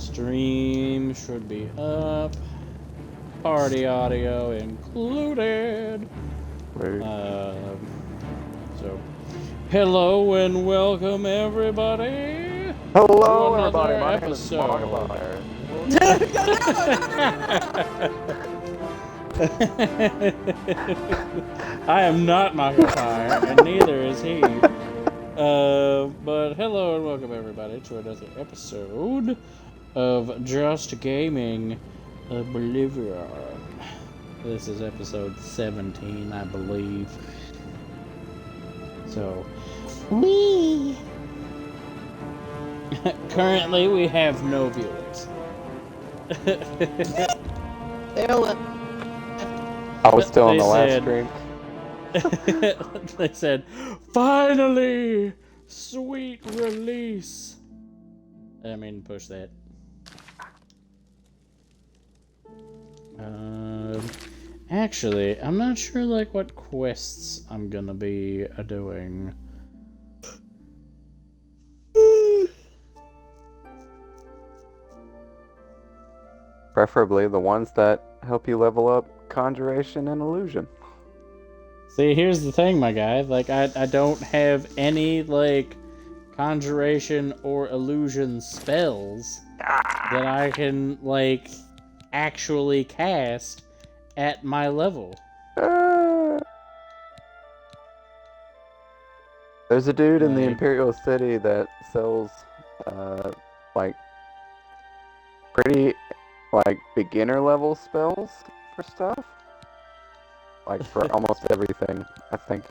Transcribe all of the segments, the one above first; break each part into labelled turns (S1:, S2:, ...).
S1: Stream should be up. Party audio included. So, hello and welcome everybody.
S2: Hello,
S1: to another
S2: everybody. My
S1: episode.
S2: name is Markiplier.
S1: I am not Markiplier, and neither is he. But hello and welcome everybody to another episode of Just Gaming Oblivion. This is episode 17, I believe. So, currently we have no viewers.
S2: I was still on the last stream.
S1: They said, finally! Sweet release! I mean, push that. Actually, I'm not sure, like, what quests I'm gonna be doing.
S2: Preferably the ones that help you level up Conjuration and Illusion.
S1: See, here's the thing, my guy. Like, I don't have any, like, Conjuration or Illusion spells that I can, like, actually cast at my level.
S2: There's a dude in the Imperial City that sells, like, pretty, like, beginner level spells for stuff. Like, for almost everything, I think.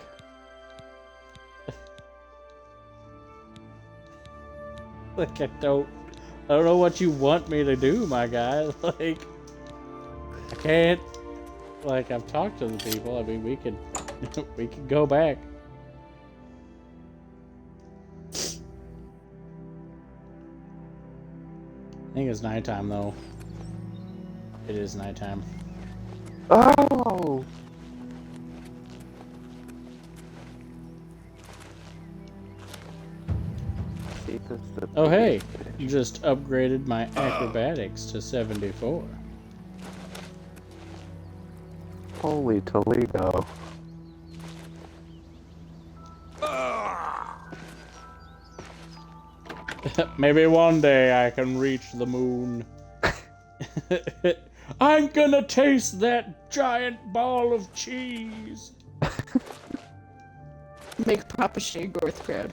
S1: Like, I don't know what you want me to do, my guy. Like, I can't. Like, I've talked to the people. I mean, we could go back. I think it's nighttime, though. It is nighttime.
S2: Oh!
S1: Oh, hey! You just upgraded my acrobatics to 74.
S2: Holy Toledo.
S1: Maybe one day I can reach the moon. I'm gonna taste that giant ball of cheese.
S3: Make Papa Shagorth crowd.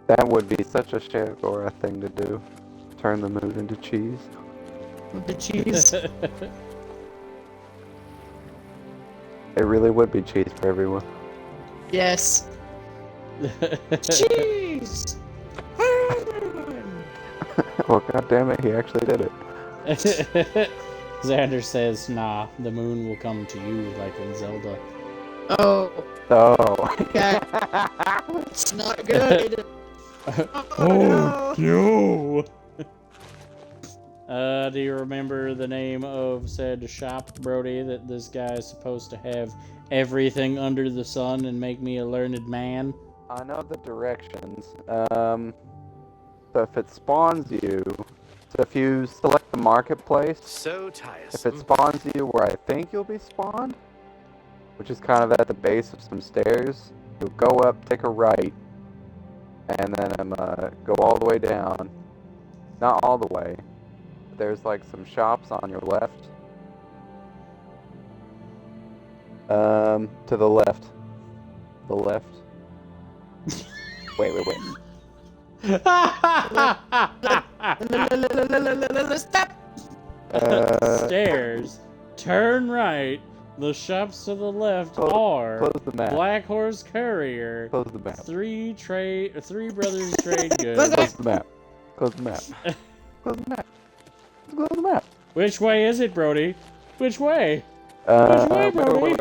S2: That would be such a Shagora thing to do. Turn the moon into cheese.
S3: With the cheese.
S2: It really would be cheese for everyone.
S3: Yes. Cheese!
S2: Well, goddammit, he actually did it.
S1: Xander says, nah, the moon will come to you like in Zelda.
S3: Oh.
S2: Oh.
S3: Okay. It's not good.
S1: Oh, no! Do you remember the name of said shop, Brody, that this guy is supposed to have everything under the sun and make me a learned man?
S2: I know the directions. So if it spawns you, so if you select the marketplace,
S4: so tiresome.
S2: If it spawns you where I think you'll be spawned, which is kind of at the base of some stairs, you'll go up, take a right, and then go all the way down. Not all the way. There's like some shops on your left. To the left. The left. Wait.
S3: Stop!
S1: Stairs. Turn right. The shops to the left are
S2: close the map.
S1: Black Horse Courier.
S2: Close the map.
S1: Three Brothers Trade Goods.
S2: Close the map. Close the map. Close the map. Close the map.
S1: Which way is it, Brody? Which way? Which way, Brody?
S2: Wait.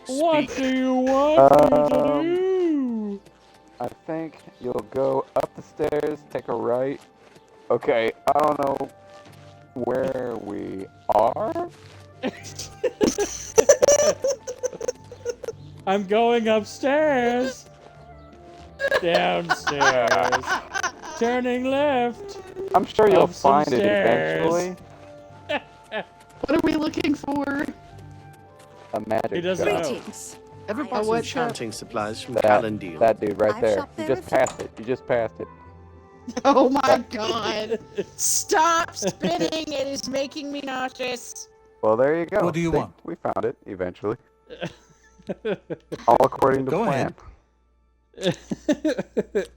S1: What do you want me to do?
S2: I think you'll go up the stairs, take a right. Okay, I don't know where we are.
S1: I'm going upstairs. Downstairs. Turning left.
S2: I'm sure you'll
S1: Up some
S2: find it
S1: stairs.
S2: eventually.
S3: What are we looking for?
S2: A magic
S1: He doesn't
S2: shop.
S1: know.
S4: Greetings.
S5: Ever
S3: Oh,
S5: bought some
S3: what shop?
S5: enchanting supplies from
S2: That,
S5: Calendil?
S2: that dude right
S4: I've
S2: there.
S4: shopped
S2: You
S4: there
S2: just
S4: a few-
S2: passed it. You just passed it.
S3: Oh my god! Stop spinning! It is making me nauseous.
S2: Well, there you go.
S6: What do you
S2: See?
S6: want?
S2: We found it eventually. All according to
S6: Go
S2: plan.
S6: ahead.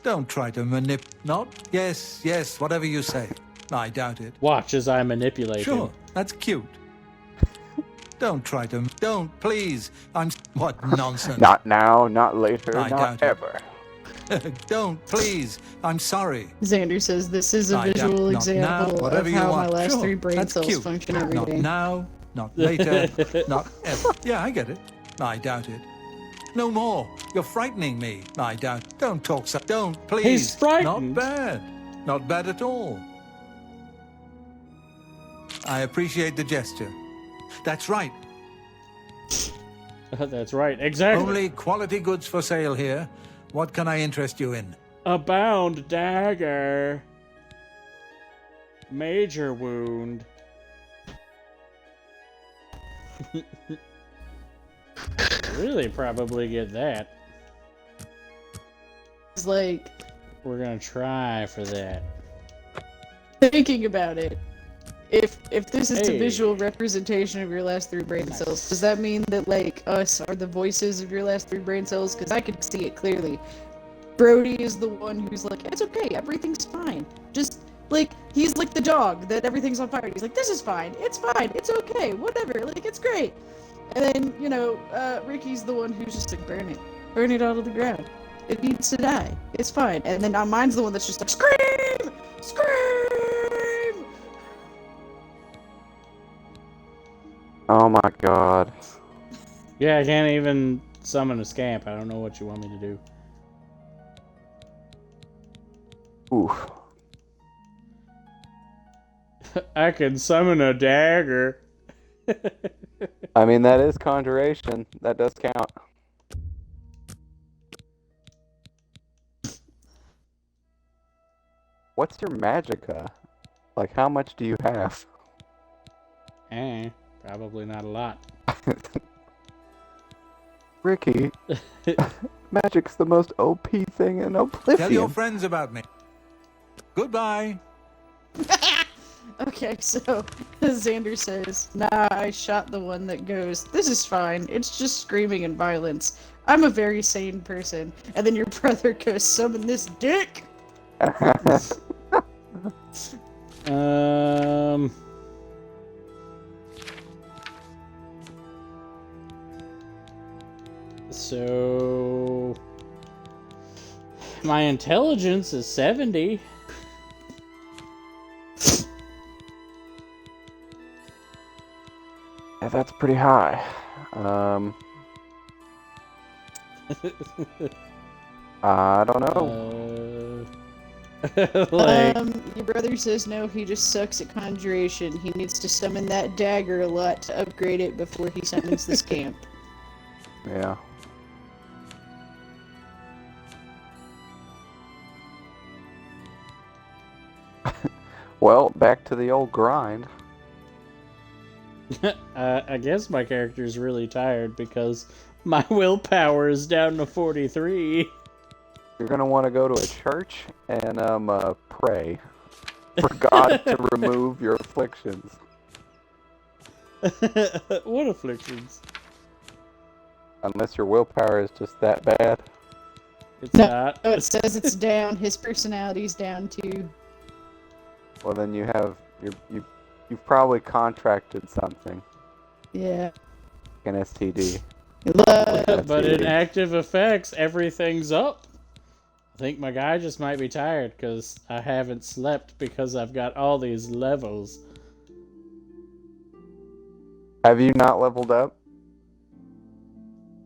S6: Don't try to Not? Yes, yes, whatever you say. I doubt it.
S1: Watch as I manipulate
S6: Sure,
S1: him.
S6: that's cute. Don't try to. Don't, please. What nonsense.
S2: Not now, not later,
S6: I
S2: not
S6: doubt it.
S2: ever.
S6: Don't, please. I'm sorry.
S3: Xander says this is a
S6: I doubt-
S3: visual
S6: not now,
S3: example of
S6: whatever you
S3: how my
S6: want.
S3: last
S6: Sure,
S3: 3 brain
S6: that's
S3: cells
S6: cute.
S3: function every
S6: Not
S3: day.
S6: now, not later, not ever. Yeah, I get it. I doubt it. No more. You're frightening me. I doubt. Don't talk so. Don't, please.
S1: He's frightened.
S6: Not bad. Not bad at all. I appreciate the gesture. That's right.
S1: That's right. Exactly.
S6: Only quality goods for sale here. What can I interest you in?
S1: A bound dagger. Major wound. Really probably get that.
S3: It's like,
S1: We're gonna try for that.
S3: thinking about it. If this is a
S1: Hey.
S3: visual representation of your last 3 brain cells, does that mean that, like, us are the voices of your last 3 brain cells? Because I can see it clearly. Brody is the one who's like, it's okay, everything's fine. Just, like, he's like the dog that everything's on fire. He's like, this is fine, it's okay, whatever, like, it's great. And then, you know, Ricky's the one who's just like, burn it all to the ground. It needs to die, it's fine. And then mine's the one that's just like, scream! Scream!
S2: Oh my god.
S1: Yeah, I can't even summon a scamp. I don't know what you want me to do.
S2: Oof.
S1: I can summon a dagger.
S2: I mean, that is conjuration. That does count. What's your magicka? Like, how much do you have?
S1: Probably not a lot.
S2: Ricky, magic's the most OP thing in
S6: Tell your
S2: Oblivion.
S6: friends about me. Goodbye.
S3: Okay, so Xander says, nah, I shot the one that goes, this is fine, it's just screaming and violence. I'm a very sane person. And then your brother goes, summon this dick!
S1: So my intelligence is 70.
S2: Yeah, that's pretty high. I don't know.
S1: Like,
S3: Your brother says no, he just sucks at conjuration. He needs to summon that dagger a lot to upgrade it before he summons this camp.
S2: Yeah. Well, back to the old grind.
S1: I guess my character's really tired because my willpower is down to 43.
S2: You're gonna want to go to a church and pray for God to remove your afflictions.
S1: What afflictions?
S2: Unless your willpower is just that bad.
S1: It's
S3: No.
S1: not.
S3: Oh, it says it's down. His personality's down too.
S2: Well, then you've probably contracted something,
S3: Yeah.
S2: an STD.
S1: But in active effects, everything's up. I think my guy just might be tired because I haven't slept because I've got all these levels.
S2: Have you not leveled up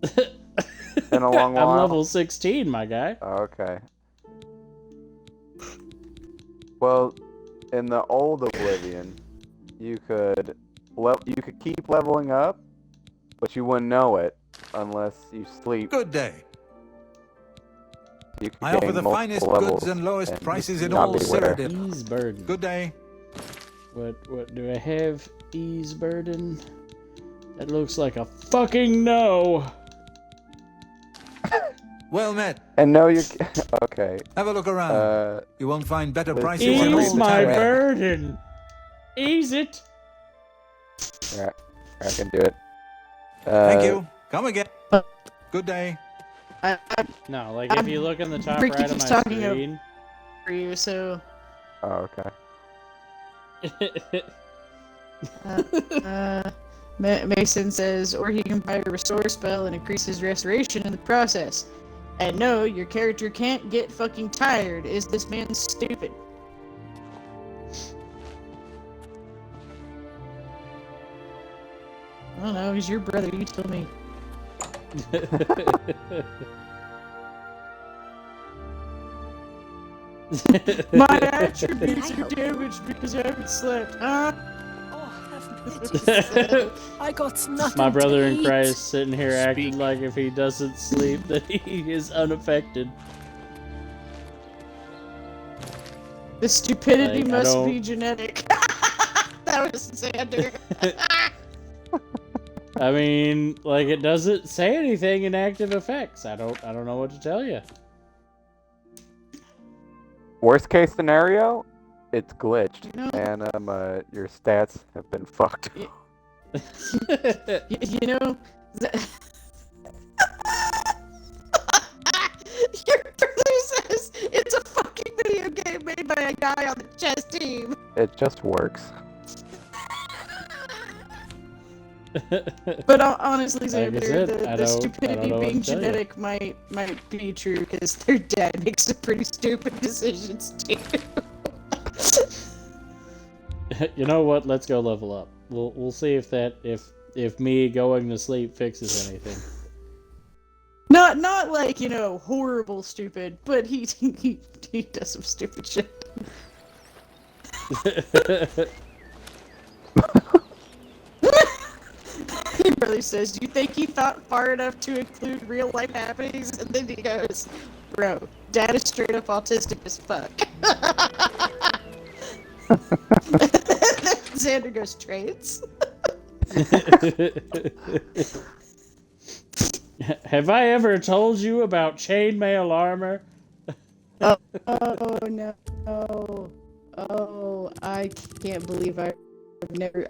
S2: in a long while?
S1: I'm level 16, my guy.
S2: Oh, okay. Well, in the old Oblivion, you could you could keep leveling up, but you wouldn't know it unless you sleep.
S6: Good day.
S2: You could
S6: I offer
S2: gain
S6: the
S2: multiple
S6: finest
S2: levels
S6: goods and lowest prices in
S2: not
S6: all
S2: be aware.
S6: Cyrodiil.
S1: Ease burden.
S6: Good day.
S1: What do I have? Ease burden? That looks like a fucking no.
S6: Well met.
S2: And no, you okay.
S6: Have a look around. You won't find better prices in
S1: Ease
S6: all
S1: my
S6: Terra.
S1: burden. Ease it.
S2: Yeah, I can do it.
S6: Thank you. Come again. Good day.
S1: No, like if you look in the top
S3: Ricky
S1: right of
S3: keeps
S1: my
S3: talking
S1: screen.
S3: For you, so
S2: Oh, okay.
S3: Mason says, or he can buy a restore spell and increase his restoration in the process. And no, your character can't get fucking tired. Is this man stupid? I don't know, he's your brother, you tell me. My attributes are damaged because I haven't slept, huh?
S4: I got nothing.
S1: My brother
S4: to
S1: in
S4: eat.
S1: Christ sitting here acting like if he doesn't sleep that he is unaffected.
S3: The stupidity
S1: Like, I
S3: must
S1: don't-
S3: be genetic. That was Xander.
S1: I mean, like it doesn't say anything in active effects. I don't know what to tell you.
S2: Worst case scenario, it's glitched,
S3: You know-
S2: and your stats have been fucked.
S3: You know, your brother says it's a fucking video game made by a guy on the chess team.
S2: It just works.
S3: But honestly,
S1: Like I
S3: Xander,
S1: said, I
S3: the
S1: don't
S3: stupidity
S1: know what
S3: being
S1: to tell you.
S3: genetic might be true because their dad makes some pretty stupid decisions too.
S1: You know what? Let's go level up. We'll see if me going to sleep fixes anything.
S3: Not like, horrible stupid, but he does some stupid shit. Your brother says, "Do you think he thought far enough to include real life happenings?" And then he goes, "Bro, Dad is straight up autistic as fuck." Xander goes, "Traits?"
S1: Have I ever told you about chainmail armor?
S3: Oh no! Oh, I can't believe I've never.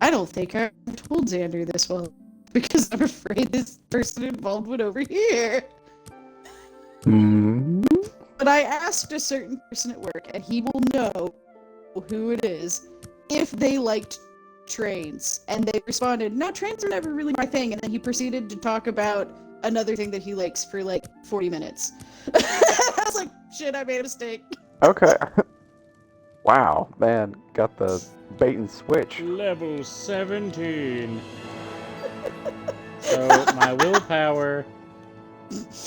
S3: I don't think I've told Xander this one because I'm afraid this person involved went over here. But I asked a certain person at work, and he will know who it is if they liked trains. And they responded, "No, trains are never really my thing." And then he proceeded to talk about another thing that he likes for like 40 minutes. I was like, shit, I made a mistake.
S2: Okay. Wow, man, got the bait and switch.
S1: Level 17. So my willpower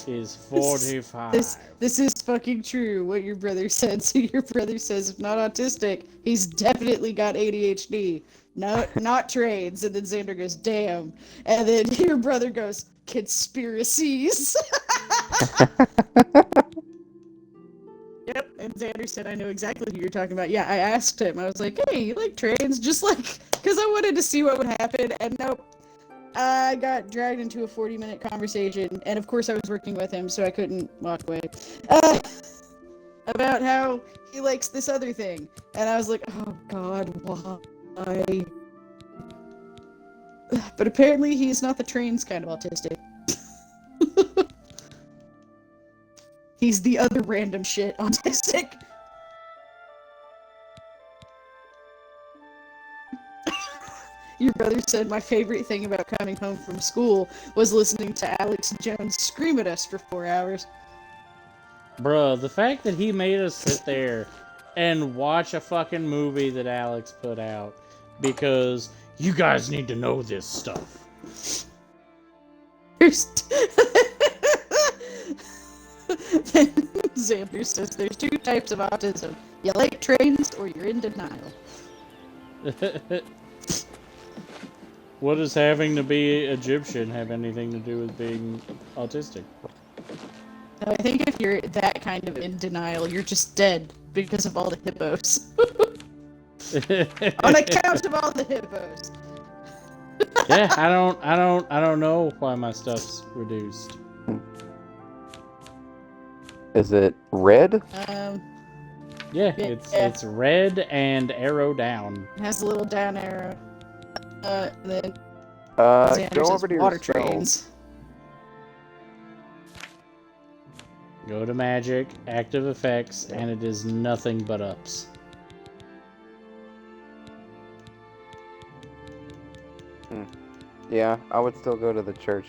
S1: is 45.
S3: This is fucking true, what your brother said. So your brother says if not autistic, he's definitely got ADHD. No, not trains. And then Xander goes, damn. And then your brother goes, conspiracies. Yep, and Xander said, I know exactly who you're talking about. Yeah, I asked him. I was like, hey, you like trains? Just like, because I wanted to see what would happen. And nope. I got dragged into a 40-minute conversation, and of course I was working with him, so I couldn't walk away, about how he likes this other thing. And I was like, oh god, why? But apparently he's not the trains kind of autistic. He's the other random shit autistic. Your brother said my favorite thing about coming home from school was listening to Alex Jones scream at us for 4 hours.
S1: Bruh, the fact that he made us sit there and watch a fucking movie that Alex put out because you guys need to know this stuff.
S3: Then Xander says there's 2 types of autism. You like trains or you're in denial.
S1: What does having to be Egyptian have anything to do with being autistic?
S3: I think if you're that kind of in denial, you're just dead because of all the hippos. On account of all the hippos.
S1: Yeah, I don't know why my stuff's reduced.
S2: Is it red?
S1: Yeah, it's red and arrow down.
S3: It has a little down arrow. Then
S2: Go
S3: says
S2: over to your
S3: water
S2: spells.
S3: trains.
S1: Go to magic, active effects, and it is nothing but ups.
S2: Yeah, I would still go to the church.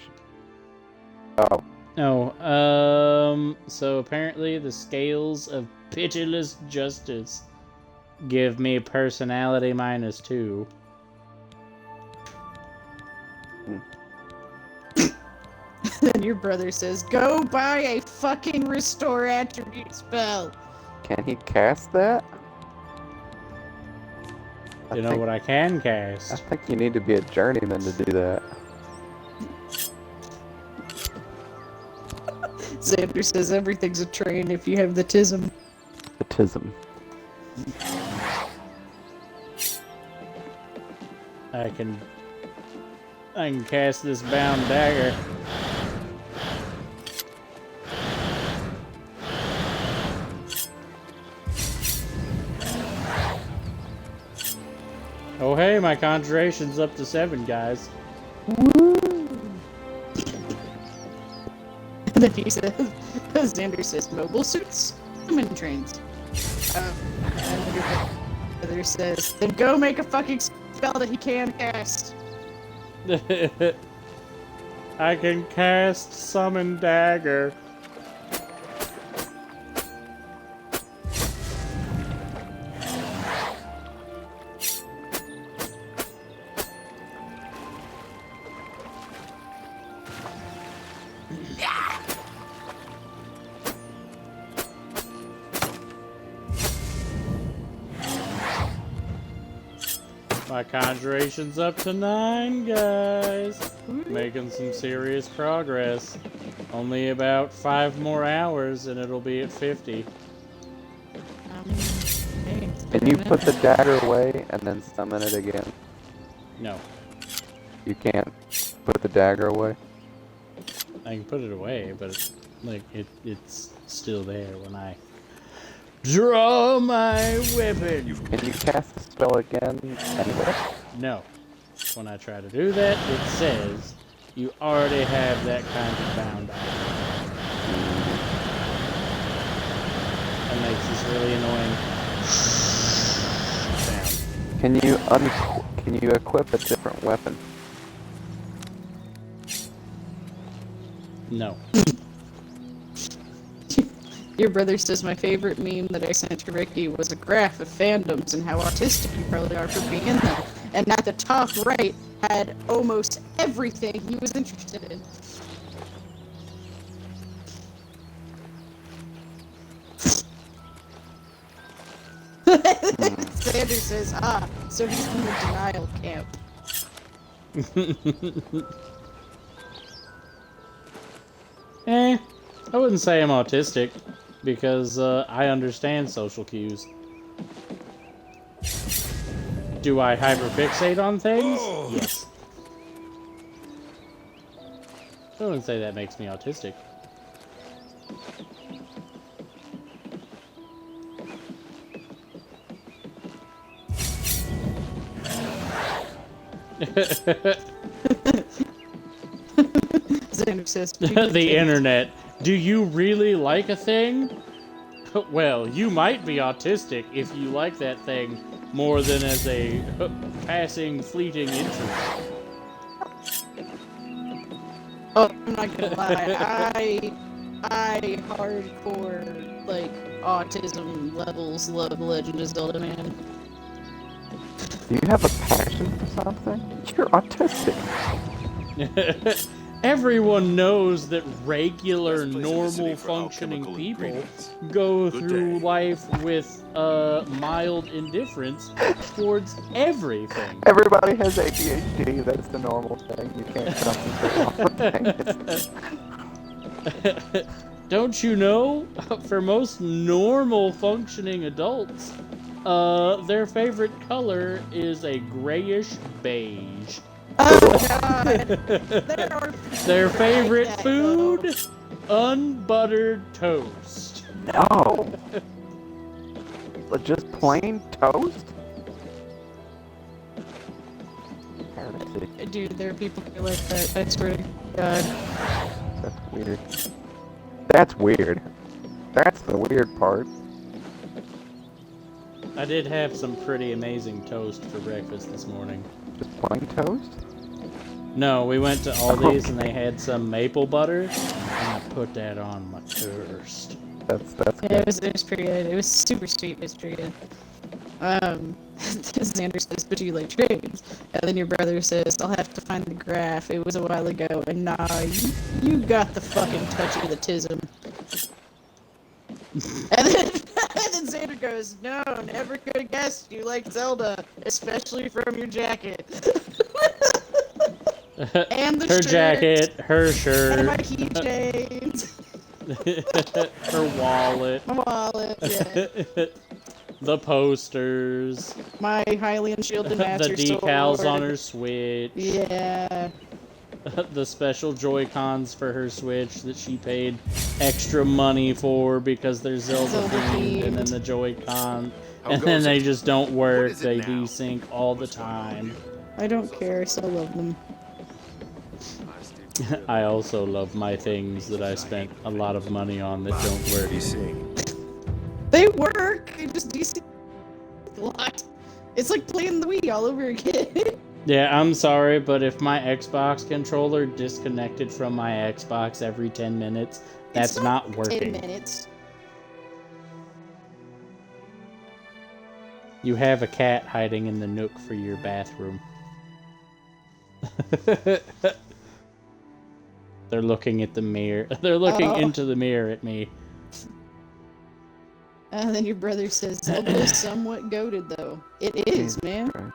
S2: Oh,
S1: No, so apparently the scales of pitiless justice give me personality -2.
S3: Then your brother says, "Go buy a fucking restore attribute spell."
S2: can he cast that?
S1: You know what I can cast?
S2: I think you need to be a journeyman to do that.
S3: Xander says everything's a train if you have the tism.
S2: The tism.
S1: I can cast this bound dagger. Oh hey, my conjuration's up to 7, guys.
S3: And then he says, Xander says, mobile suits, human trains. And your brother says, then go make a fucking spell that he can cast.
S1: I can cast summon dagger. My conjuration's up to 9, guys. Making some serious progress. Only about 5 more hours and it'll be at 50.
S3: Hey,
S2: Can you put the dagger away and then summon it again?
S1: No,
S2: You can't put the dagger away?
S1: I can put it away, but it's, like it's still there when I draw my weapon.
S2: Can you cast the spell again anyway?
S1: No. When I try to do that, it says you already have that kind of bound item. That makes this really annoying sound.
S2: Can you equip a different weapon?
S1: No.
S3: Your brother says my favorite meme that I sent to Ricky was a graph of fandoms and how autistic you probably are for being in them. And at the top right had almost everything he was interested in. Xander says, so he's in the denial camp.
S1: I wouldn't say I'm autistic, because I understand social cues. Do I hyperfixate on things? Yes. I wouldn't say that makes me autistic.
S3: Xander says,
S1: The internet. Do you really like a thing? Well, you might be autistic if you like that thing more than as a passing, fleeting interest.
S3: Oh, I'm not gonna lie. I hardcore, like, autism levels love Legend of Zelda, man.
S2: Do you have a passion for something? You're autistic.
S1: Everyone knows that regular,
S4: Let's place a
S1: normal,
S4: recipe for
S1: functioning
S4: alchemical
S1: people
S4: ingredients.
S1: go
S4: Good
S1: through
S4: day.
S1: life with mild indifference towards everything.
S2: Everybody has ADHD. That's the normal thing. You can't concentrate on things.
S1: Don't you know? For most normal functioning adults, their favorite color is a grayish beige.
S3: Oh god! There are
S1: Their
S3: people like
S1: favorite
S3: that,
S1: food?
S3: though.
S1: Unbuttered toast.
S2: No. Just plain toast? Heresy.
S3: Dude, there are people who like that. I swear to God.
S2: That's weird. That's weird. That's the weird part.
S1: I did have some pretty amazing toast for breakfast this morning.
S2: Just plain toast?
S1: No, we went to Aldi's and they had some maple butter, and I put that on my toast.
S2: That's
S3: Yeah,
S2: good.
S3: it was pretty good. It was super sweet. It was pretty good. Xander says, but you like trains. And then your brother says, I'll have to find the graph. It was a while ago. And nah, you got the fucking touch of the tism. And then Xander goes, no, never could have guessed you like Zelda, especially from your jacket. And the
S1: Her
S3: shirt,
S1: jacket, her
S3: and my
S1: shirt,
S3: keychains,
S1: her wallet,
S3: my wallet, yeah.
S1: the posters,
S3: My Hylian shield and
S1: the
S3: master
S1: decals
S3: sword.
S1: on her Switch,
S3: Yeah.
S1: the special Joy-Cons for her Switch that she paid extra money for because they're Zelda
S3: Zelda
S1: themed, and then
S3: themed.
S1: the Joy-Con,
S4: How
S1: and then
S4: goes
S1: they
S4: it?
S1: just don't work,
S4: is it
S1: they
S4: now?
S1: desync all the
S4: What's going on
S1: time.
S4: with
S3: I don't care, I still love them.
S1: I also love my things that I spent a lot of money on that don't work.
S4: Be seeing.
S3: They work! They just decent a lot. It's like playing the Wii all over again.
S1: Yeah, I'm sorry, but if my Xbox controller disconnected from my Xbox every 10 minutes, that's
S3: It's
S1: not
S3: 10
S1: working.
S3: minutes.
S1: You have a cat hiding in the nook for your bathroom. They're looking at the mirror. They're looking into the mirror at me.
S3: And then your brother says, Zelda is somewhat goated though. It is, man.
S2: Christ.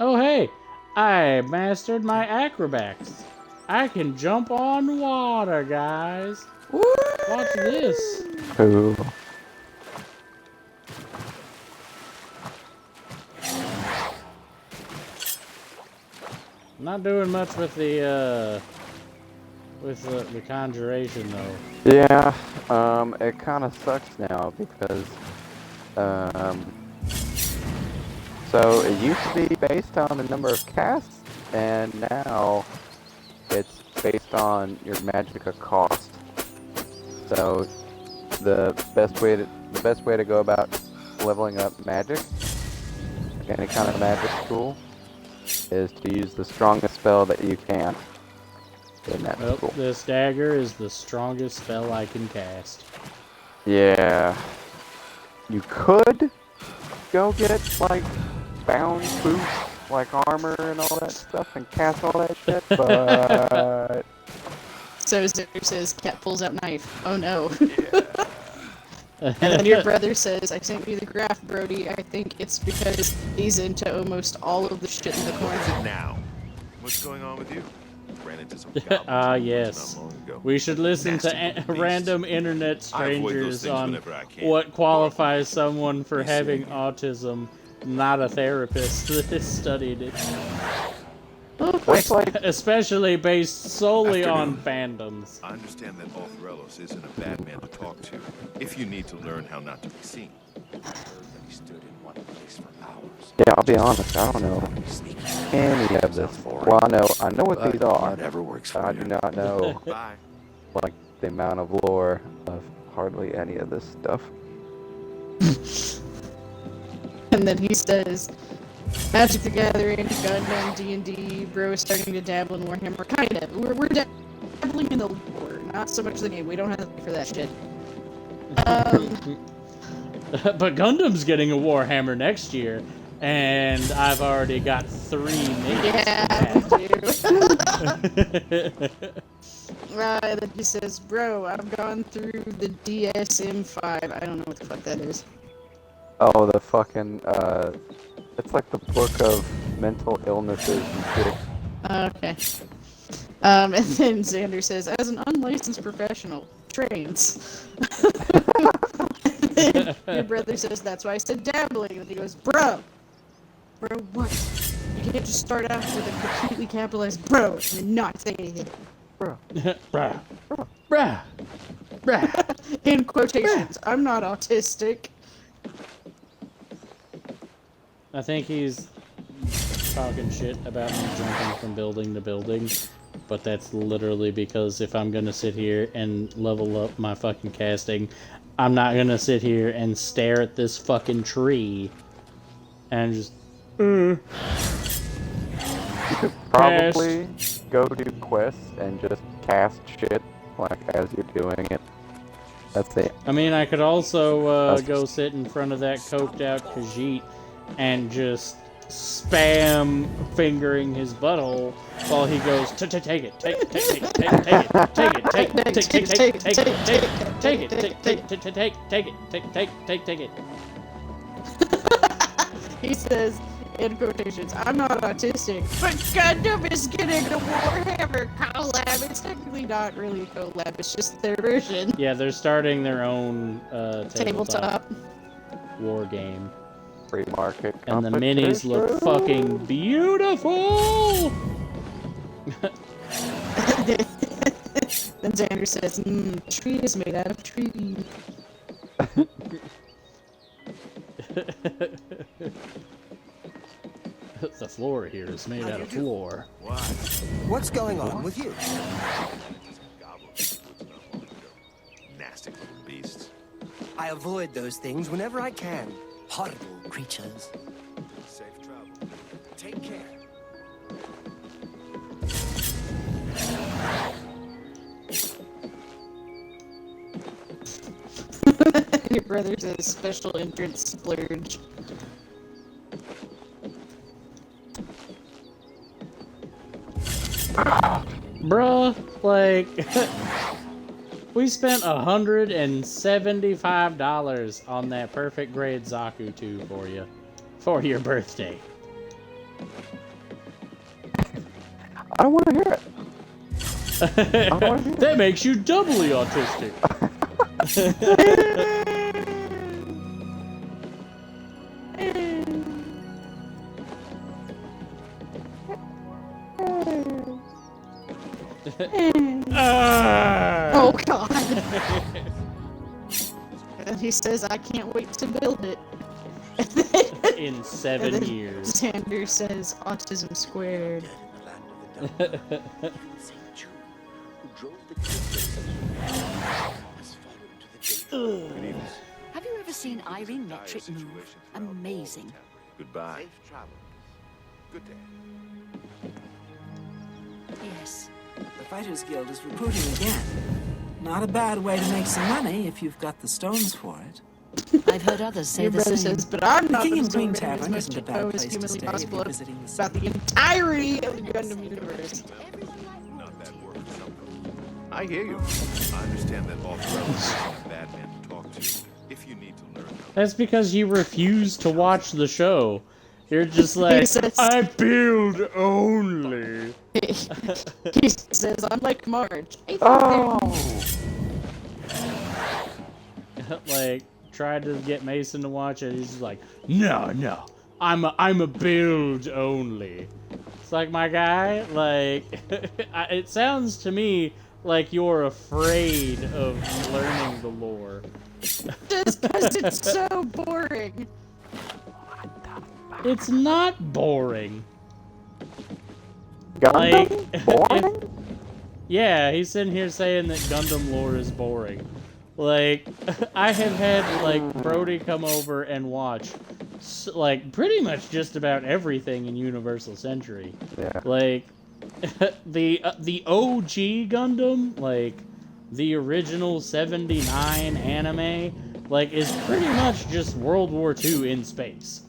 S1: Oh hey, I mastered my acrobatics. I can jump on water, guys. Watch this.
S2: Cool.
S1: I'm not doing much with the conjuration though.
S2: Yeah, it kind of sucks now because, so it used to be based on the number of casts, and now it's based on your magicka cost. So the best way to go about leveling up magic, any kind of magic tool, is to use the strongest spell that you can in that
S1: Well,
S2: tool.
S1: this dagger is the strongest spell I can cast.
S2: Yeah. You could go get, like, bound boots, like armor and all that stuff, and cast all that shit, but...
S3: So Xander says, cat pulls out knife. Oh no.
S2: yeah.
S3: And then your brother says, I sent you the graph, Brody. I think it's because he's into almost all of the shit in the
S4: What is
S3: corner.
S4: it now? What's going on with you? Ran into some goblins
S1: yes.
S4: not long ago.
S1: We should listen to
S4: Nasty little beasts.
S1: random internet
S4: I avoid those
S1: strangers
S4: things
S1: on
S4: whenever I can.
S1: what qualifies someone for
S4: Be
S1: having
S4: seeing you.
S1: autism, not a therapist that has studied it.
S2: That's like...
S1: Especially based solely on
S4: Afternoon.
S1: fandoms.
S4: I understand that Althrelos isn't a bad man to talk to if you need to learn how not to be seen.
S5: He stood in one place for hours.
S2: Yeah, I'll be honest, I don't know
S5: Sneaky.
S2: any of this.
S5: Sounds boring.
S2: Well, I know what
S5: But
S2: these are.
S5: whatever works for
S2: I
S5: you.
S2: do not know,
S4: Bye.
S2: like, the amount of lore of hardly any of this stuff.
S3: And then he says, Magic the Gathering, Gundam, D&D, bro is starting to dabble in Warhammer. Kind of. We're dabbling in the lore, not so much the game. We don't have to pay for that shit.
S1: But Gundam's getting a Warhammer next year. And I've already got 3 minutes.
S3: Yeah, me too. And then he says, bro, I've gone through the DSM-5. I don't know what the fuck that is.
S2: Oh, the fucking, it's like the book of mental illnesses and shit.
S3: Okay. And then Xander says, as an unlicensed professional, trains. And then your brother says, that's why I said dabbling. And he goes, bro, what? You can't just start out with a completely capitalized bro and then not say anything.
S2: Bro.
S1: Bruh. Bruh. Bruh.
S3: In quotations, I'm not autistic.
S1: I think he's talking shit about me jumping from building to building, but that's literally because if I'm gonna sit here and level up my fucking casting, I'm not gonna sit here and stare at this fucking tree and just
S2: You could probably go do quests and just cast shit, like, as you're doing it. That's it.
S1: I mean, I could also go sit in front of that coked out Khajiit and just spam fingering his butthole while he goes, take it, take it, take it, take it, take it, take it, take it, take it, take it, take it, take it, take it, take it.
S3: He says, in quotations, I'm not autistic, but Gundam is getting a Warhammer collab. It's technically not really a collab, it's just their version.
S1: Yeah, they're starting their own tabletop war game.
S2: Free market
S1: And the minis look fucking beautiful!
S3: Then Xander says, tree is made out of tree.
S1: The floor here is made out of floor.
S4: Why?
S5: What's going on with you?
S4: Goblins in the woods not long ago. Nasty little beasts.
S5: I avoid those things whenever I can. Horrible creatures.
S4: Safe travel.
S5: Take care.
S3: Your brother says special entrance splurge.
S1: Bruh, like, we spent $175 on that perfect grade Zaku 2 for you, for your birthday.
S2: I don't want to hear it.
S1: That makes you doubly autistic.
S3: Oh god. And he says, I can't wait to build it.
S1: In 7 years.
S3: Xander says, autism squared.
S7: Have you ever seen Irene Metric move? Amazing.
S4: Goodbye.
S5: Safe travel.
S4: Good day.
S7: Yes.
S8: The Fighters Guild is recruiting again. Not a bad way to make some money if you've got the stones for it.
S7: I've heard others say
S3: Your
S7: the
S3: brother
S7: same.
S3: says, but I'm not
S8: King
S3: going
S8: and
S3: to
S8: Queen
S3: as
S8: Tavern
S3: much
S8: isn't a bad
S3: info as
S8: place to
S3: humanly
S8: stay if
S3: possible
S8: you're visiting the
S3: about the entirety of the Gundam universe.
S4: Not bad work for something. I hear you. I understand that Oblivion isn't a bad man to talk to if you need to learn.
S1: That's because you refuse to watch the show. You're just like,
S3: says-
S1: I build only.
S3: He says, I'm like Marge. I think
S2: Oh!
S1: Like, tried to get Mason to watch it. He's just like, no, I'm a build only. It's like, my guy, like, it sounds to me like you're afraid of learning the lore.
S3: just because it's so boring.
S1: It's not boring.
S2: Gundam?
S1: Like,
S2: Boring?
S1: Yeah, he's sitting here saying that Gundam lore is boring. Like, I have had, like, Brody come over and watch, like, pretty much just about everything in Universal Century.
S2: Yeah.
S1: Like, the OG Gundam, like, the original 79 anime, like, is pretty much just World War II in space.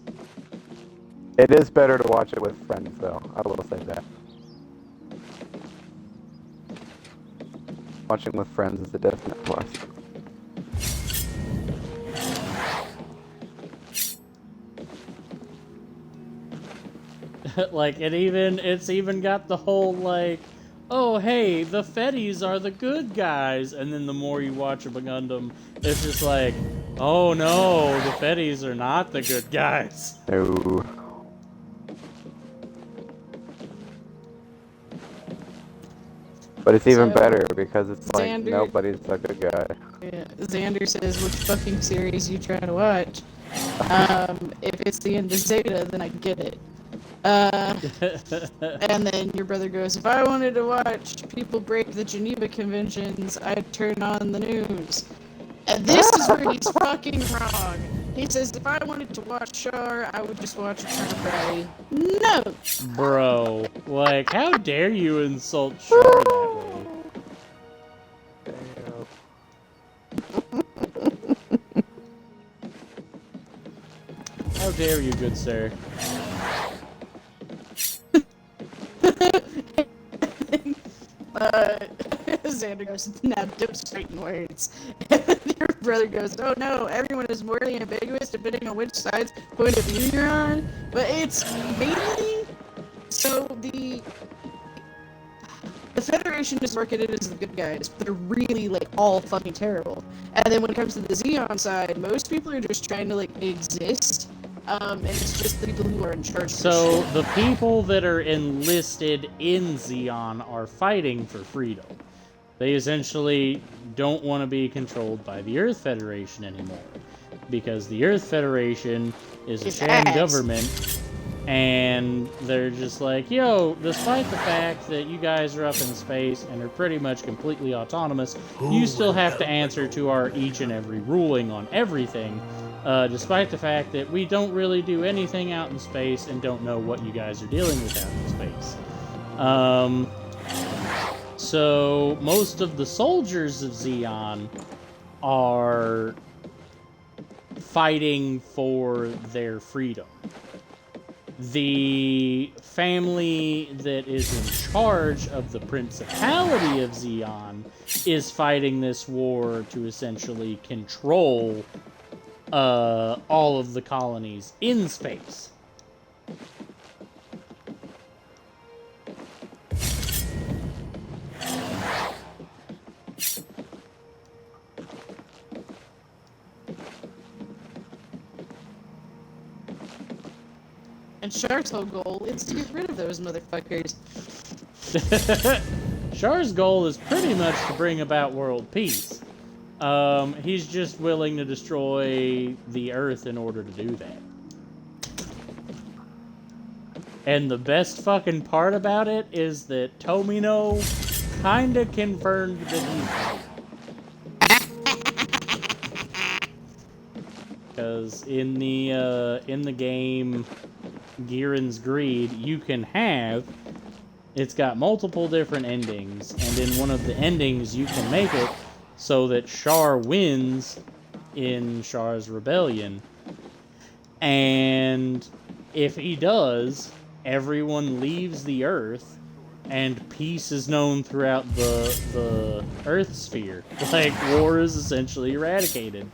S2: It is better to watch it with friends, though. I will say that. Watching with friends is a definite plus.
S1: Like, it's even got the whole, like, oh, hey, the Fetties are the good guys, and then the more you watch of a Gundam, it's just like, oh no, the Fetties are not the good guys.
S2: No. But it's even better because it's like
S3: Xander-
S2: nobody's a good guy.
S3: Yeah, Xander says, which fucking series you trying to watch? If it's the end of Zeta, then I get it. And then your brother goes, if I wanted to watch people break the Geneva Conventions, I'd turn on the news. And this is where he's fucking wrong. He says, if I wanted to watch Char, I would just watch Eternal Gravity. No!
S1: Bro, like, how dare you insult Char that way? How dare you, good sir?
S3: Xander goes, now don't straighten words. And your brother goes, oh no, everyone is morally ambiguous depending on which side's point of view you're on. But it's mainly, so the Federation is marketed as the good guys, but they're really, like, all fucking terrible. And then when it comes to the Xeon side, most people are just trying to, like, exist. And it's just the people who are in charge.
S1: So, the people that are enlisted in Xeon are fighting for freedom. They essentially don't want to be controlled by the Earth Federation anymore. Because the Earth Federation is a sham government, and they're just like, yo, despite the fact that you guys are up in space and are pretty much completely autonomous, you still have to answer to our each and every ruling on everything. Despite the fact that we don't really do anything out in space and don't know what you guys are dealing with out in space. So most of the soldiers of Xeon are fighting for their freedom. The family that is in charge of the Principality of Xeon is fighting this war to essentially control all of the colonies in space.
S3: And Shark's whole goal is to get rid of those motherfuckers.
S1: Char's goal is pretty much to bring about world peace. He's just willing to destroy the Earth in order to do that. And the best fucking part about it is that Tomino kinda confirmed that he's right. Because in the game Giran's Greed, you can have, it's got multiple different endings, and in one of the endings you can make it so that Char wins in Char's Rebellion. And if he does, everyone leaves the Earth, and peace is known throughout the Earth sphere. Like, war is essentially eradicated.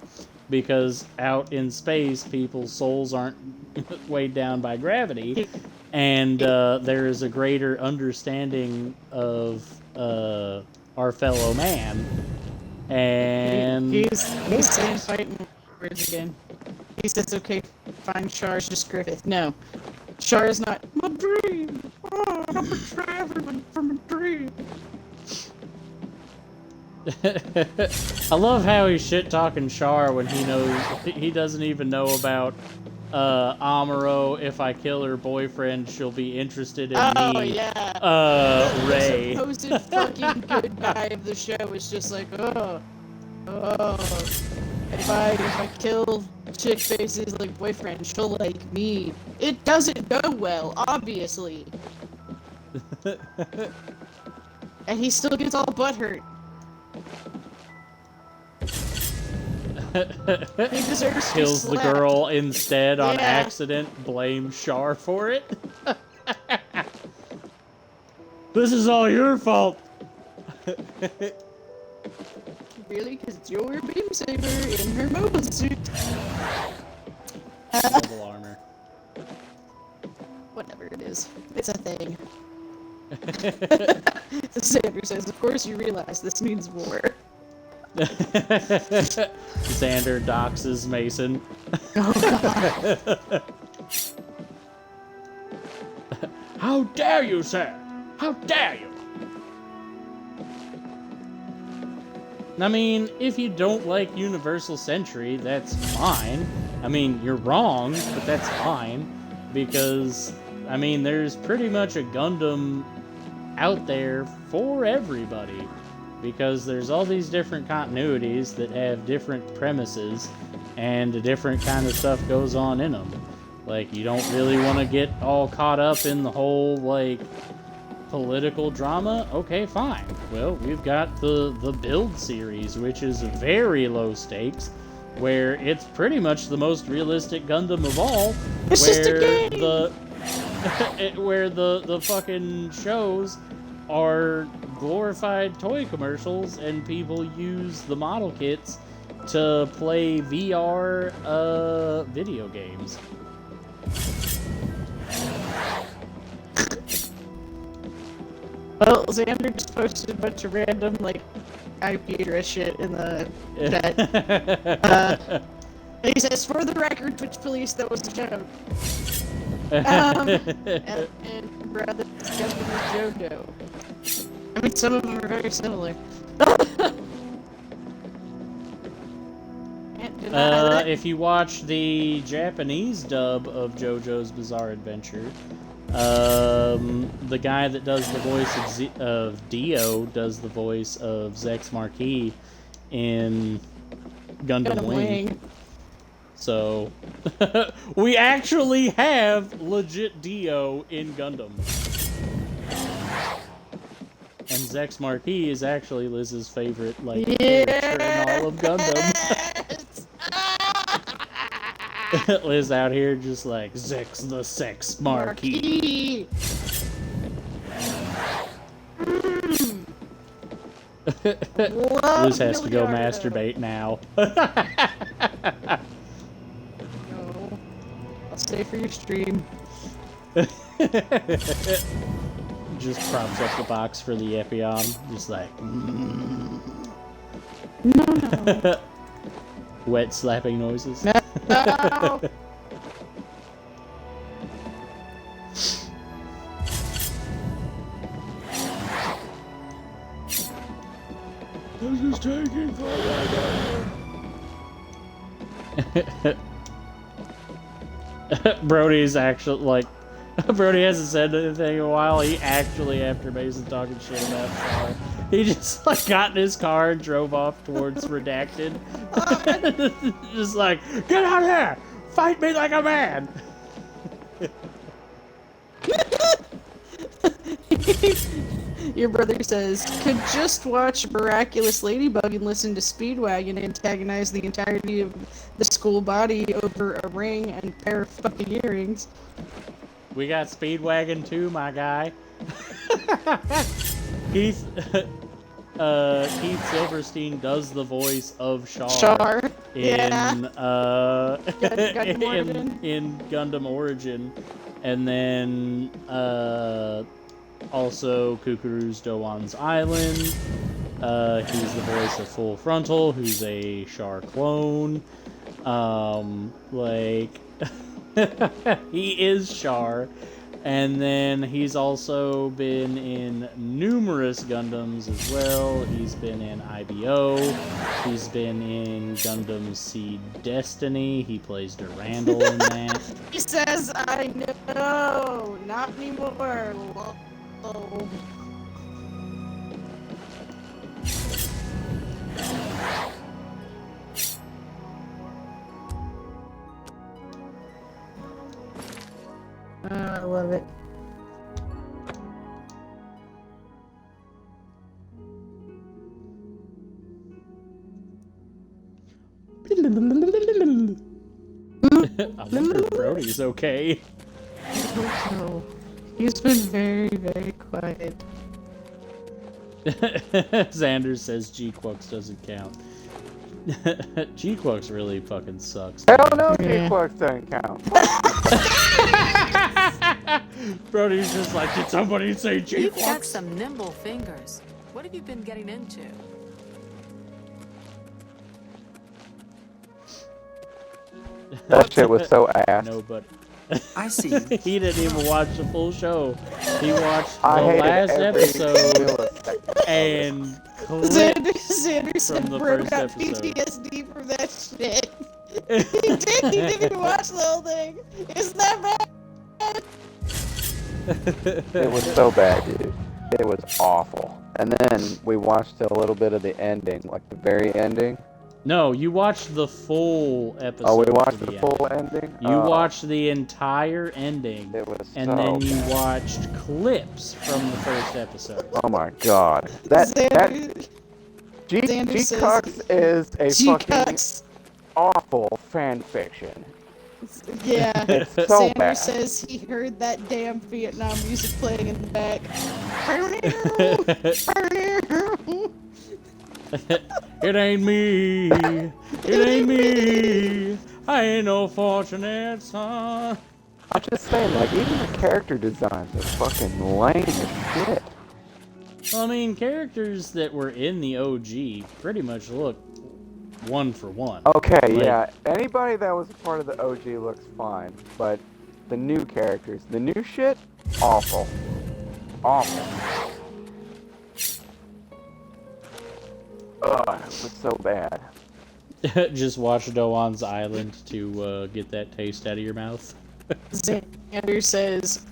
S1: Because out in space, people's souls aren't weighed down by gravity, and there is a greater understanding of our fellow man. And
S3: he's saying fighting words again. He says, okay, fine, Char's just Griffith. No. Char is not my dream. Oh, I'm a traveler from a dream.
S1: I love how he's shit-talking Char when he doesn't even know about Amuro. If I kill her boyfriend, she'll be interested in me.
S3: Oh, yeah.
S1: Ray.
S3: The supposed fucking good guy of the show is just like, oh. If I kill chick faces like boyfriend, she'll like me. It doesn't go well, obviously. And he still gets all butthurt. He deserves to be
S1: Kills the
S3: slapped.
S1: girl instead on
S3: Yeah.
S1: accident. Blame Char for it. This is all your fault.
S3: Really? Because it's your beam saber in her mobile suit.
S1: Mobile armor.
S3: Whatever it is. It's a thing. Xander says, of course you realize this means war.
S1: Xander doxes Mason.
S3: Oh god.
S1: How dare you, sir? How dare you? I mean, if you don't like Universal Century, that's fine. I mean, you're wrong, but that's fine. Because, I mean, there's pretty much a Gundam out there for everybody. Because there's all these different continuities that have different premises, and a different kind of stuff goes on in them. Like, you don't really want to get all caught up in the whole, like, political drama? Okay, fine. Well, we've got the Build series, which is very low stakes, where it's pretty much the most realistic Gundam of all,
S3: It's just a game!
S1: where the fucking shows are glorified toy commercials and people use the model kits to play VR video games.
S3: Well, Xander just posted a bunch of random, like, IP address shit in the chat. He says, for the record, Twitch police, that was a joke. And rather disgusting with JoJo. I mean, some of them are very similar. Can't deny that.
S1: If you watch the Japanese dub of JoJo's Bizarre Adventure, the guy that does the voice of Dio does the voice of Zex Marquis in Gundam Wing. So, we actually have legit Dio in Gundam. And Zex Marquis is actually Liz's favorite, like, character in all of Gundam. Liz out here just like, Zex the Sex Marquis. Liz has to go masturbate now.
S3: No. I'll stay for your stream.
S1: Just props up the box for the Epion, just like.
S3: No.
S1: Wet slapping noises.
S3: No.
S1: This is taking forever. Brody's actually like. Brody hasn't said anything in a while. He actually, after Mason talking shit about Char, he just like got in his car and drove off towards Redacted. Just like, get out here! Fight me like a man!
S3: Your brother says, could just watch Miraculous Ladybug and listen to Speedwagon antagonize the entirety of the school body over a ring and a pair of fucking earrings.
S1: We got Speedwagon too, my guy. Keith Silverstein does the voice of Char in in Gundam Origin, and then also Kukuru's Dowan's Island. He's the voice of Full Frontal, who's a Char clone. He is Char. And then he's also been in numerous Gundams as well. He's been in IBO. He's been in Gundam Seed Destiny. He plays Durandal in that.
S3: He says, I know, not anymore. Lol. I love it.
S1: wonder if Brody's okay.
S3: I don't know. He's been very, very quiet.
S1: Xander says G-Quux doesn't count. G-Quux really fucking sucks.
S2: Hell no,
S3: Yeah.
S2: G-Quux doesn't count.
S1: Brody's just like, did somebody say
S7: You've got
S1: G-Quux?
S7: some nimble fingers. What have you been getting into?
S2: That shit was so ass.
S1: No, but
S8: I see you.
S1: he didn't even watch the full show. He watched the
S2: I hated
S1: last
S2: every
S1: episode
S2: millisecond.
S1: and
S3: Xander
S1: clips
S3: said
S1: from the
S3: Bro
S1: first
S3: got
S1: episode.
S3: PTSD from that shit. He didn't even watch the whole thing. Isn't that bad?
S2: It was so bad, dude. It was awful. And then we watched a little bit of the ending, like the very ending.
S1: No, you watched the full episode.
S2: Oh, we
S1: to
S2: watched
S1: the
S2: the
S1: end.
S2: full ending?
S1: You watched the entire ending,
S2: It was
S1: and
S2: so
S1: then you
S2: bad.
S1: watched clips from the first episode.
S2: Oh my god. That
S3: Xander
S2: G
S3: says-
S2: Cux is a fucking
S3: G-Cucks.
S2: awful fan fiction.
S3: Yeah.
S2: It's so
S3: Xander
S2: bad.
S3: says he heard that damn Vietnam music playing in the back.
S1: It ain't me. It ain't me. I ain't no fortunate son.
S2: I'm just saying, like, even the character designs are fucking lame as shit.
S1: Well, I mean, characters that were in the OG pretty much look one for one.
S2: Okay,
S1: Like-
S2: yeah, anybody that was a part of the OG looks fine, but the new characters, the new shit, awful. Awful. Ugh, it was so bad.
S1: Just watch Doan's Island to get that taste out of your mouth.
S3: Xander says,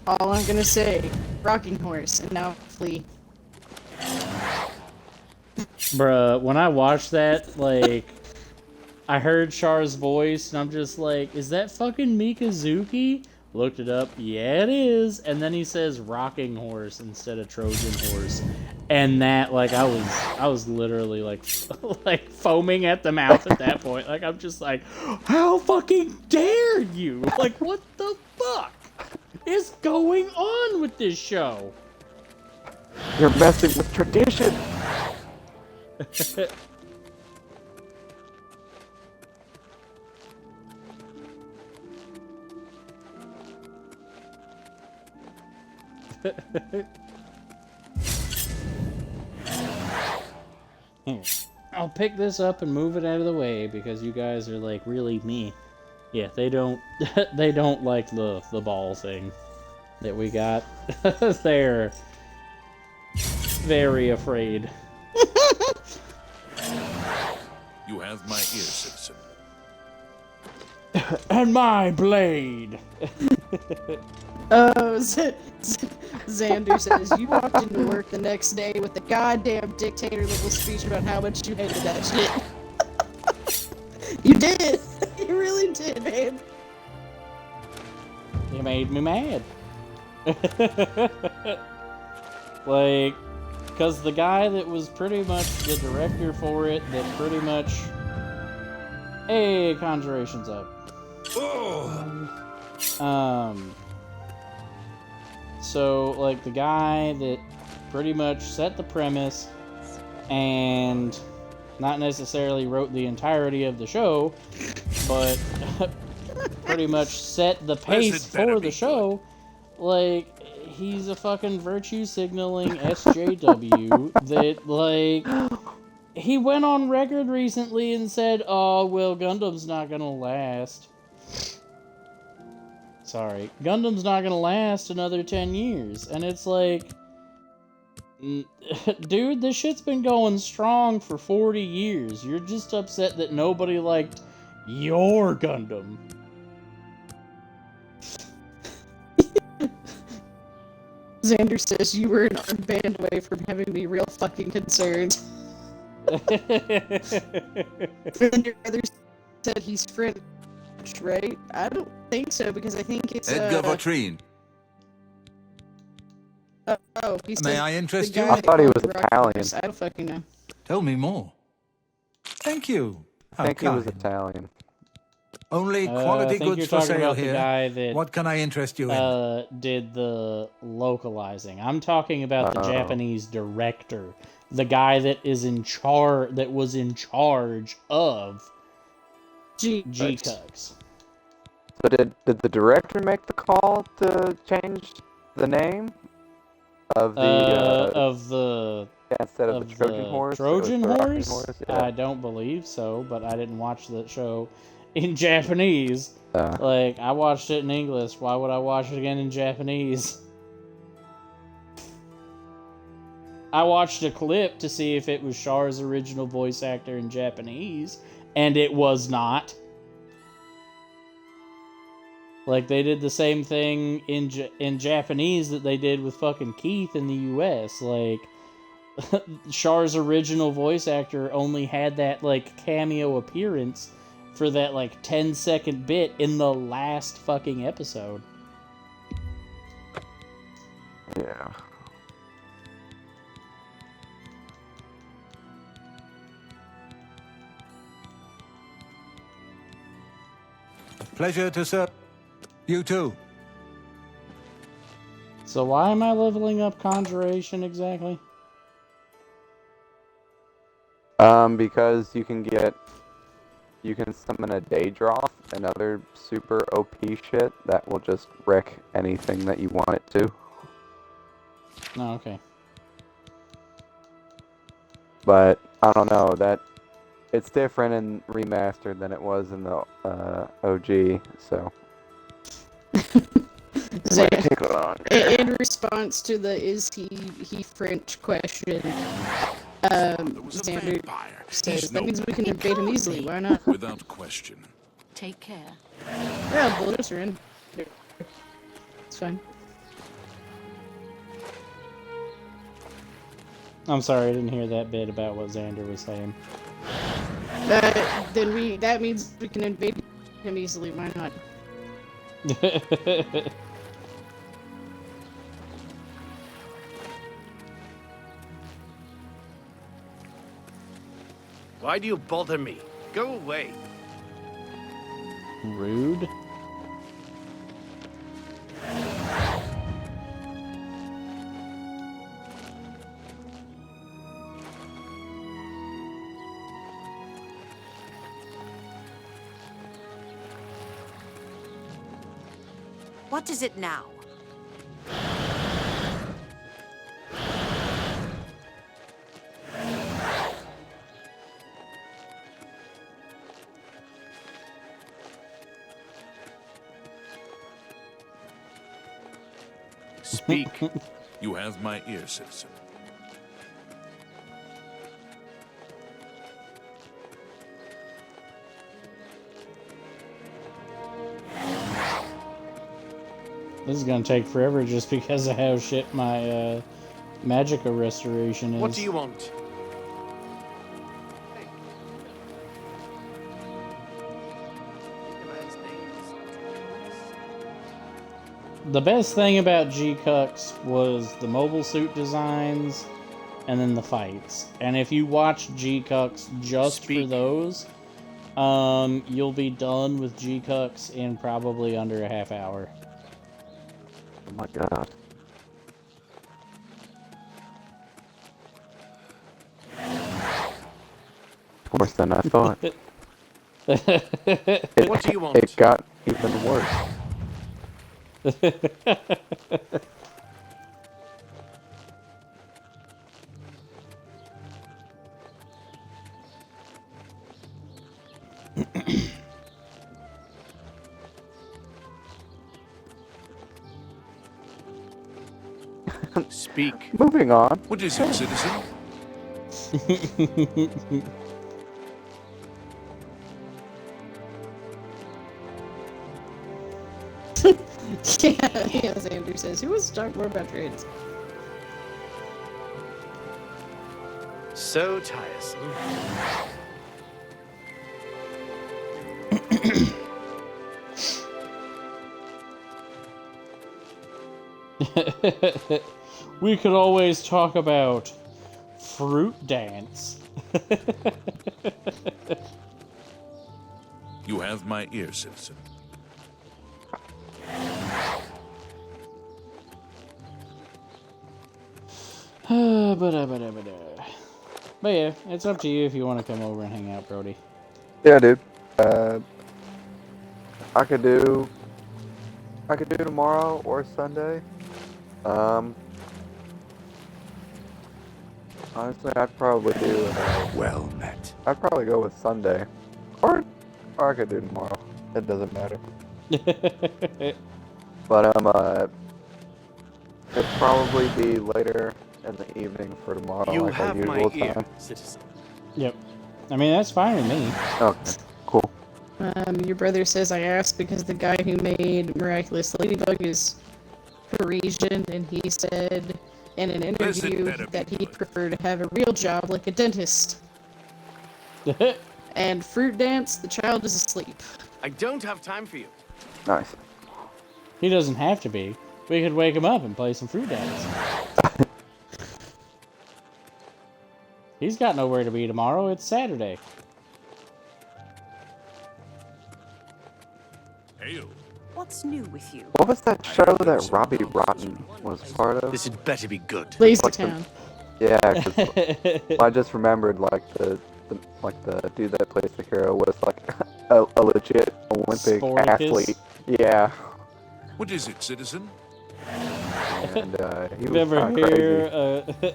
S3: all I'm gonna say, rocking horse, and now flee.
S1: Bruh, when I watched that, like, I heard Char's voice, and I'm just like, is that fucking Mikazuki? Looked it up, yeah it is, and then he says rocking horse instead of Trojan horse, and that, like, I was literally, like, like, foaming at the mouth at that point, like, I'm just like, how fucking dare you? Like, what the fuck is going on with this show?
S2: You're messing with tradition!
S1: Here, I'll pick this up and move it out of the way because you guys are like really me. Yeah, they don't they don't like the ball thing that we got. They're very afraid.
S4: You have my ear, citizen.
S1: And my blade.
S3: Oh, Xander says, you walked into work the next day with a goddamn dictator level speech about how much you hated that shit. You did. You really did, man.
S1: You made me mad. Like, because the guy that was pretty much the director for it, that pretty much... Hey, Conjuration's up. So, like, the guy that pretty much set the premise and not necessarily wrote the entirety of the show, but pretty much set the pace
S4: better
S1: for
S4: be
S1: the show, like, he's a fucking virtue signaling SJW that, like, he went on record recently and said, oh, well, Gundam's not gonna last. Sorry. Gundam's not gonna last another 10 years. And it's like... Dude, this shit's been going strong for 40 years. You're just upset that nobody liked your Gundam.
S3: Xander says, you were an armband away from having me real fucking concerned. And your brother said he's French, right? I don't think so, because I think it's,
S6: Edgar Vautrin.
S3: oh, he said
S6: May I interest you?
S2: I thought he was
S3: Rock
S2: Italian.
S3: Horse. I don't fucking know.
S6: Tell me more. Thank you.
S2: think it was
S6: kind.
S2: Italian.
S6: Only
S1: I
S6: quality
S1: think you're
S6: goods for
S1: talking
S6: sale
S1: about the
S6: here.
S1: guy that
S6: What can I interest you in?
S1: did the localizing. I'm talking about the
S2: Oh.
S1: Japanese director, the guy that is in charge, that was in charge of G-Cucks.
S2: So did the director make the call to change the name of the instead of the Trojan horse? it was
S1: Trojan
S2: the Rocking
S1: horse?
S2: Yeah.
S1: I don't believe so, but I didn't watch that show in Japanese.
S2: Uh,
S1: Like, I watched it in English. Why would I watch it again in Japanese? I watched a clip to see if it was Char's original voice actor in Japanese, and it was not. Like, they did the same thing in Japanese that they did with fucking Keith in the US. Like, Char's original voice actor only had that, like, cameo appearance for that, like, 10-second bit in the last fucking episode.
S2: yeah.
S6: Pleasure to serve. You too.
S1: So why am I leveling up Conjuration exactly?
S2: Because you can summon a Daedroth and other super OP shit that will just wreck anything that you want it to.
S1: Oh, okay.
S2: But I don't know, that it's different in remastered than it was in the OG, so
S3: Zach,
S2: might take long.
S3: in response to the is he French question, Xander says that means we can invade him easily. Why not?
S4: Without question.
S7: Take care.
S3: Yeah, bullets are in. It's fine.
S1: I'm sorry, I didn't hear that bit about what Xander was saying.
S3: That means we can invade him easily. Why not?
S5: Why do you bother me? Go away.
S1: Rude.
S7: What is it now?
S4: Speak. You have my ear, citizen.
S1: This is gonna take forever just because of how shit my Magica restoration is.
S5: What do you want?
S1: The best thing about G-Cucks was the mobile suit designs and then the fights. And if you watch G-Cucks just for those, you'll be done with G-Cucks in probably under a half hour.
S2: Oh my god. Worse than I thought.
S5: What do you want?
S2: It got even worse.
S4: Speak.
S2: Moving on.
S4: What is it, citizen?
S3: Yeah, as Andrew says, who wants to talk more about trades?
S5: So tiresome.
S1: We could always talk about Fruit Dance.
S9: You have my ear, citizen.
S1: But yeah, it's up to you if you want to come over and hang out, Brody.
S2: Yeah, dude. I could do tomorrow or Sunday. Honestly, I'd probably do.
S4: Well met.
S2: I'd probably go with Sunday, or I could do tomorrow. It doesn't matter. But it'd probably be later in the evening for tomorrow,
S5: You
S2: like our
S5: have my
S2: usual
S5: ear,
S2: time.
S5: citizen.
S1: Yep. I mean, that's fine with me.
S2: Okay, cool.
S3: Your brother says I asked because the guy who made Miraculous Ladybug is Parisian, and he said in an interview that he'd prefer to have a real job like a dentist. And Fruit Dance, the child is asleep.
S5: I don't have time for you.
S2: Nice.
S1: He doesn't have to be. We could wake him up and play some Fruit Dance. He's got nowhere to be tomorrow. It's Saturday.
S9: Hail.
S7: What's new with you?
S2: What was that show that Robbie Rotten was part of?
S5: This had better be good.
S3: Lazy
S2: Like
S3: Town.
S2: Yeah, 'cause I just remembered like the dude that plays the hero was like a legit Olympic
S1: Sporticus?
S2: athlete. Yeah,
S9: What is it, citizen?
S2: and he
S1: You
S2: was
S1: ever
S2: kinda crazy.
S1: hear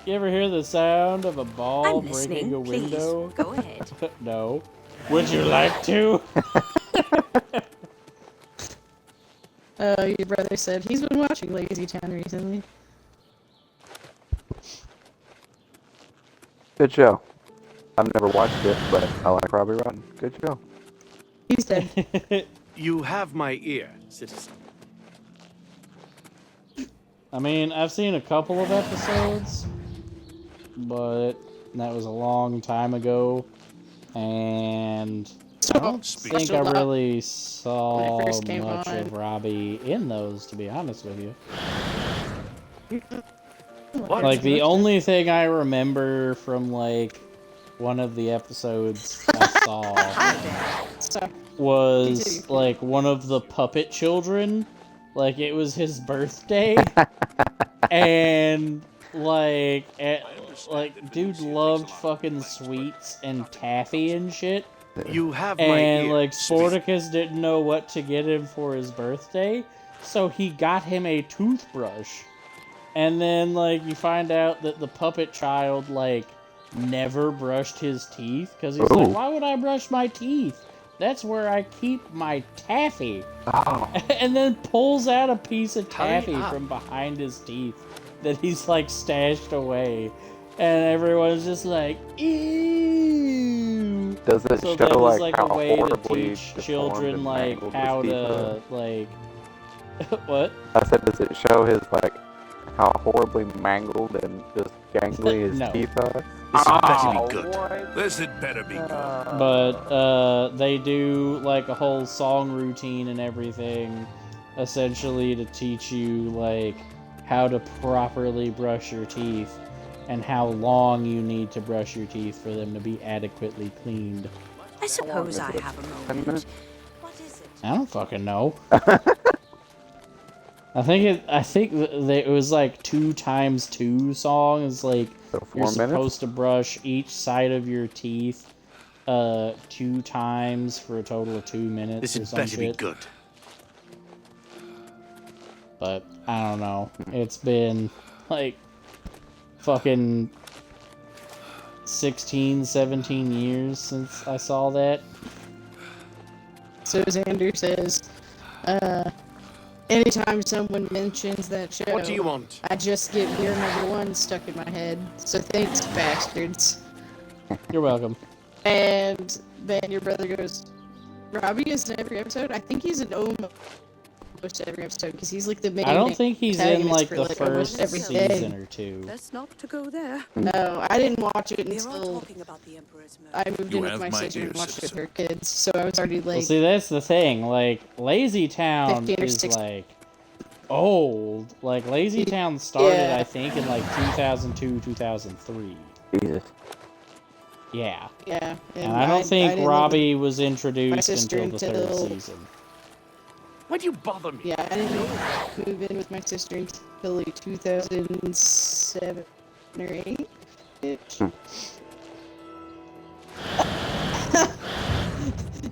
S1: you ever hear the sound of a ball
S7: I'm
S1: breaking
S7: listening.
S1: a
S7: Please,
S1: window?
S7: go ahead.
S1: No. Would you like to?
S3: Your brother said he's been watching Lazy Town recently.
S2: Good show. I've never watched it, but I like Robbie Rotten. Good show.
S3: He's dead.
S5: You have my ear, citizen.
S1: I mean, I've seen a couple of episodes, but that was a long time ago, and I don't think I really saw
S3: When it first came
S1: much
S3: on.
S1: of Robbie in those, to be honest with you.
S5: What?
S1: Like, the only thing I remember from, like, one of the episodes I saw
S3: So,
S1: was, like, one of the puppet children. Like, it was his birthday, and, like, dude loved fucking sweets and taffy and shit.
S5: You have my
S1: And,
S5: ear.
S1: like, Sporticus didn't know what to get him for his birthday, so he got him a toothbrush. And then, like, you find out that the puppet child, like, never brushed his teeth, because he's like, why would I brush my teeth? That's where I keep my taffy.
S2: Oh.
S1: And then pulls out a piece of
S5: Hurry
S1: taffy
S5: up.
S1: from behind his teeth that he's, like, stashed away. And everyone's just like, ew.
S2: Does it
S1: So
S2: show
S1: that was,
S2: like
S1: like,
S2: how
S1: a way to
S2: horribly
S1: teach
S2: deformed
S1: children,
S2: and
S1: like,
S2: mangled
S1: how
S2: his teeth
S1: to,
S2: are?
S1: like... What?
S2: I said, does it show his like how horribly mangled and just gangly his
S1: No.
S2: teeth are?
S5: This had better be good.
S2: What?
S9: This had better be good.
S1: But they do like a whole song routine and everything, essentially to teach you like how to properly brush your teeth and how long you need to brush your teeth for them to be adequately cleaned.
S7: I suppose I have a
S2: 10
S7: moment.
S2: minutes?
S7: What is it?
S1: I don't fucking know. I think it was like 2 times 2 songs. Like
S2: So 4
S1: you're
S2: minutes?
S1: supposed to brush each side of your teeth 2 times for a total of 2 minutes
S5: This
S1: or
S5: had
S1: some
S5: better be
S1: shit.
S5: good.
S1: But I don't know. It's been like fucking 16, 17 years since I saw that.
S3: So Xander says, anytime someone mentions that show,
S5: What do you want?
S3: I just get We're Number One stuck in my head. So thanks, bastards.
S1: You're welcome.
S3: And then your brother goes, Robbie is in every episode? I think he's in almost every episode, because he's like the main
S1: I don't think he's in
S3: antagonist
S1: like
S3: for,
S1: the
S3: like, almost
S1: first
S3: everything.
S1: season or 2.
S7: Best not to go there.
S3: No, I didn't watch it
S7: We're all
S3: until
S7: talking about the Emperor's
S3: I
S7: murder.
S3: moved
S9: You
S3: in with
S9: have
S3: my
S9: my
S3: sister and
S9: ear,
S3: watched it with
S9: citizen.
S3: her kids, so I was already
S1: Well,
S3: like,
S1: see, that's the thing. Like, Lazy Town
S3: 15 or
S1: is
S3: 16.
S1: like old. Like, Lazy Town started,
S3: Yeah.
S1: I think, in like 2002, 2003.
S2: Jesus.
S1: Yeah.
S3: Yeah.
S1: And I don't think
S3: didn't
S1: Robbie
S3: live
S1: was
S3: with my
S1: introduced
S3: sister
S1: until the third
S3: until.
S1: season.
S9: Why'd you bother me?
S3: Yeah, I didn't move in with my sister until like 2007 or 8 ish.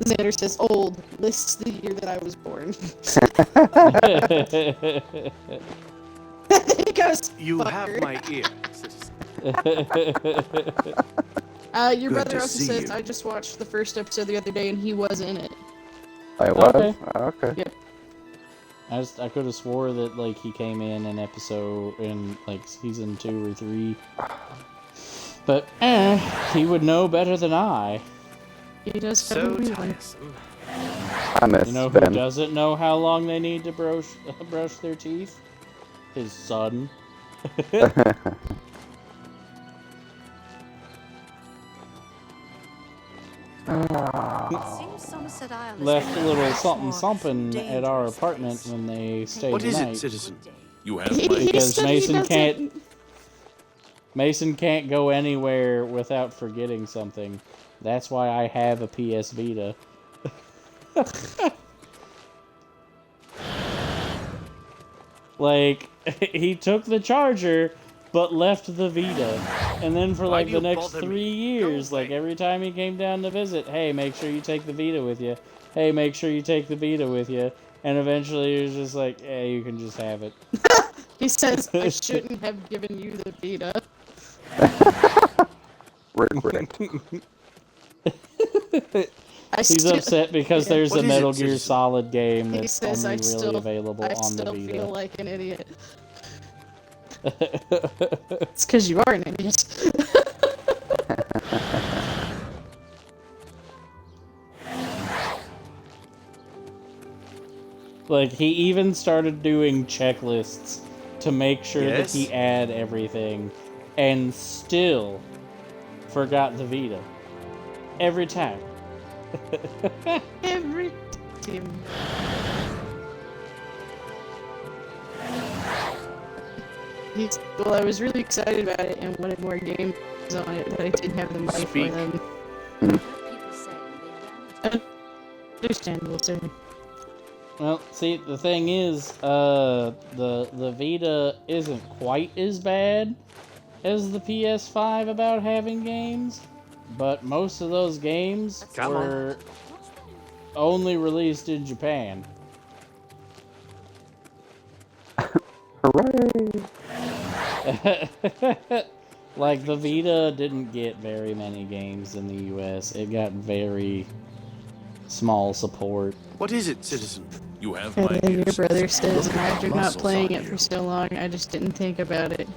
S3: Xander says old. Lists the year that I was born. He goes,
S4: You
S3: fucker.
S4: have my ear, citizen.
S3: Your
S4: Good
S3: brother
S4: to
S3: also
S4: see
S3: says
S4: you.
S3: I just watched the first episode the other day and he was in it.
S2: I was?
S1: Okay.
S2: Okay.
S3: Yep.
S1: I could have swore that like he came in an episode in like season 2 or 3. But he would know better than I.
S3: He does have
S4: So
S3: a new one.
S4: tiresome.
S2: I miss
S1: You know who
S2: Ben.
S1: doesn't know how long they need to brush their teeth? His son.
S7: It seems Somerset Isle is
S1: Left a little
S7: much
S1: something
S7: more
S1: at our
S7: dangerous
S1: apartment
S7: place.
S1: when they stayed
S4: What
S1: the
S4: is
S1: night.
S4: it, citizen?
S9: You have
S3: He
S9: my
S1: Because
S3: said he
S1: Mason can't
S3: doesn't.
S1: Mason can't go anywhere without forgetting something. That's why I have a PS Vita. Like, he took the charger, but left the Vita. And then for
S4: Why
S1: like
S4: do
S1: the
S4: you
S1: next
S4: bother
S1: 3
S4: me?
S1: years,
S4: Go
S1: like
S4: away.
S1: every time he came down to visit, hey, make sure you take the Vita with you. Hey, make sure you take the Vita with you. And eventually he was just like, hey, you can just have it.
S3: He says I shouldn't have given you the Vita.
S2: Regret.
S1: He's upset because
S3: Yeah.
S1: there's
S4: What
S1: a
S4: is
S1: Metal
S4: it,
S1: Gear
S4: citizen?
S1: Solid game
S3: He
S1: that's
S3: says
S1: only
S3: I
S1: really
S3: still,
S1: available
S3: I
S1: on the
S3: still
S1: Vita.
S3: feel like an idiot. It's because you are an idiot.
S1: Like, he even started doing checklists to make sure
S4: Yes?
S1: that he had everything, and still forgot the Vita. Every time.
S3: Every time. Well, I was really excited about it and wanted more games on it, but I didn't have the money
S4: Speak.
S3: for them.
S7: People say they ran
S3: Understandable, sir.
S1: Well, see, the thing is, the Vita isn't quite as bad as the PS5 about having games, but most of those games
S4: Come on.
S1: were only released in Japan.
S2: Hooray!
S1: Like, the Vita didn't get very many games in the US. It got very small support.
S4: What is it, citizen?
S9: You have
S3: And
S9: my
S3: then
S9: ear,
S3: your brother
S9: citizen.
S3: says,
S9: Look at the
S3: after not
S9: muscles
S3: playing
S9: on
S3: it
S9: you.
S3: for so long, I just didn't think about it.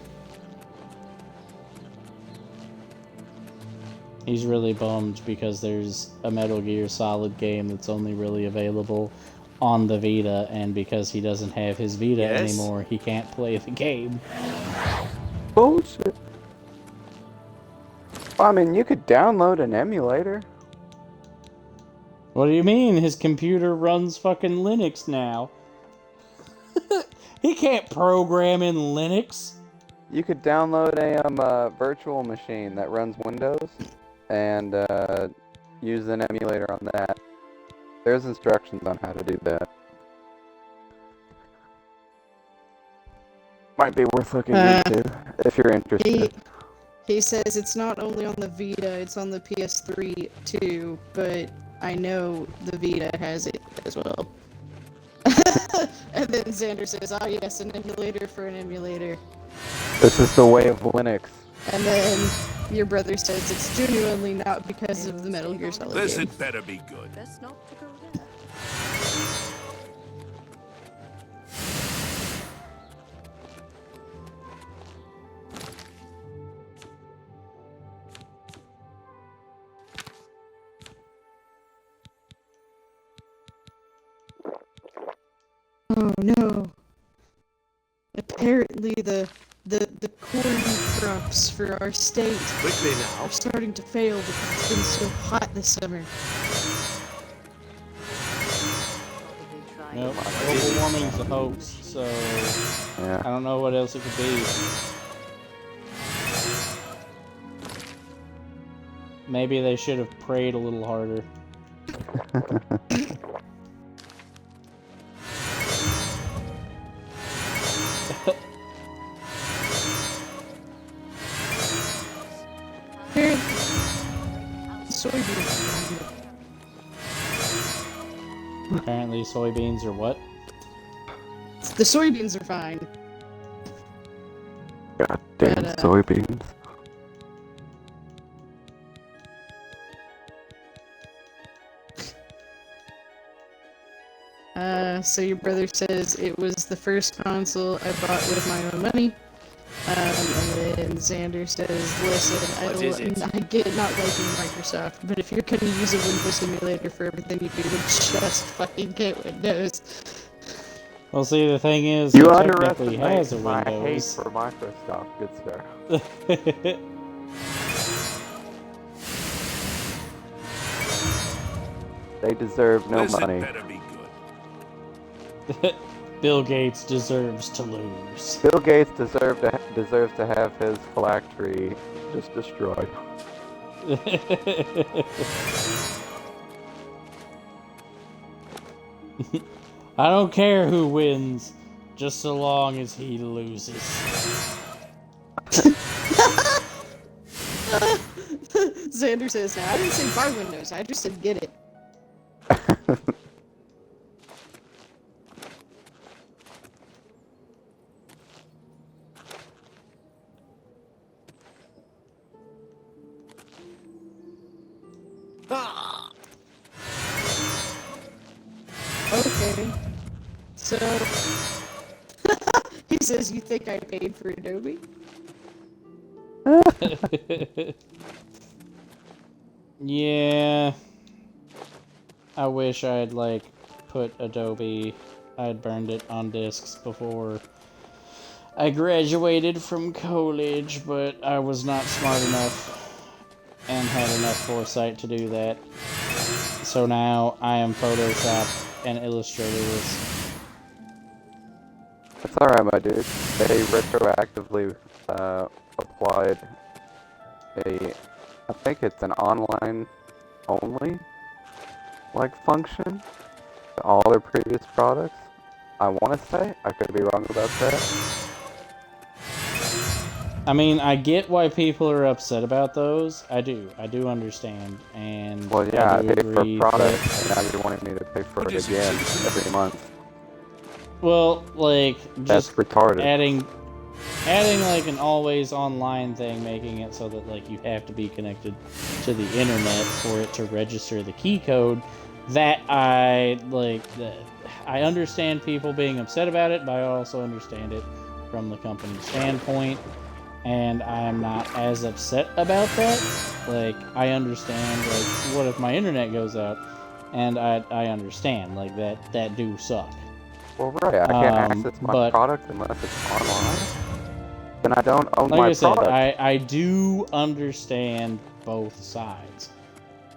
S1: He's really bummed because there's a Metal Gear Solid game that's only really available on the Vita, and because he doesn't have his Vita
S4: Yes?
S1: anymore, he can't play the game.
S2: Bullshit. Well, I mean, you could download an emulator.
S1: What do you mean? His computer runs fucking Linux now. He can't program in Linux.
S2: You could download a virtual machine that runs Windows and use an emulator on that. There's instructions on how to do that. Might be worth looking into if you're interested.
S3: He says it's not only on the Vita, it's on the PS3 too, but I know the Vita has it as well. And then Xander says, ah yes, an emulator for an emulator.
S2: This is the way of Linux.
S3: And then your brother says it's genuinely not because of the Metal Gear Solid
S9: This
S3: game.
S9: had better be good.
S7: Best not to go there.
S3: Oh no. Apparently the corn crops for our state
S4: Quickly now.
S3: are starting to fail because it's been so hot this summer.
S7: Probably trying.
S1: Nope, global warming's a hoax, so I
S2: Yeah.
S1: don't know what else it could be. Maybe they should have prayed a little harder.
S3: Soybeans.
S1: Apparently soybeans are what?
S3: The soybeans are fine.
S2: Goddamn
S3: But,
S2: soybeans.
S3: So your brother says it was the first console I bought with my own money. And then Xander says, listen,
S9: What is it?
S3: I get not liking Microsoft, but if you're gonna use a Windows simulator for everything you do, then just fucking get Windows.
S1: Well, see, the thing is,
S2: You
S1: it technically has a
S2: underestimate my hate
S1: Windows.
S2: for Microsoft, good sir. They deserve no
S4: Listen,
S2: money.
S4: better be good.
S1: Bill Gates deserves to lose.
S2: Bill Gates deserves to have his phylactery just destroyed.
S1: I don't care who wins, just so long as he loses.
S3: Xander says, now I didn't say buy Windows, I just said get it. Okay. So he says, you think I paid for Adobe?
S1: Yeah. I wish I'd like put Adobe. I'd burned it on discs before I graduated from college, but I was not smart enough and had enough foresight to do that. So now I am Photoshop and Illustratorless.
S2: That's alright, my dude. They retroactively applied I think it's an online only function to all their previous products. I want to say, I could be wrong about that.
S1: I mean, I get why people are upset about those. I do understand, and
S2: Well, yeah, I
S1: do
S2: paid for
S1: agree
S2: a product,
S1: that-
S2: and now you're wanting me to pay for
S4: What
S2: it
S4: is it,
S2: again
S4: citizen?
S2: every month.
S1: Well, like
S2: That's
S1: just
S2: retarded.
S1: adding like an always online thing, making it so that like you have to be connected to the internet for it to register the key code. That I like. I understand people being upset about it, but I also understand it from the company's standpoint. And I am not as upset about that. Like, I understand, like, what if my internet goes out? And I understand, like, that do suck.
S2: Well, right, I can't access my
S1: but-
S2: product unless it's online. Then I don't own
S1: Like
S2: my
S1: I said,
S2: product.
S1: I do understand both sides.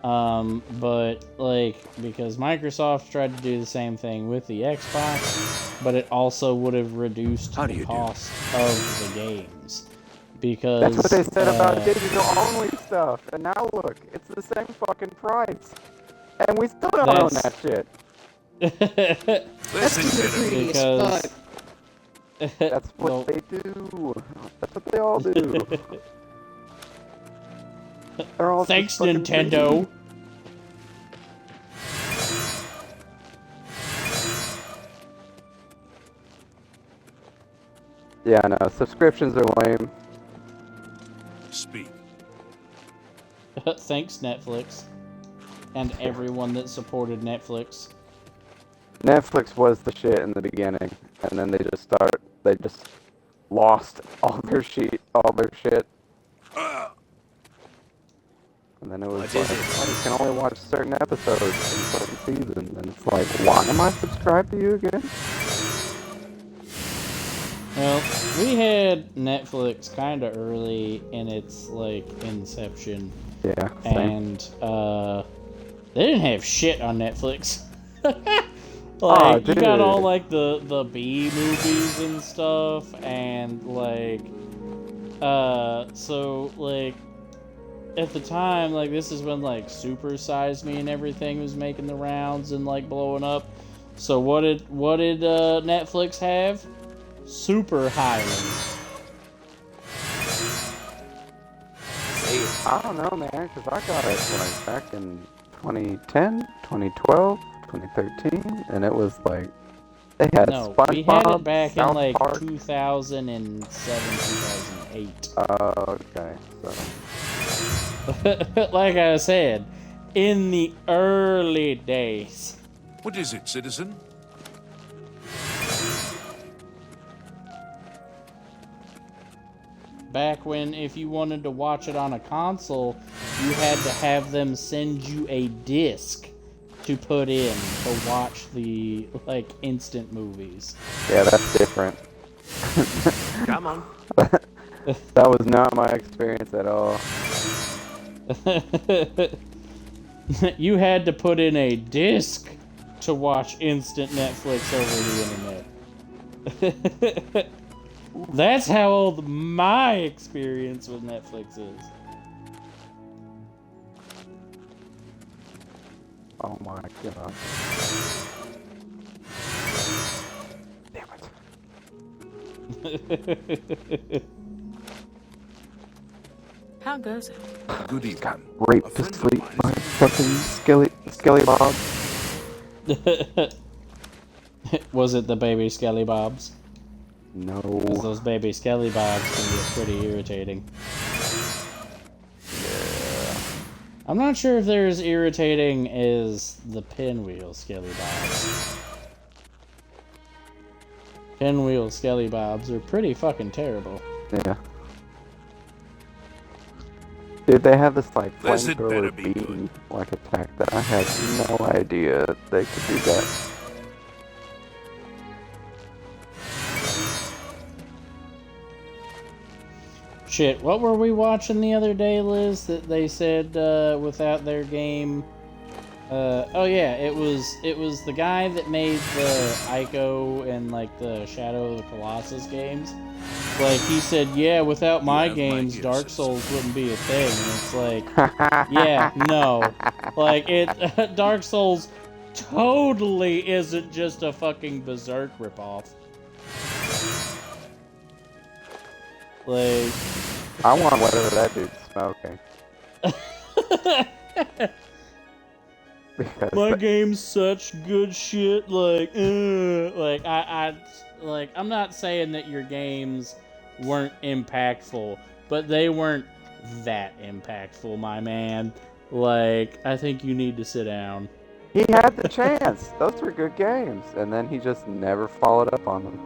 S1: But, like, because Microsoft tried to do the same thing with the Xbox, but it also would have reduced
S4: How do
S1: the
S4: you do?
S1: cost of the games. Because
S2: That's what they said about digital-only stuff, and now look, it's the same fucking price. And we still don't own that shit.
S4: Listen, better be
S1: because
S2: That's what
S1: Well-
S2: they do. That's what they all do. They're all
S1: Thanks,
S2: just fucking
S1: Nintendo.
S2: Yeah, no, subscriptions are lame.
S4: speak.
S1: Thanks, Netflix. And everyone that supported Netflix.
S2: Netflix was the shit in the beginning, and then they just lost all their shit. And then it was
S4: What
S2: like,
S4: is it?
S2: oh, you can only watch certain episodes in certain seasons, and it's like, why am I subscribed to you again?
S1: Well, we had Netflix kind of early in its, like, inception.
S2: Yeah, same.
S1: And, they didn't have shit on Netflix.
S2: Aw,
S1: Like, you got all,
S2: dude.
S1: like, the B movies and stuff, and, like, so, like, at the time, like, this is when, like, Super Size Me and everything was making the rounds and, like, blowing up. So what did Netflix have? Super Highland.
S2: I don't know, man, because I got it like back in 2010, 2012, 2013, and it was like they had
S1: No,
S2: SpongeBob,
S1: we had it back
S2: South
S1: in like
S2: Park.
S1: 2007, 2008.
S2: Okay, so
S1: Like I said, in the early days.
S4: What is it, citizen?
S1: Back when if you wanted to watch it on a console, you had to have them send you a disc to put in to watch the, like, instant movies.
S2: yeah, that's different.
S9: Come on.
S2: That was not my experience at all.
S1: You had to put in a disc to watch instant Netflix over the internet. That's how old my experience with Netflix is.
S2: Oh my god. Damn it.
S7: How goes it?
S4: Good evening.
S2: Got raped to sleep by fucking Skelly Bob.
S1: Was it the baby Skelly Bobs?
S2: No.
S1: 'Cause those baby Skelly Bobs can get pretty irritating.
S2: Yeah.
S1: I'm not sure if they're as irritating as the Pinwheel Skelly Bobs. Pinwheel Skelly Bobs are pretty fucking terrible.
S2: Yeah. Dude, they have this like
S4: This had better
S2: flamethrower
S4: be
S2: beam like attack that I had no idea they could do that.
S1: Shit, what were we watching the other day, Liz, that they said without their game? Oh yeah, it was the guy that made the Ico and like the Shadow of the Colossus games. Like, he said, yeah, without my games, Dark Souls wouldn't be a thing. And it's like, yeah, no. Like, Dark Souls totally isn't just a fucking Berserk ripoff. Like,
S2: I want whatever that dude's smoking. Because
S1: my game's such good shit. Like, I'm not saying that your games weren't impactful, but they weren't that impactful, my man. Like, I think you need to sit down.
S2: he had the chance. Those were good games, and then he just never followed up on them.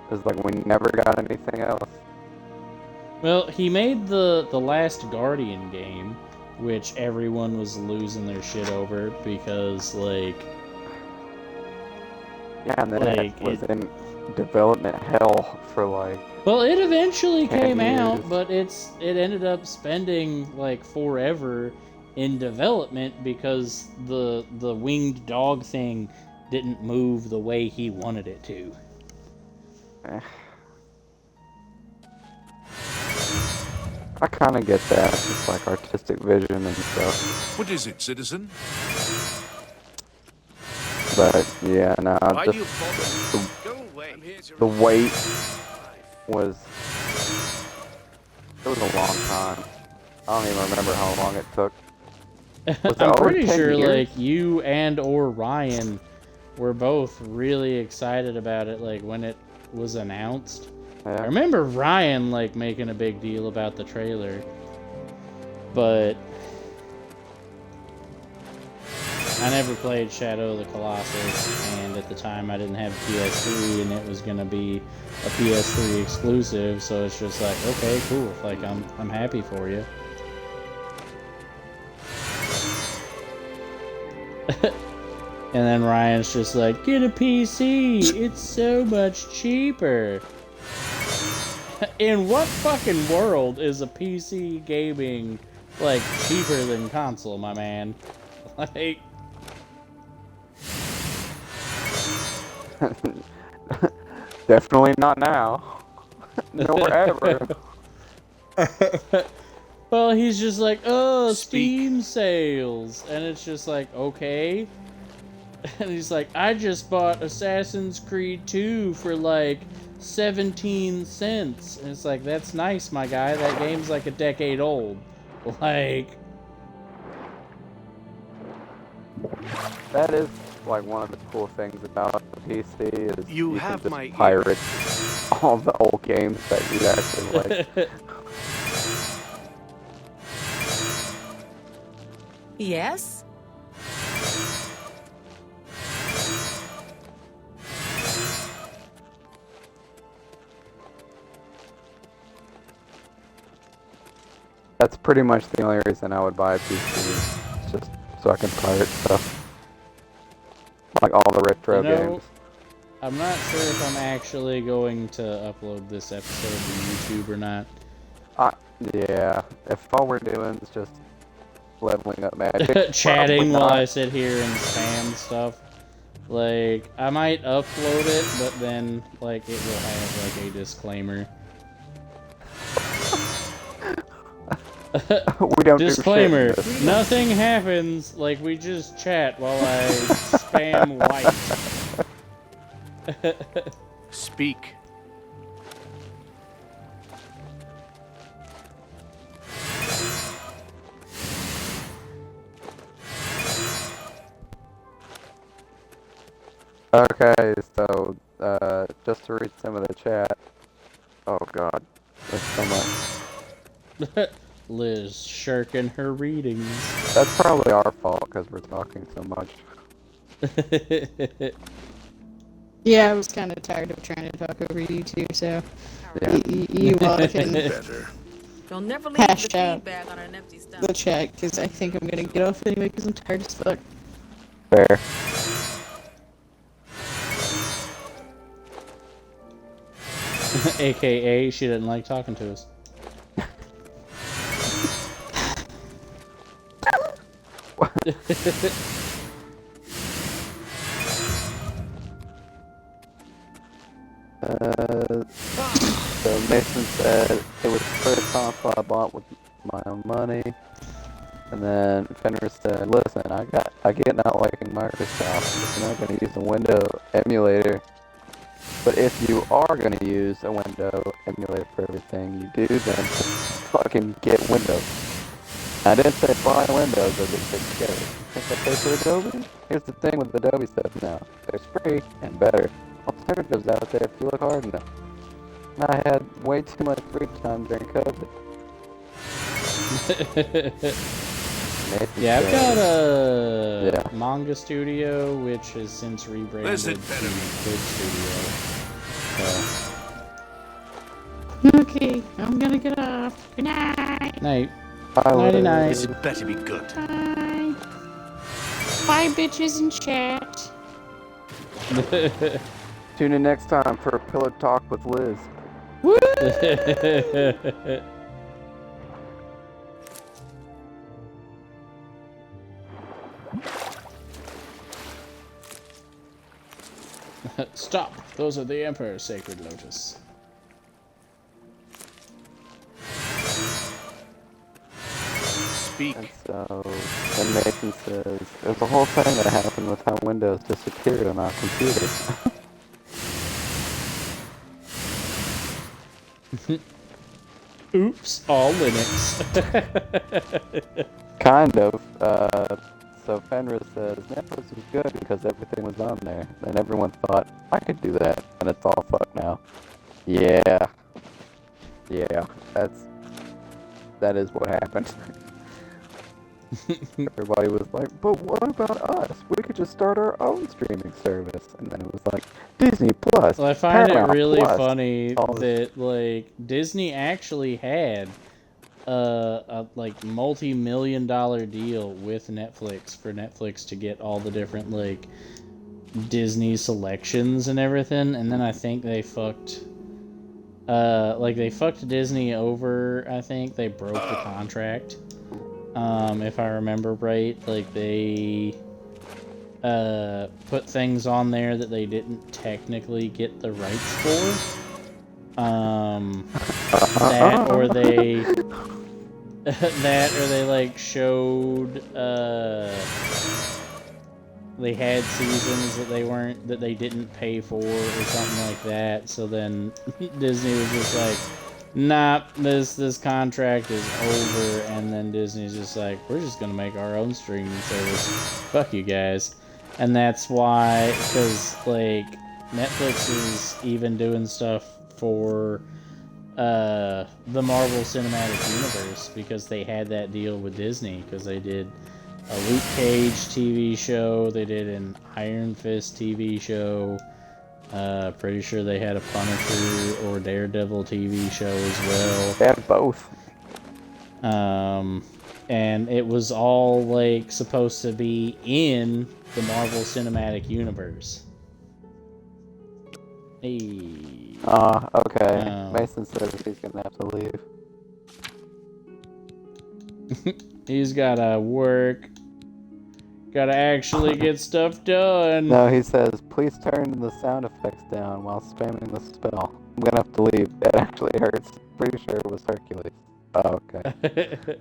S2: It's like we never got anything else.
S1: Well, he made the Last Guardian game, which everyone was losing their shit over because, like...
S2: Yeah, and then
S1: like,
S2: it was in development hell for like...
S1: Well, it eventually
S2: 10
S1: came out,
S2: years.
S1: but it ended up spending, like, forever in development because the winged dog thing didn't move the way he wanted it to.
S2: I kind of get that. It's like artistic vision and stuff.
S4: What is it, citizen?
S2: But yeah, no,
S4: Why do you
S2: just
S4: bother? Go away.
S2: the wait was... It was a long time. I don't even remember how long it took. Was it
S1: I'm
S2: over
S1: pretty
S2: 10
S1: sure,
S2: years?
S1: like, you and or Ryan were both really excited about it, like, when it was announced. I
S2: Yeah.
S1: remember Ryan, like, making a big deal about the trailer, but I never played Shadow of the Colossus, and at the time I didn't have PS3, and it was gonna be a PS3 exclusive, so it's just like, okay, cool, like, I'm happy for you. And then Ryan's just like, get a PC, it's so much cheaper. In what fucking world is a PC gaming, like, cheaper than console, my man? Like...
S2: Definitely not now. Nor ever.
S1: Well, he's just like, oh,
S4: Speak.
S1: Steam sales. And it's just like, okay. And he's like, I just bought Assassin's Creed 2 for like 17 cents. And it's like, that's nice, my guy. That game's like a decade old. Like,
S2: That is like one of the cool things about the PC is
S4: You
S2: can
S4: have
S2: just
S4: my ear.
S2: pirate all the old games that you actually like.
S7: Yes?
S2: That's pretty much the only reason I would buy a PC. It's just so I can pirate stuff. Like all the retro
S1: You know,
S2: games.
S1: I'm not sure if I'm actually going to upload this episode to YouTube or not.
S2: Yeah, if all we're doing is just leveling up magic.
S1: Chatting
S2: probably
S1: while
S2: not.
S1: I sit here and spam stuff. Like, I might upload it, but then, like, it will have, like, a disclaimer.
S2: We don't
S1: Disclaimer,
S2: do shit in this.
S1: nothing happens, like, we just chat while I spam white.
S4: Speak.
S2: Okay, so just to read some of the chat. Oh god, there's so much.
S1: Liz shirking her readings.
S2: That's probably our fault because we're talking so much.
S3: Yeah, I was kind of tired of trying to talk over you two, so
S2: Yeah.
S3: you all can
S4: Better.
S7: Don't never leave
S3: Hash
S7: the
S3: out
S7: feedback on an empty stomach.
S3: the chat, because I think I'm gonna get off anyway, because I'm tired as fuck.
S2: Fair.
S1: AKA, she didn't like talking to us.
S2: So Mason said it was the first console I bought with my own money. And then Fenris said, listen, I get not liking Microsoft. If you're not going to use a window emulator. But if you are going to use a window emulator for everything you do, then fucking get Windows. I didn't say buy Windows or get taken care of. You think I pay for Adobe? Here's the thing with Adobe stuff now. There's free and better alternatives out there if you look hard enough. And I had way too much free time during COVID. Nathan
S1: Yeah, I've
S2: said-
S1: got a
S2: Yeah.
S1: manga studio, which has since rebranded to
S4: Listen, better.
S1: Good Studio. So,
S3: Okay, I'm gonna get off. Good night.
S1: night.
S2: I would-
S1: Nighty-night.
S4: This better be good.
S3: Bye. Bye, bitches in chat.
S2: Tune in next time for Pillow Talk with Liz.
S3: Woo!
S1: Stop! Those are the Emperor's Sacred Lotus.
S4: Speak.
S2: And so, then Nathan says, there's a whole thing that happened with how Windows disappeared on our computer.
S1: Oops, all Linux.
S2: Kind of. So Fenris says, Netflix was good because everything was on there. And everyone thought, I could do that. And it's all fucked now. Yeah. Yeah, that is what happened. Everybody was like, but what about us? We could just start our own streaming service. And then it was like, Disney Plus.
S1: Well, I find it
S2: Paramount
S1: really
S2: Plus,
S1: funny
S2: all this-
S1: that, like, Disney actually had a like multi-million-dollar deal with Netflix for Netflix to get all the different like Disney selections and everything, and then I think they fucked Disney over. I think they broke the contract. If I remember right, like they put things on there that they didn't technically get the rights for. That or they that, or they like showed they had seasons that they didn't pay for or something like that. So then Disney was just like, nah, this contract is over, and then Disney's just like, we're just gonna make our own streaming service. Fuck you guys. And that's why, because like Netflix is even doing stuff for the Marvel Cinematic Universe, because they had that deal with Disney, because they did a Luke Cage TV show, they did an Iron Fist TV show, pretty sure they had a Punisher or Daredevil TV show as well.
S2: They had both.
S1: And it was all like supposed to be in the Marvel Cinematic Universe. Hey.
S2: Okay. Mason says he's gonna have to leave.
S1: He's gotta work. Gotta actually get stuff done.
S2: No, he says, please turn the sound effects down while spamming the spell. I'm gonna have to leave. That actually hurts. Pretty sure it was Hercules. Oh, okay.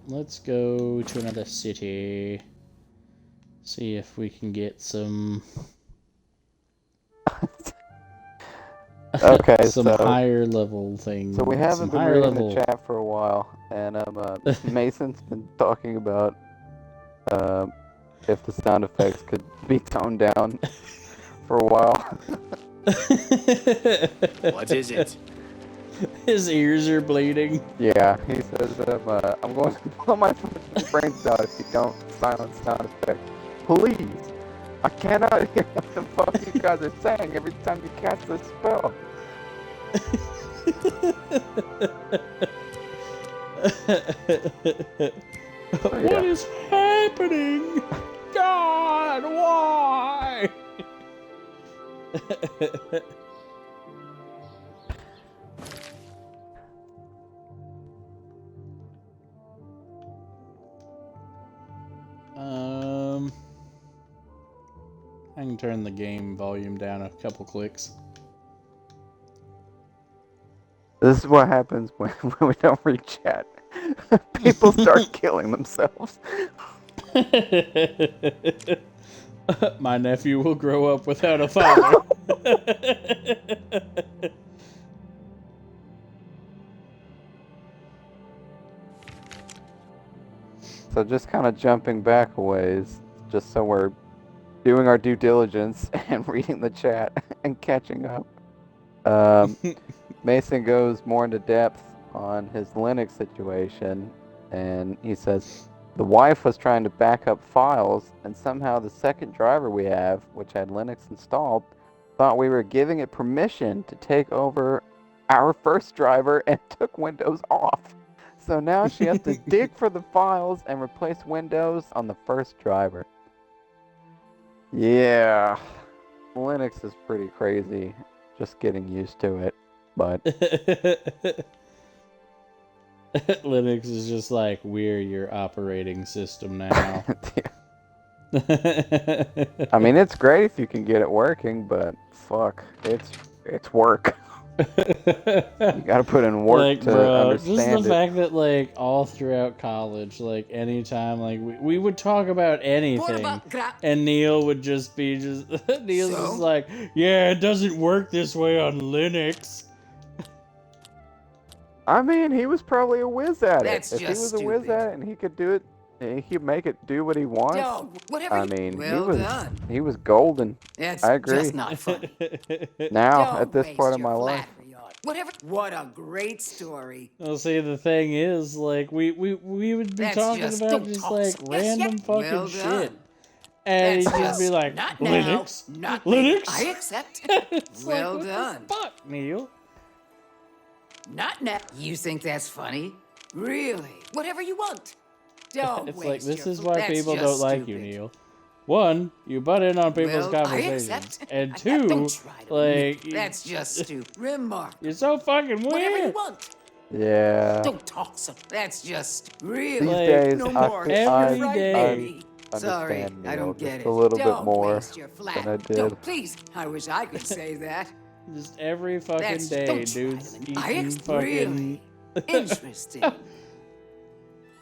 S1: Let's go to another city. See if we can get some.
S2: Okay,
S1: some
S2: so
S1: higher level things.
S2: So we haven't
S1: some
S2: been
S1: higher
S2: reading
S1: level...
S2: the chat for a while, and Mason's been talking about if the sound effects could be toned down for a while.
S9: What is it?
S1: His ears are bleeding.
S2: Yeah, he says, I'm going to blow my brains out if you don't silence sound effects. Please! I cannot hear what the fuck you guys are saying every time you cast a spell.
S1: What is happening? God, why? I can turn the game volume down a couple clicks.
S2: This is what happens when we don't read chat. People start killing themselves.
S1: My nephew will grow up without a father.
S2: So just kind of jumping back a ways, just so we're doing our due diligence and reading the chat and catching up. Mason goes more into depth on his Linux situation, and he says the wife was trying to back up files, and somehow the second driver we have, which had Linux installed, thought we were giving it permission to take over our first driver and took Windows off. So now she has to dig for the files and replace Windows on the first driver. Yeah, Linux is pretty crazy. Just getting used to it, but
S1: Linux is just like, we're your operating system now.
S2: I mean, it's great if you can get it working, but fuck, it's work. You gotta put in work
S1: like,
S2: to
S1: bro,
S2: understand
S1: just the
S2: it.
S1: fact that like all throughout college, like anytime like we would talk about anything, and Neil would just be Neil's just like, yeah, it doesn't work this way on Linux.
S2: I mean, he was probably a whiz at
S5: That's
S2: it. If he
S5: just
S2: was a whiz at it and he could do it, he could make it do what he wants.
S5: Yo, whatever.
S2: I mean,
S5: Well done.
S2: he was golden.
S5: That's
S2: I agree.
S5: just not funny.
S2: Now,
S5: Don't
S2: at this
S5: waste
S2: part of
S5: your
S2: my life.
S5: flattery on whatever. What a great story.
S1: Well, see, the thing is, like, we would be
S5: That's
S1: talking
S5: just
S1: about
S5: don't
S1: just
S5: talk.
S1: like
S5: Yes,
S1: random
S5: yes.
S1: fucking
S5: Well
S1: shit,
S5: done.
S1: and
S5: That's
S1: he'd just be
S5: just
S1: like,
S5: not now,
S1: Linux,
S5: not
S1: Linux.
S5: later. I accept.
S1: It's
S5: Well
S1: like, what
S5: done.
S1: the fuck, Neil?
S5: Not now. You think that's funny?
S7: Really? Whatever you want. Don't
S1: It's like,
S7: waste
S1: this
S7: your
S1: is
S7: fl-
S1: why
S7: That's
S1: people
S7: just
S1: don't like you,
S7: stupid.
S1: Neil. One, you butt in on people's
S7: Well, I
S1: conversations.
S7: accept.
S1: And
S7: Don't
S1: two,
S7: try to
S1: like...
S7: That's just stupid. Remarkable.
S1: You're so fucking
S7: Whatever you
S1: weird!
S7: want.
S2: Yeah.
S7: Don't talk so. That's just really.
S2: These
S1: Like,
S2: days,
S7: no
S2: I
S7: more.
S2: could-
S1: every
S2: I
S1: day.
S7: Sorry,
S2: understand
S7: I
S2: Neil
S7: don't get
S2: just
S7: it.
S2: a little bit
S7: Don't
S2: more
S7: waste your flat.
S2: than I did.
S7: Don't, please. I wish I could say that.
S1: Just every fucking
S7: That's
S1: day,
S7: don't try
S1: dude's
S7: to-
S1: eating fucking...
S7: Really interesting.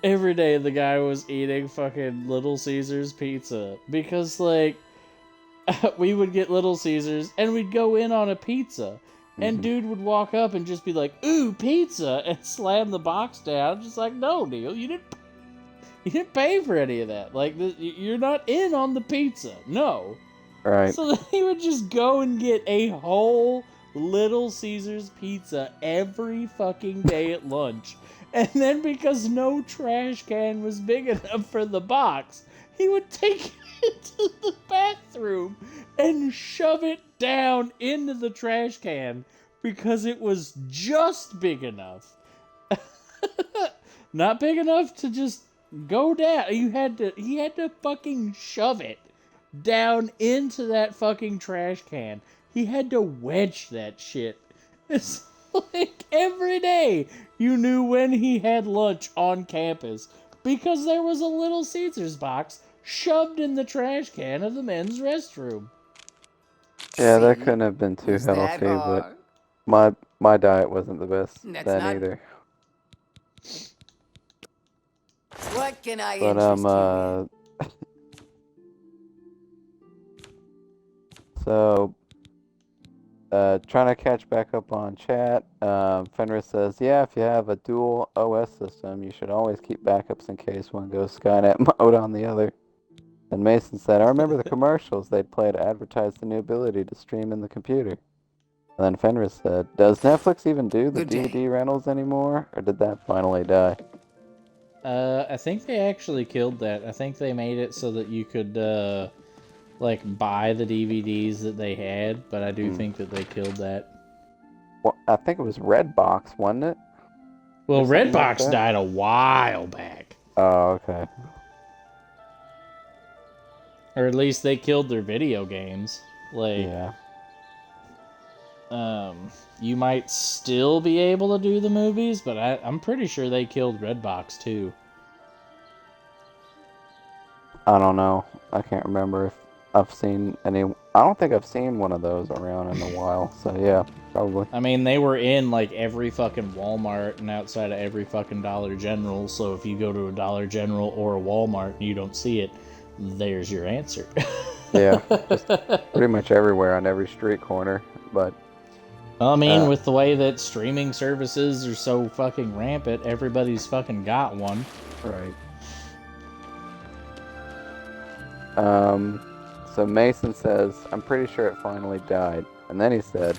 S1: Every day the guy was eating fucking Little Caesars pizza. Because, like, we would get Little Caesars and we'd go in on a pizza. And dude would walk up and just be like, ooh, pizza, and slam the box down. Just like, no, Neil, you didn't pay for any of that. Like, you're not in on the pizza. No.
S2: Right.
S1: So then he would just go and get a whole Little Caesars pizza every fucking day at lunch. And then because no trash can was big enough for the box, he would take it to the bathroom and shove it down into the trash can because it was just big enough. Not big enough to just go down. He had to fucking shove it down into that fucking trash can. He had to wedge that shit. It's like every day you knew when he had lunch on campus because there was a Little Caesars box shoved in the trash can of the men's restroom.
S2: Yeah, that
S7: See?
S2: couldn't have been too
S7: Was that
S2: healthy,
S7: hard?
S2: but my diet wasn't the best
S7: That's
S2: then
S7: not-
S2: either.
S7: What can I
S2: But
S7: interest you in?
S2: So trying to catch back up on chat. Fenris says, yeah, if you have a dual OS system, you should always keep backups in case one goes Skynet mode on the other. And Mason said, I remember the commercials they'd play to advertise the new ability to stream in the computer. And then Fenris said, does Netflix even do the
S7: Good day.
S2: DVD rentals anymore? Or did that finally die?
S1: I think they actually killed that. I think they made it so that you could, like, buy the DVDs that they had, but I do think that they killed that.
S2: Well, I think it was Redbox, wasn't it?
S1: Well,
S2: Or something like
S1: Redbox
S2: that?
S1: died a while back.
S2: Oh, okay.
S1: Or at least they killed their video games. Like,
S2: Yeah.
S1: you might still be able to do the movies, but I'm pretty sure they killed Redbox too.
S2: I don't know. I can't remember if I've seen any. I don't think I've seen one of those around in a while. So yeah, probably.
S1: I mean, they were in like every fucking Walmart and outside of every fucking Dollar General. So if you go to a Dollar General or a Walmart and you don't see it, there's your answer.
S2: Yeah, just pretty much everywhere on every street corner. But
S1: I mean, with the way that streaming services are so fucking rampant, everybody's fucking got one.
S2: right. So Mason says, I'm pretty sure it finally died. And then he said,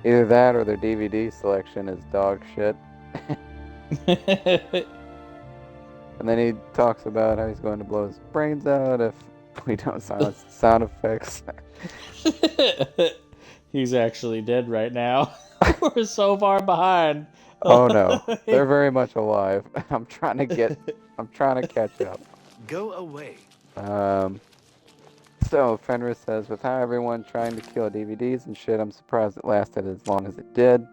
S2: either that or their DVD selection is dog shit. And then he talks about how he's going to blow his brains out if we don't silence sound effects.
S1: He's actually dead right now. We're so far behind.
S2: Oh no, they're very much alive. I'm trying to catch up.
S4: Go away.
S2: So Fenris says, with how everyone trying to kill DVDs and shit, I'm surprised it lasted as long as it did.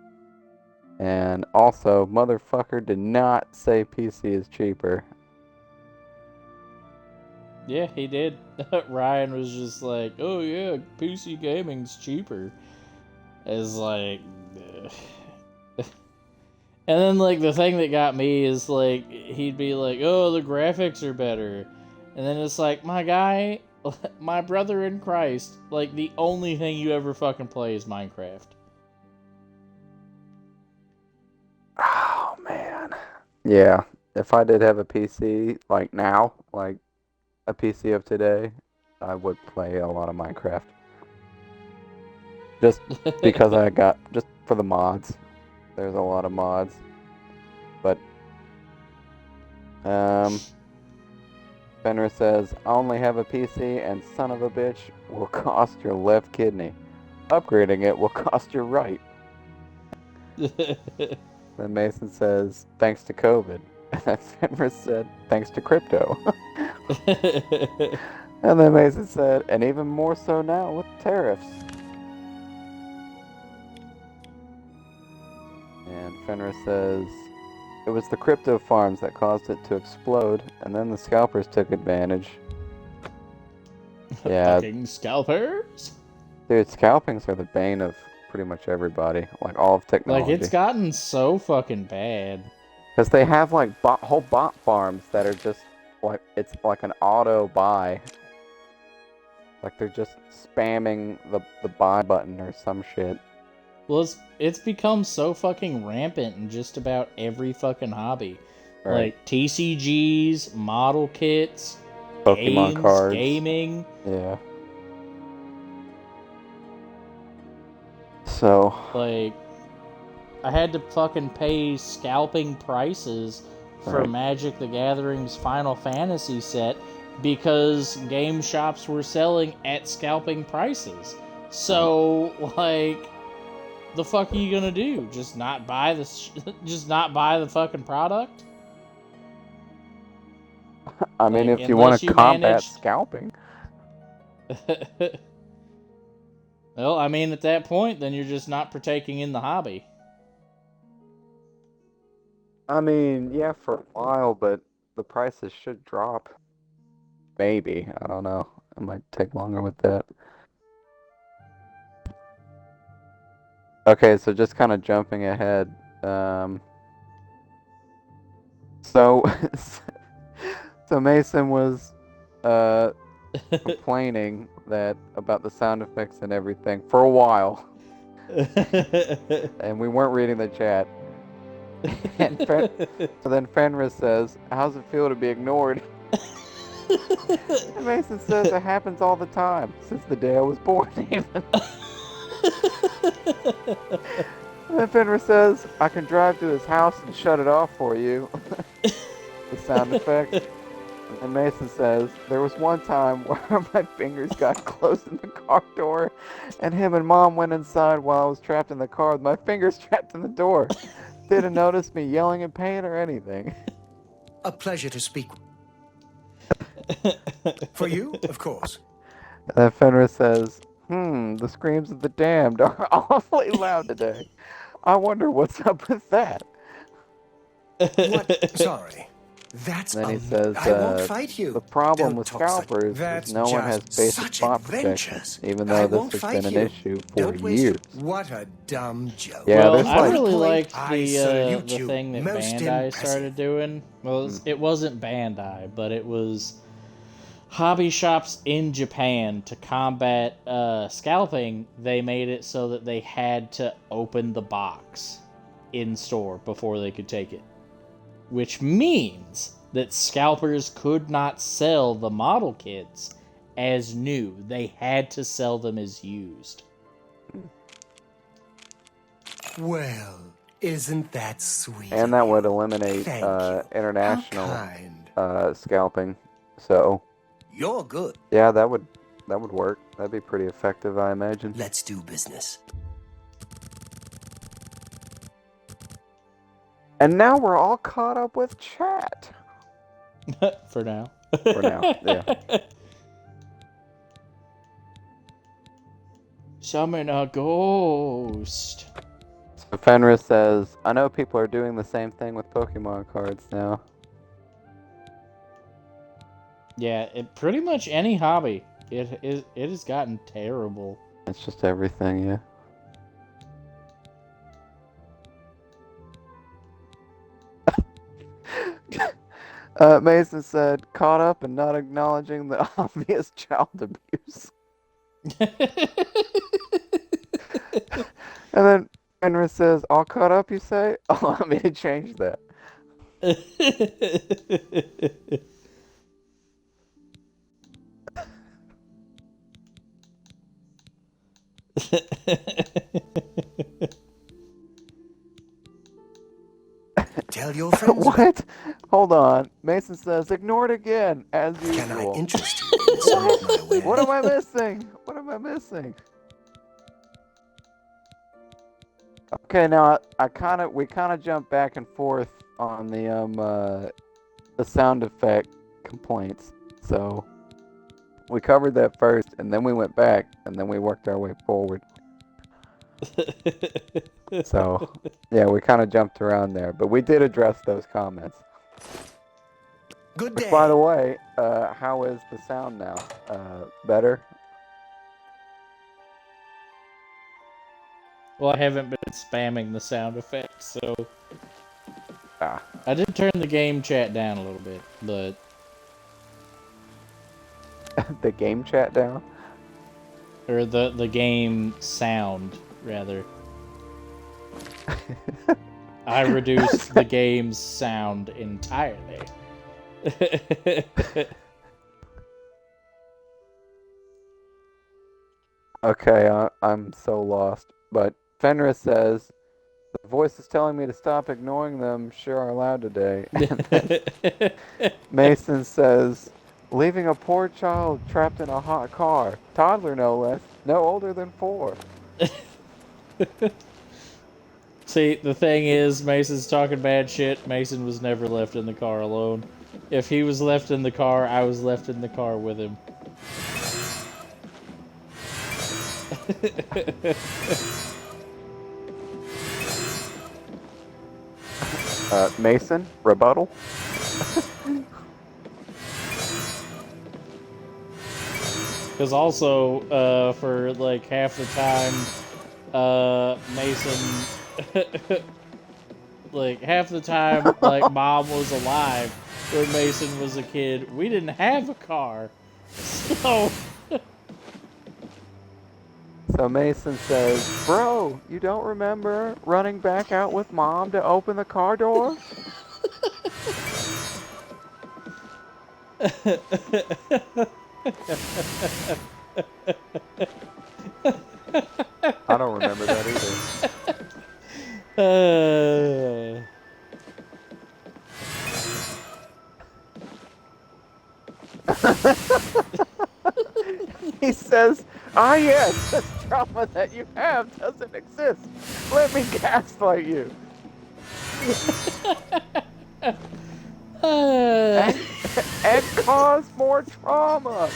S2: And also, motherfucker did not say PC is cheaper.
S1: Yeah, he did. Ryan was just like, oh yeah, PC gaming's cheaper. It's like... And then, like, the thing that got me is, like, he'd be like, oh, the graphics are better. And then it's like, my guy, my brother in Christ, like, the only thing you ever fucking play is Minecraft.
S2: Oh, man. Yeah, if I did have a PC, like now, like a PC of today, I would play a lot of Minecraft. Just because just for the mods. There's a lot of mods. But, Fenrir says, I only have a PC and son of a bitch will cost your left kidney. Upgrading it will cost your right. Then Mason says, thanks to COVID. And then Fenris said, thanks to crypto. And then Mason said, and even more so now with tariffs. And Fenris says, it was the crypto farms that caused it to explode, and then the scalpers took advantage. Yeah.
S1: Fucking scalpers?
S2: Dude, scalpings are the bane of pretty much everybody. Like, all of technology.
S1: Like, it's gotten so fucking bad.
S2: Because they have, like, whole bot farms that are just, like, it's like an auto buy. Like, they're just spamming the buy button or some shit.
S1: Well, it's become so fucking rampant in just about every fucking hobby.
S2: Right.
S1: Like, TCGs, model kits,
S2: Pokemon
S1: games,
S2: cards.
S1: gaming.
S2: Yeah. So...
S1: Like, I had to fucking pay scalping prices for
S2: Right.
S1: Magic the Gathering's Final Fantasy set because game shops were selling at scalping prices. So, like, the fuck are you gonna do? Just not buy the fucking product?
S2: I mean,
S1: Like,
S2: if you want
S1: unless
S2: to
S1: you
S2: combat
S1: managed-
S2: scalping.
S1: Well, I mean, at that point, then you're just not partaking in the hobby.
S2: I mean, yeah, for a while, but the prices should drop. Maybe. I don't know. It might take longer with that. Okay, so just kind of jumping ahead. So, so Mason was complaining that about the sound effects and everything for a while, and we weren't reading the chat. And so then Fenris says, "How's it feel to be ignored?" And Mason says, "It happens all the time since the day I was born." Even. And then Fenris says, "I can drive to his house and shut it off for you." The sound effect. And Mason says, "There was one time where my fingers got close in the car door, and him and Mom went inside while I was trapped in the car with my fingers trapped in the door. Didn't notice me yelling in pain or anything."
S5: A pleasure to speak. For you, of course.
S2: And then Fenris says, the screams of the damned are awfully loud today. I wonder what's up with that."
S5: What? Sorry. That's
S2: Then he says,
S5: I won't fight you.
S2: "The problem
S5: Don't
S2: with
S5: talk such-
S2: scalpers
S5: That's
S2: is no one has
S5: just
S2: basic
S5: such
S2: bot protection,
S5: adventures.
S2: even
S5: I
S2: though
S5: won't
S2: this has
S5: fight
S2: been
S5: you.
S2: an issue for
S5: Don't waste
S2: years."
S5: What a dumb joke.
S2: Yeah,
S1: Well,
S2: there's
S1: I
S2: like-
S1: really liked
S5: I
S1: the
S5: salute you.
S1: thing that
S5: Most
S1: Bandai
S5: impressive.
S1: started doing. Well, it wasn't Bandai, but it was hobby shops in Japan to combat scalping. They made it so that they had to open the box in store before they could take it, which means that scalpers could not sell the model kits as new. They had to sell them as used.
S5: Well, isn't that sweet?
S2: And that would eliminate
S5: Thank you.
S2: international
S5: How kind.
S2: scalping. So
S5: You're good.
S2: yeah, that would work. That'd be pretty effective, I imagine.
S5: Let's do business.
S2: And now we're all caught up with chat.
S1: For now.
S2: For now, yeah.
S1: Summon a ghost.
S2: So Fenris says, "I know people are doing the same thing with Pokemon cards now."
S1: Yeah, pretty much any hobby. It has gotten terrible.
S2: It's just everything, yeah. Mason said, "Caught up and not acknowledging the obvious child abuse." And then Fenris says, "All caught up, you say?" Allow me to change that.
S5: Tell your friends.
S2: What? Hold on. Mason says, "Ignore it again, as usual."
S5: Can I interest you in some of my wares?
S2: What am I missing? What am I missing? Okay, now we kind of jumped back and forth on the sound effect complaints. So we covered that first, and then we went back, and then we worked our way forward. So yeah, we kind of jumped around there, but we did address those comments.
S5: Good
S2: Which,
S5: day.
S2: by the way, how is the sound now? Better?
S1: Well, I haven't been spamming the sound effects, so
S2: Ah.
S1: I did turn the game chat down a little bit, but
S2: The game chat down?
S1: or the game sound rather. I reduced the game's sound entirely.
S2: Okay, I'm so lost. But Fenris says, the voice is telling me to stop ignoring them. Sure are loud today. Mason says, leaving a poor child trapped in a hot car. Toddler, no less. No older than 4.
S1: See, the thing is, Mason's talking bad shit. Mason was never left in the car alone. If he was left in the car, I was left in the car with him.
S2: Mason, rebuttal?
S1: Because also, for like half the time, Mason, like half the time, like Mom was alive when Mason was a kid. We didn't have a car, so.
S2: So Mason says, bro, you don't remember running back out with Mom to open the car door? I don't remember that either. He says, ah yes, this trauma that you have doesn't exist. Let me gaslight you. And cause more trauma.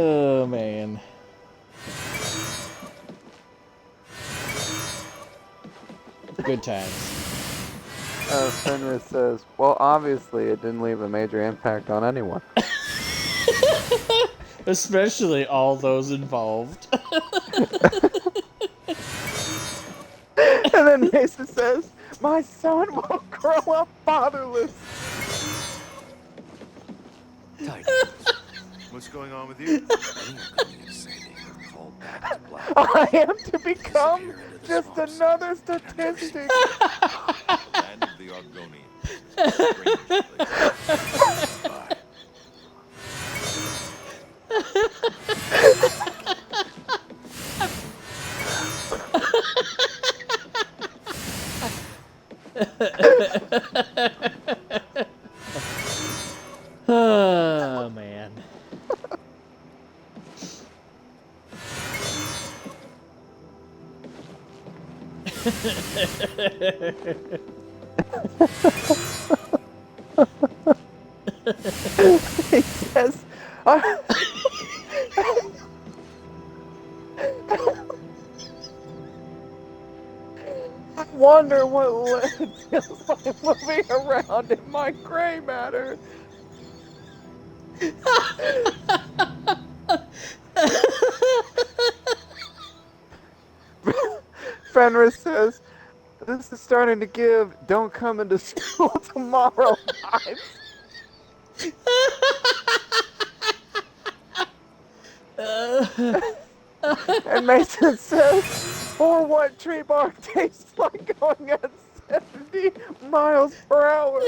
S1: Oh man. Good times.
S2: Fenris says, well, obviously it didn't leave a major impact on anyone.
S1: Especially all those involved.
S2: And then Mason says, my son will grow up fatherless.
S4: What's going on with you?
S2: I am to become just another statistic.
S4: Land of the Argonians. Strange place. Bye.
S1: Oh man.
S2: He says, I wonder what led feels like moving around in my gray matter. Fenris says, this is starting to give don't come into school tomorrow vibes. And Mason says, or what tree bark tastes like going at 70 miles per hour.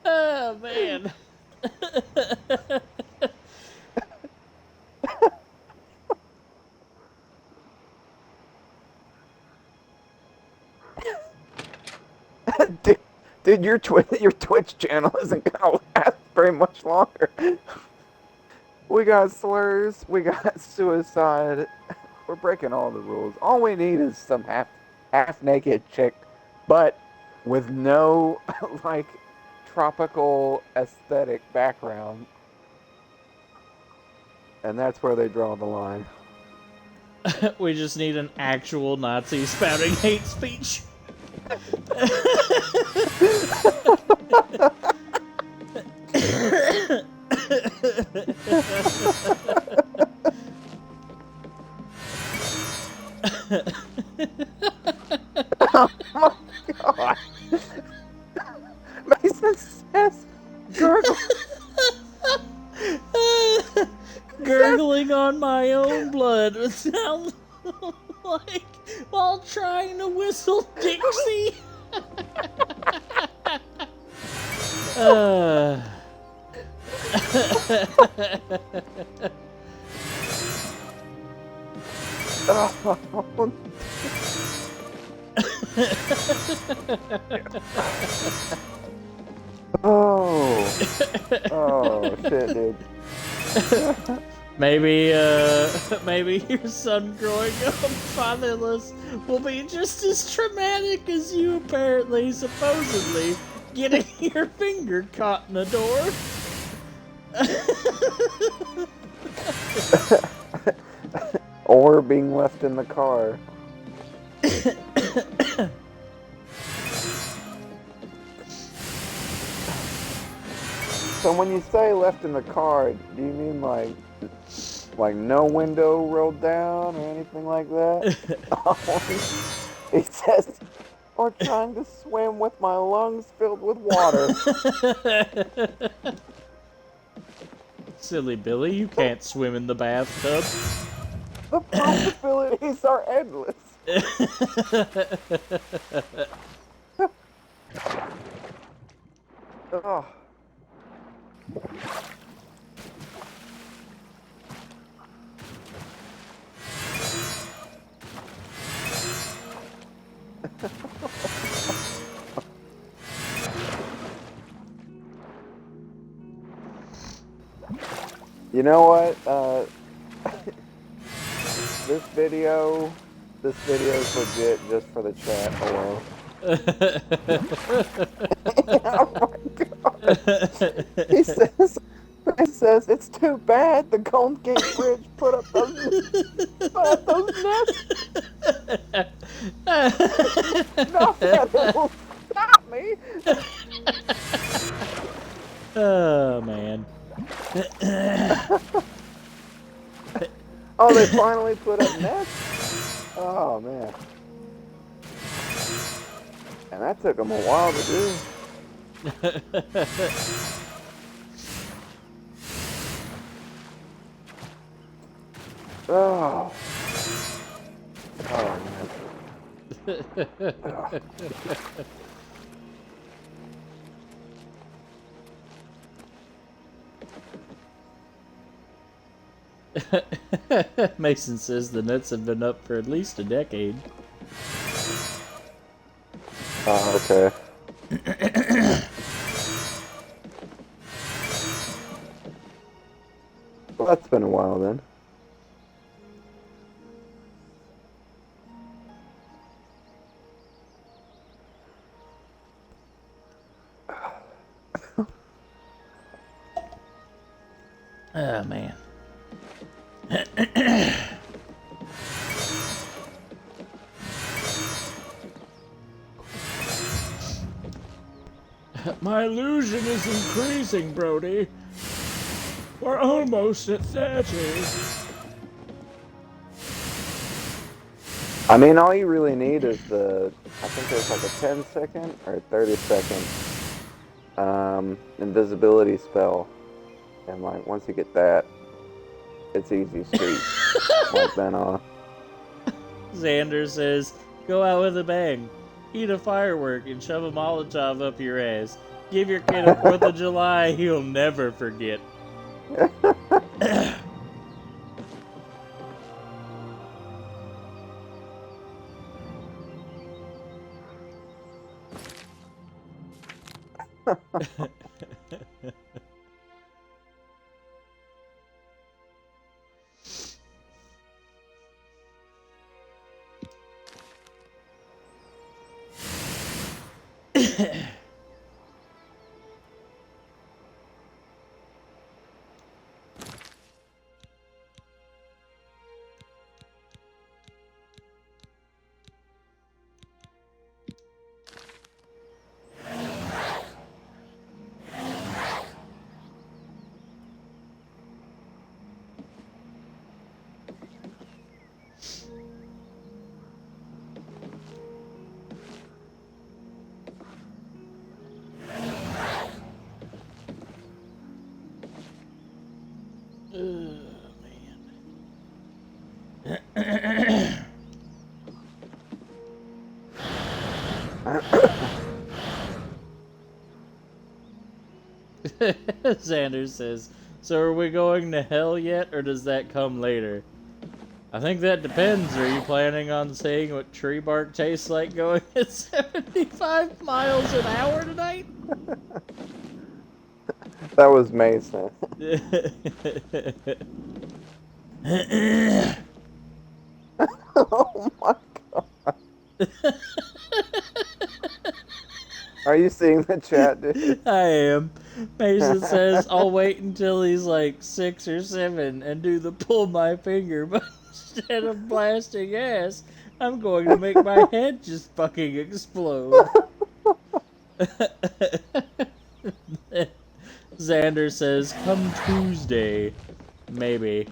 S1: Oh man.
S2: Dude, your Twitch channel isn't gonna last very much longer. We got slurs, we got suicide. We're breaking all the rules. All we need is some half naked chick, but with no like tropical aesthetic background. And that's where they draw the line.
S1: We just need an actual Nazi spouting hate speech.
S2: Oh my god. Mason says gurgle.
S1: Gurgling on my own blood. It sounds like while trying to whistle Dixie.
S2: Oh shit, dude.
S1: Maybe your son growing up fatherless will be just as traumatic as you apparently, supposedly, getting your finger caught in a door.
S2: Or being left in the car. So when you say left in the car, do you mean like no window rolled down or anything like that? He says, or trying to swim with my lungs filled with water.
S1: Silly Billy, you can't swim in the bathtub.
S2: The possibilities are endless. Oh. You know what? This video's legit just for the chat alone. Oh my god! He says it's too bad the Golden Gate Bridge put up those nests. Not that it will stop me.
S1: Oh man.
S2: Oh, they finally put up nests? Oh man. And that took them a while to do. Oh. Oh man. Oh.
S1: Mason says the nuts have been up for at least a decade.
S2: Oh, okay. Well, that's been a while then.
S1: Oh man. My illusion is increasing, Brody. We're almost at 30.
S2: I mean, all you really need is I think there's like a 10-second or 30-second invisibility spell. And like, once you get that, it's easy street. Like then
S1: Xander says, go out with a bang. Eat a firework and shove a Molotov up your ass. Give your kid a 4th of July he'll never forget. Xander says, so are we going to hell yet, or does that come later? I think that depends. Are you planning on seeing what tree bark tastes like going at 75 miles an hour tonight?
S2: That was Mason. Oh my god. Are you seeing the chat, dude?
S1: I am. Mason says, I'll wait until he's like 6 or 7 and do the pull my finger, but instead of blasting ass, I'm going to make my head just fucking explode. Xander says, come Tuesday. Maybe.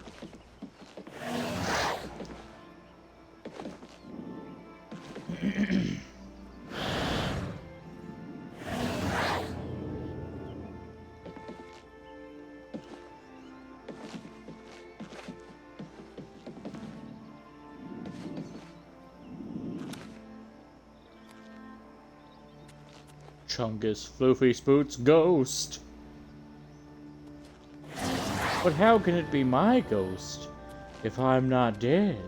S1: Chungus Floofy Spoot's ghost. But how can it be my ghost if I'm not dead?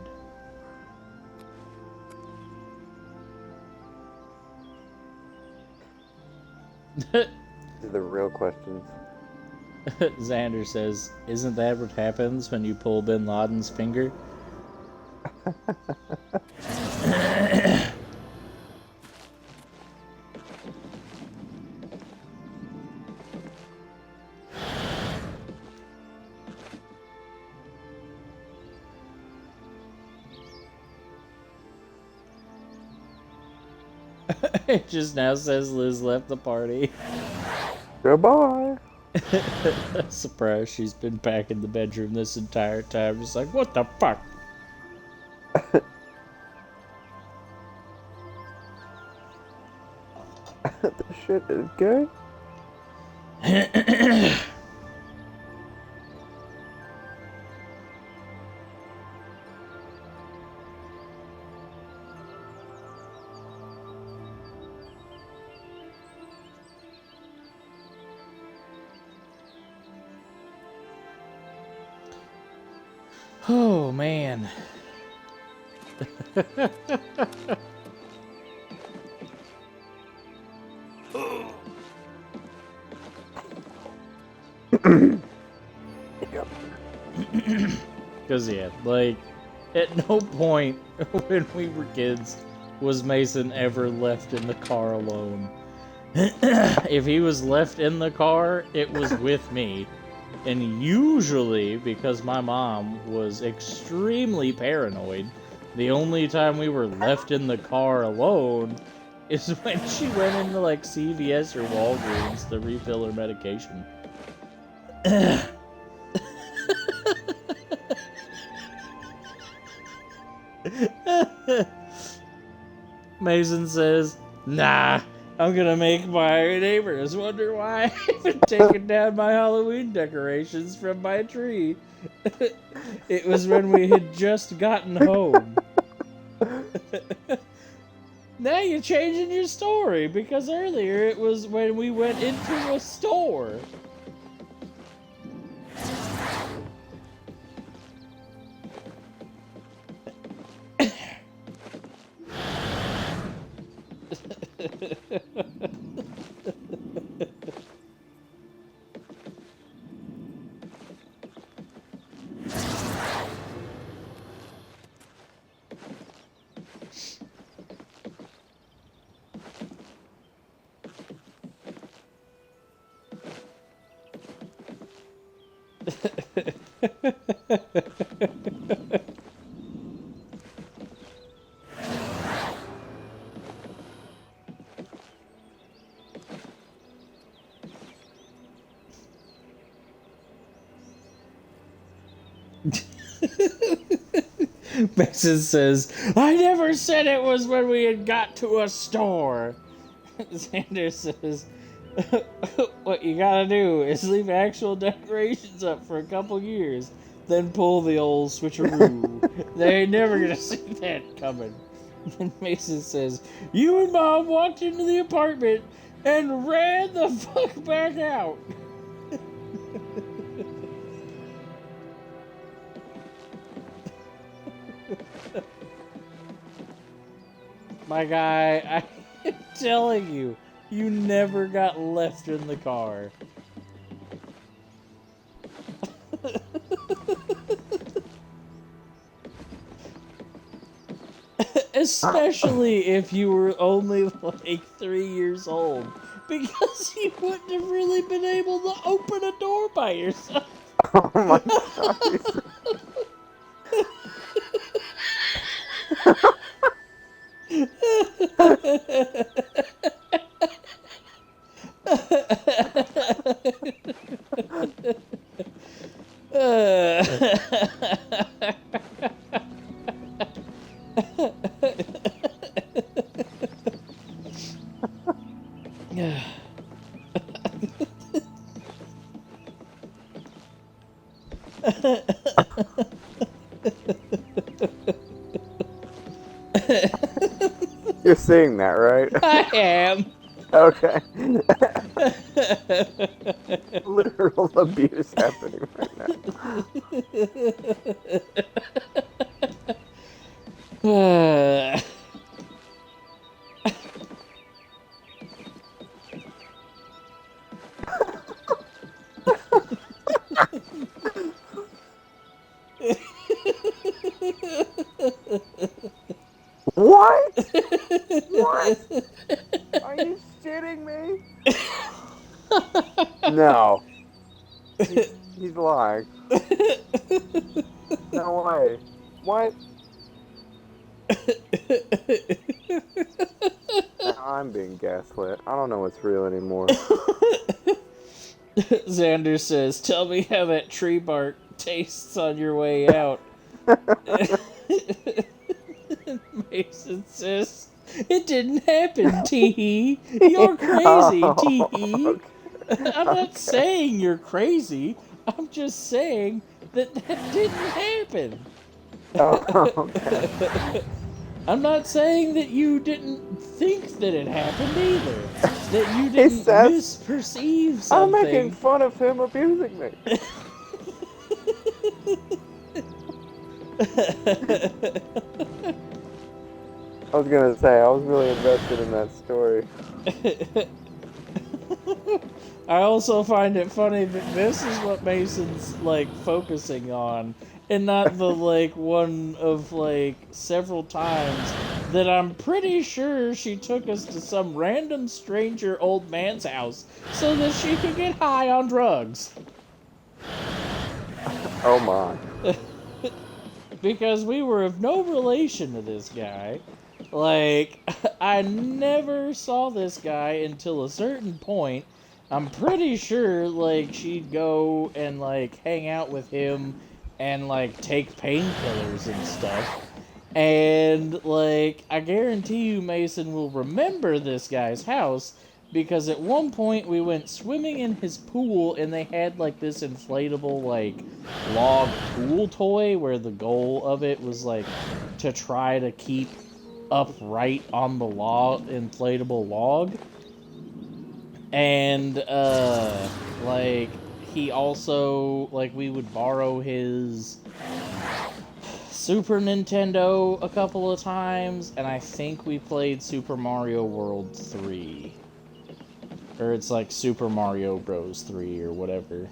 S2: These are the real questions.
S1: Xander says, isn't that what happens when you pull Bin Laden's finger? It just now says Liz left the party.
S2: Goodbye.
S1: Surprise, she's been back in the bedroom this entire time. Just like, what the fuck?
S2: The shit is gay.
S1: Oh, man. Because, yeah, like, at no point when we were kids was Mason ever left in the car alone. If he was left in the car, it was with me. And usually, because my mom was extremely paranoid, the only time we were left in the car alone is when she went into, like, CVS or Walgreens to refill her medication. Mason says, nah, I'm gonna make my neighbors wonder why I haven't taken down my Halloween decorations from my tree. It was when we had just gotten home. Now you're changing your story, because earlier it was when we went into a store. Mason says, I never said it was when we had got to a store. Xander says, what you gotta do is leave actual decorations up for a couple years, then pull the old switcheroo. They ain't never gonna see that coming. Then Mason says, you and Mom walked into the apartment and ran the fuck back out. My guy, I'm telling you, you never got left in the car. Especially if you were only like 3 years old, because you wouldn't have really been able to open a door by yourself.
S2: Oh my god. You're seeing that, right?
S1: I am.
S2: Okay. Literal abuse happening right now. What? What? Are you shitting me? No. He's lying. No way. What? Now I'm being gaslit. I don't know what's real anymore.
S1: Xander says, tell me how that tree bark tastes on your way out. Mason says, it didn't happen, Teehee. You're crazy, Teehee.
S2: Okay.
S1: I'm not saying you're crazy. I'm just saying that didn't happen.
S2: Oh, okay.
S1: I'm not saying that you didn't think that it happened either. That you didn't misperceive something.
S2: I'm making fun of him abusing me. I was gonna say, I was really invested in that story.
S1: I also find it funny that this is what Mason's, like, focusing on, and not the, like, one of, like, several times that I'm pretty sure she took us to some random stranger old man's house so that she could get high on drugs.
S2: Oh my.
S1: Because we were of no relation to this guy. Like, I never saw this guy until a certain point. I'm pretty sure, like, she'd go and, like, hang out with him and, like, take painkillers and stuff. And, like, I guarantee you Mason will remember this guy's house, because at one point we went swimming in his pool and they had, like, this inflatable, like, log pool toy where the goal of it was, like, to try to keep upright on the inflatable log. And, like, he also, like, we would borrow his Super Nintendo a couple of times, and I think we played Super Mario World 3. Or it's like Super Mario Bros. 3 or whatever.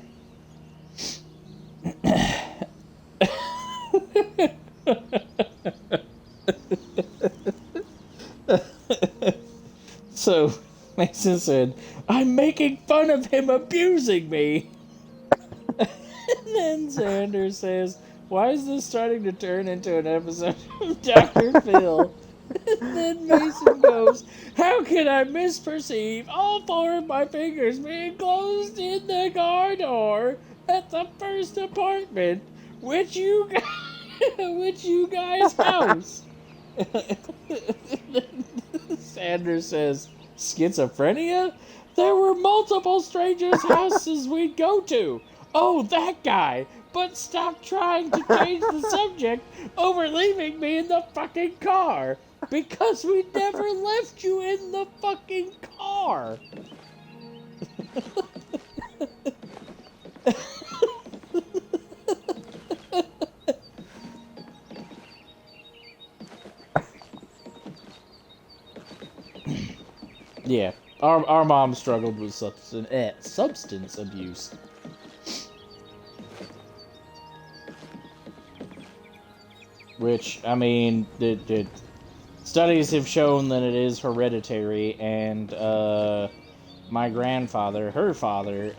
S1: So, Mason said, I'm making fun of him abusing me. And then Xander says, why is this starting to turn into an episode of Dr. Phil? And then Mason goes, how can I misperceive all four of my fingers being closed in the car door at the first apartment, which you guys house? Sanders says, schizophrenia? There were multiple strangers' houses we'd go to. Oh, that guy. But stop trying to change the subject over leaving me in the fucking car. Because we never left you in the fucking car. Yeah, our mom struggled with substance abuse. Which, I mean, the studies have shown that it is hereditary, and my grandfather, her father,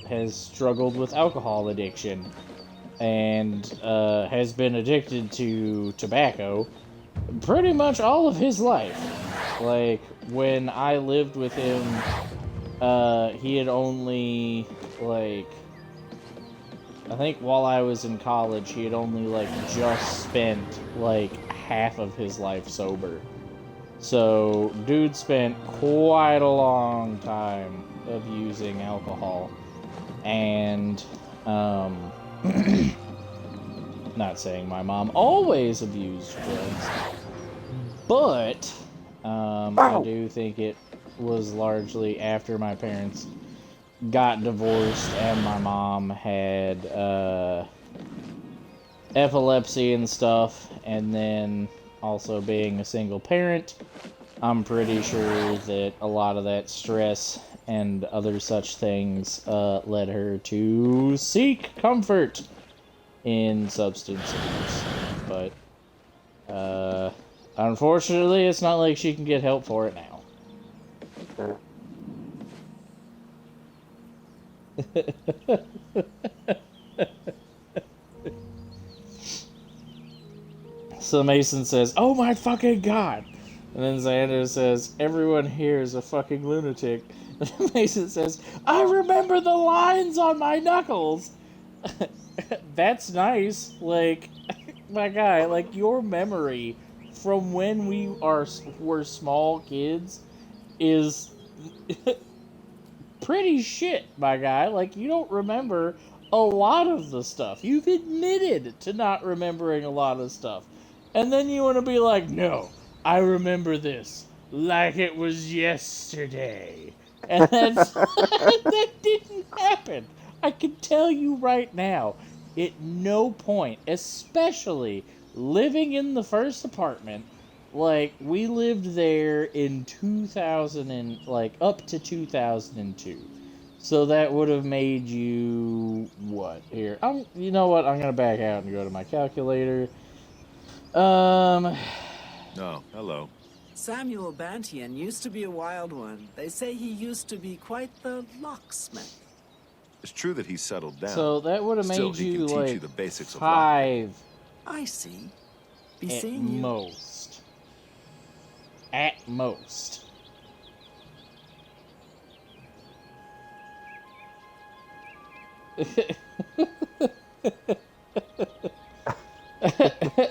S1: has struggled with alcohol addiction, and has been addicted to tobacco pretty much all of his life. Like, when I lived with him, he had only, like, I think while I was in college, he had only, like, just spent, like, half of his life sober. So, dude spent quite a long time of using alcohol. And, not saying my mom always abused drugs, but, I do think it was largely after my parents got divorced and my mom had epilepsy and stuff, and then also being a single parent, I'm pretty sure that a lot of that stress and other such things led her to seek comfort in substance abuse. But unfortunately, it's not like she can get help for it now. So Mason says, oh my fucking god! And then Xander says, everyone here is a fucking lunatic. And Mason says, I remember the lines on my knuckles! That's nice. Like, my guy, like, your memory from when we were small kids is pretty shit, my guy. Like, you don't remember a lot of the stuff. You've admitted to not remembering a lot of stuff. And then you want to be like, no, I remember this like it was yesterday. And that's, that didn't happen. I can tell you right now, at no point, especially living in the first apartment, like, we lived there in 2000 and, like, up to 2002. So that would have made you, what, here, you know what, I'm gonna back out and go to my calculator.
S4: No, hello.
S8: Samuel Bantian used to be a wild one. They say he used to be quite the locksmith.
S4: It's true that he's settled down.
S1: So that would have
S4: Still,
S1: made
S4: he
S1: you,
S4: can
S1: like,
S4: teach you the basics of
S1: 5
S8: I see. Be
S1: at
S8: seeing you.
S1: most. At most.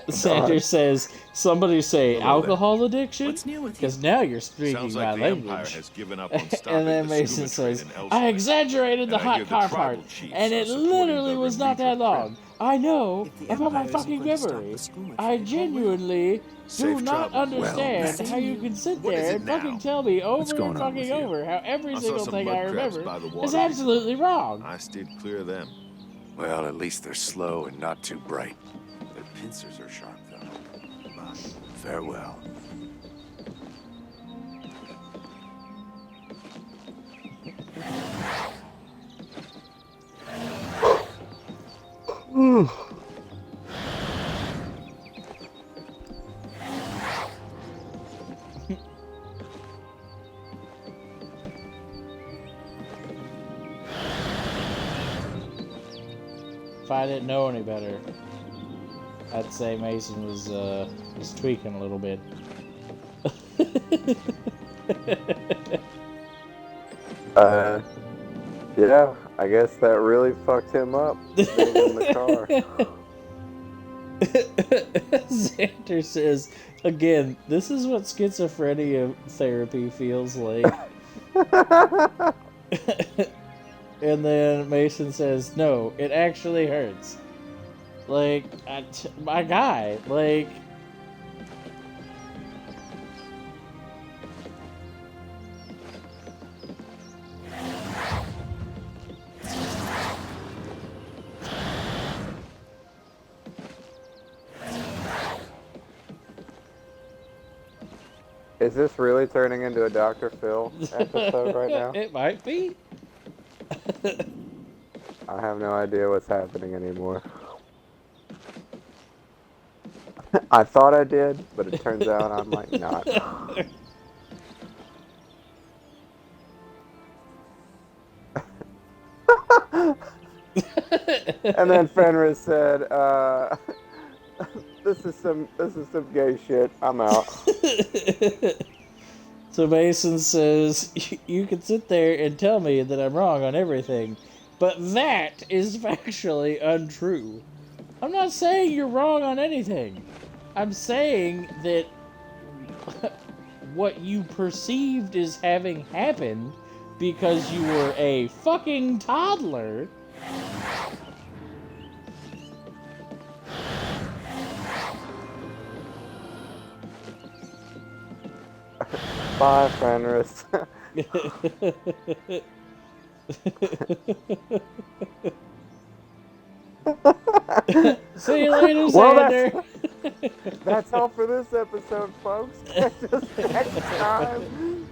S1: Sanders says, somebody say
S4: Hello
S1: alcohol addiction?
S8: What's new with you?
S1: Because now you're speaking
S4: Sounds
S1: my
S4: like the Empire
S1: language.
S4: has given up on stopping
S1: And then
S4: the
S1: Mason
S4: scuba
S1: says,
S4: trade in
S1: I
S4: Elsewhere.
S1: exaggerated the
S4: And I
S1: hot
S4: hear the
S1: car
S4: tribal
S1: part,
S4: chiefs
S1: and
S4: are
S1: it
S4: supporting
S1: literally
S4: the
S1: was not
S4: relief
S1: that long. I know
S8: If the
S1: about my
S8: Empire isn't
S1: fucking
S8: going to stop
S1: memory.
S8: the skooma
S1: I
S8: trade,
S1: genuinely do
S4: Safe
S1: not
S4: travel.
S1: understand
S8: Well,
S1: how you can sit
S4: what is
S1: there
S4: it
S1: and fucking
S4: now?
S1: tell me
S9: What's
S1: over
S9: going
S1: and
S9: on with
S1: fucking
S9: you?
S1: over how every
S4: I saw
S1: single
S4: some
S1: thing
S4: mud
S1: I
S4: crabs
S1: remember
S4: by the
S1: is
S4: water
S1: absolutely wrong.
S4: I steered clear of them.
S9: Well, at least they're slow and not too bright. Their pincers are sharp, though. Goodbye. Farewell.
S1: if I didn't know any better, I'd say Mason was tweaking a little bit.
S2: Yeah, I guess that really fucked him up, being in the car.
S1: Xander says, again, this is what schizophrenia therapy feels like. And then Mason says, no, it actually hurts. Like, my guy, like...
S2: Is this really turning into a Dr. Phil episode right now?
S1: It might be.
S2: I have no idea what's happening anymore. I thought I did, but it turns out I'm like not. And then Fenris said, this is some gay shit. I'm out.
S1: So Mason says, you can sit there and tell me that I'm wrong on everything, but that is factually untrue. I'm not saying you're wrong on anything. I'm saying that what you perceived as having happened because you were a fucking toddler.
S2: Bye, Fenris.
S1: See you later,
S2: Well,
S1: Xander.
S2: that's all for this episode, folks. Catch us next time.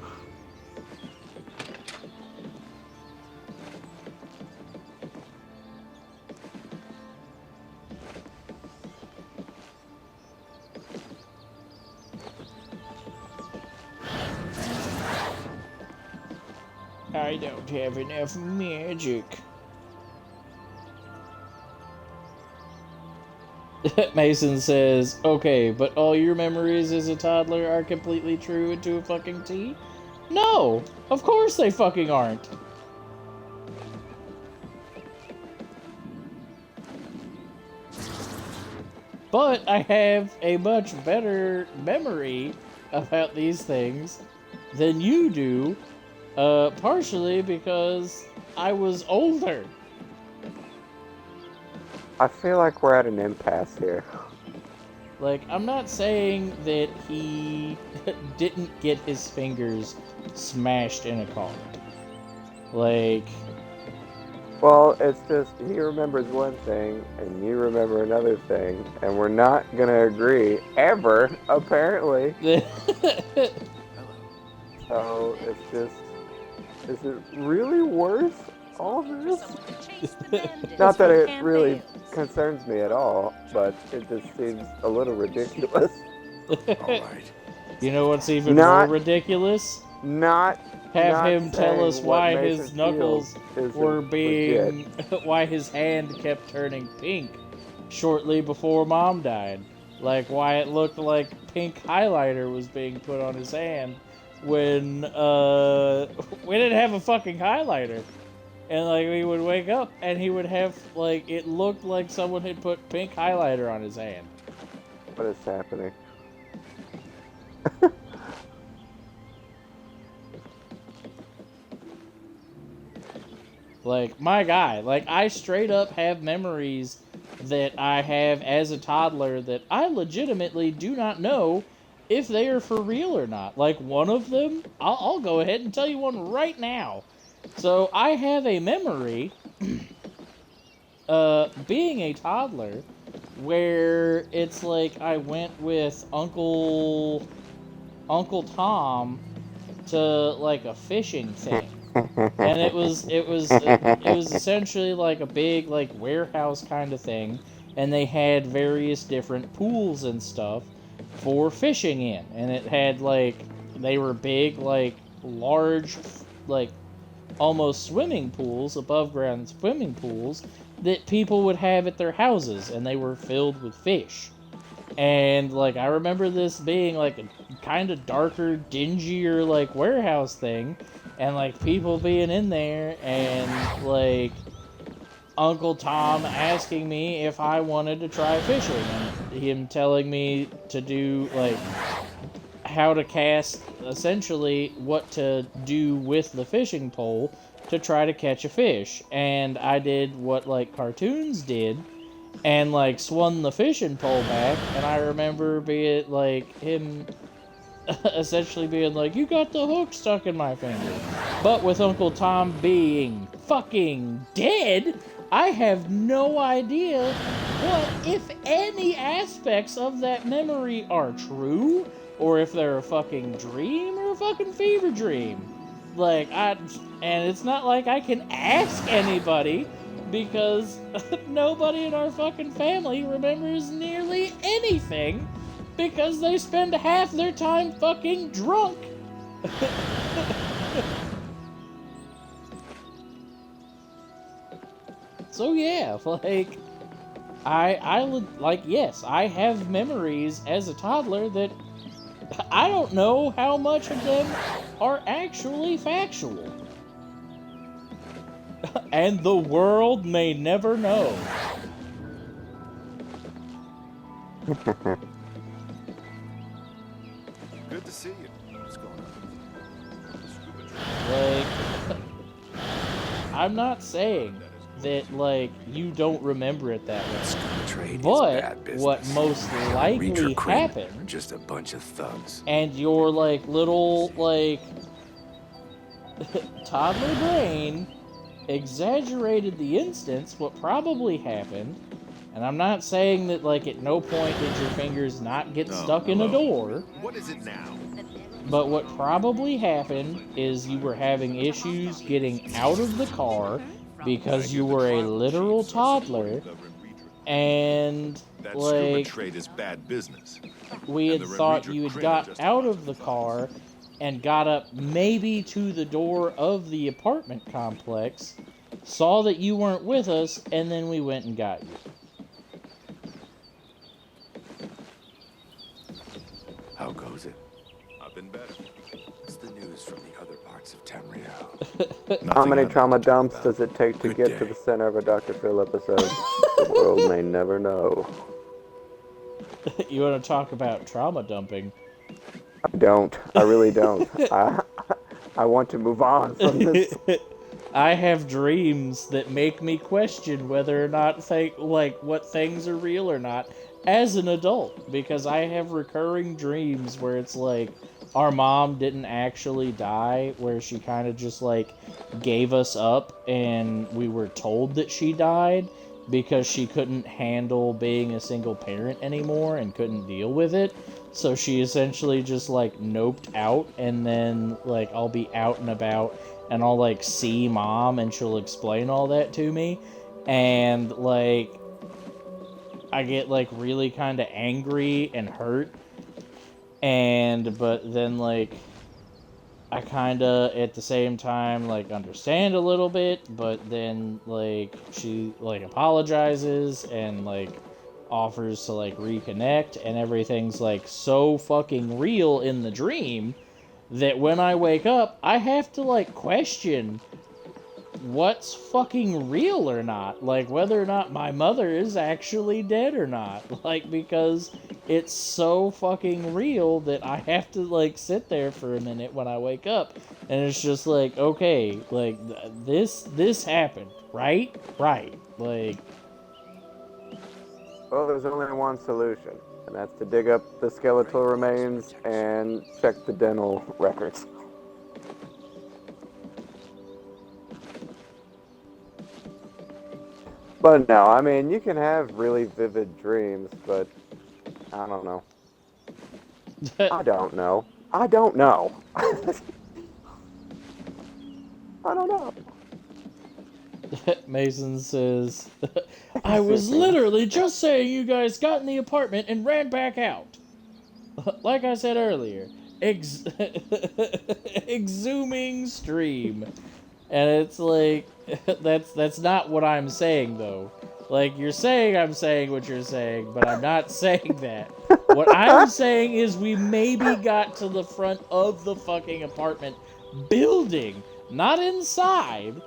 S1: I don't have enough magic. Mason says, okay, but all your memories as a toddler are completely true and to a fucking T? No! Of course they fucking aren't! But I have a much better memory about these things than you do, partially because I was older.
S2: I feel like we're at an impasse here.
S1: Like, I'm not saying that he didn't get his fingers smashed in a car. Like...
S2: Well, it's just, he remembers one thing, and you remember another thing, and we're not gonna agree, ever, apparently. So, it's just, is it really worth all of this? Not that it really concerns me at all, but it just seems a little ridiculous.
S9: Alright.
S1: You know what's even more ridiculous? Have him tell us why his knuckles were being... why his hand kept turning pink shortly before Mom died. Like, why it looked like pink highlighter was being put on his hand when, we didn't have a fucking highlighter. And, like, we would wake up and he would have, like, it looked like someone had put pink highlighter on his hand.
S2: What is happening?
S1: Like, my guy, like, I straight up have memories that I have as a toddler that I legitimately do not know if they are for real or not. Like, one of them, I'll go ahead and tell you one right now. So, I have a memory, being a toddler, where it's like I went with Uncle Tom to, like, a fishing thing. And it was essentially like a big, like, warehouse kind of thing, and they had various different pools and stuff for fishing in, and it had, like, they were big, like, large, like, almost swimming pools, above ground swimming pools, that people would have at their houses, and they were filled with fish. And, like, I remember this being, like, a kind of darker, dingier, like, warehouse thing, and, like, people being in there, and, like, Uncle Tom asking me if I wanted to try fishing, and him telling me to do, like, how to cast, essentially, what to do with the fishing pole to try to catch a fish. And I did what, like, cartoons did, and, like, swung the fishing pole back, and I remember being, like, him essentially being like, you got the hook stuck in my finger. But with Uncle Tom being fucking dead, I have no idea what, if any, aspects of that memory are true, or if they're a fucking dream or a fucking fever dream. Like, and it's not like I can ask anybody, because nobody in our fucking family remembers nearly anything, because they spend half their time fucking drunk. So yeah, like, yes, I have memories as a toddler that I don't know how much of them are actually factual. And the world may never know.
S4: Good to see you. What's going on?
S1: Like, I'm not saying that, like, you don't remember it that way.
S9: Trade
S1: But
S9: is bad business.
S1: what most likely
S9: Reacher Kramer are
S1: happened,
S9: just a bunch of thugs.
S1: and your, like, little, like, toddler brain exaggerated the instance, what probably happened, and I'm not saying that, like, at no point did your fingers not get stuck in a door.
S4: What is it now?
S1: But what probably happened is you were having issues getting out of the car because you were a literal toddler, and,
S4: That scuba
S1: like,
S4: trade is bad business.
S1: we had
S4: And the
S1: thought
S4: Reacher
S1: you had
S4: Kramer
S1: got
S4: just
S1: out
S4: bought
S1: of the car and got up maybe to the door of the apartment complex, saw that you weren't with us, and then we went and got you.
S9: How goes it?
S4: I've been better.
S9: What's the news from the other parts of Tamriel?
S2: How many
S4: Nothing
S2: trauma
S4: I'd like to talk
S2: dumps
S4: about.
S2: does it take to
S9: Good
S2: get to
S9: day.
S2: the center of a Dr. Phil episode? The world may never know.
S1: You want to talk about trauma dumping?
S2: I don't. I really don't. I want to move on from this.
S1: I have dreams that make me question whether or not what things are real or not as an adult, because I have recurring dreams where it's like our mom didn't actually die, where she kind of just like gave us up and we were told that she died because she couldn't handle being a single parent anymore and couldn't deal with it. So she essentially just like noped out, and then like I'll be out and about and I'll like see mom and she'll explain all that to me, and like I get like really kind of angry and hurt, but then like I kind of at the same time like understand a little bit, but then like she like apologizes and like offers to like reconnect, and everything's like so fucking real in the dream that when I wake up I have to like question what's fucking real or not, like whether or not my mother is actually dead or not, like because it's so fucking real that I have to like sit there for a minute when I wake up, and it's just like, okay, like this happened, right, like.
S2: Well, there's only one solution, and that's to dig up the skeletal remains and check the dental records. But no, I mean, you can have really vivid dreams, but I don't know. I don't know. I don't know. I don't know.
S1: Mason says, I was literally just saying you guys got in the apartment and ran back out. Like I said earlier, exhuming stream. And it's like, that's not what I'm saying, though. Like, you're saying I'm saying what you're saying, but I'm not saying that. What I'm saying is we maybe got to the front of the fucking apartment building, not inside.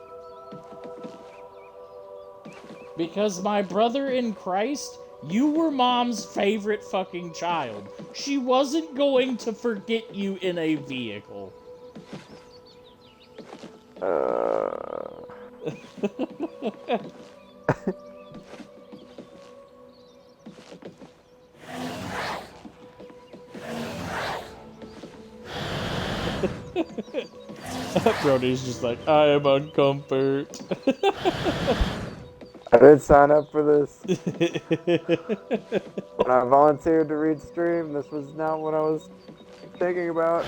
S1: Because my brother in Christ, you were mom's favorite fucking child. She wasn't going to forget you in a vehicle. Brody's just like, I am uncomfort.
S2: I did sign up for this. When I volunteered to read stream, this was not what I was thinking about.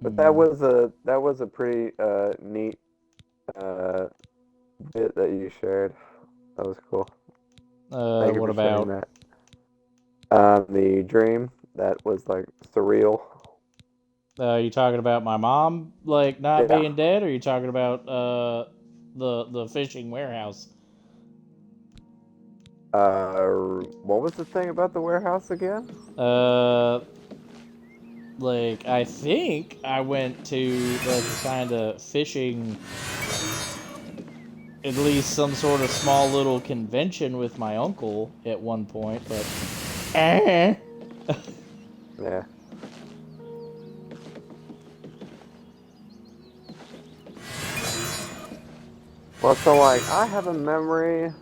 S2: But that was a pretty neat bit that you shared. That was cool. Thank you
S1: What
S2: for sharing
S1: about?
S2: that. The dream that was like surreal.
S1: You talking about my mom like not
S2: Yeah.
S1: being dead, or are you talking about the fishing warehouse?
S2: What was the thing about the warehouse again?
S1: Like I think I went to like a kind of fishing, at least some sort of small little convention with my uncle at one point, but
S2: Yeah. Well, so like I have a memory.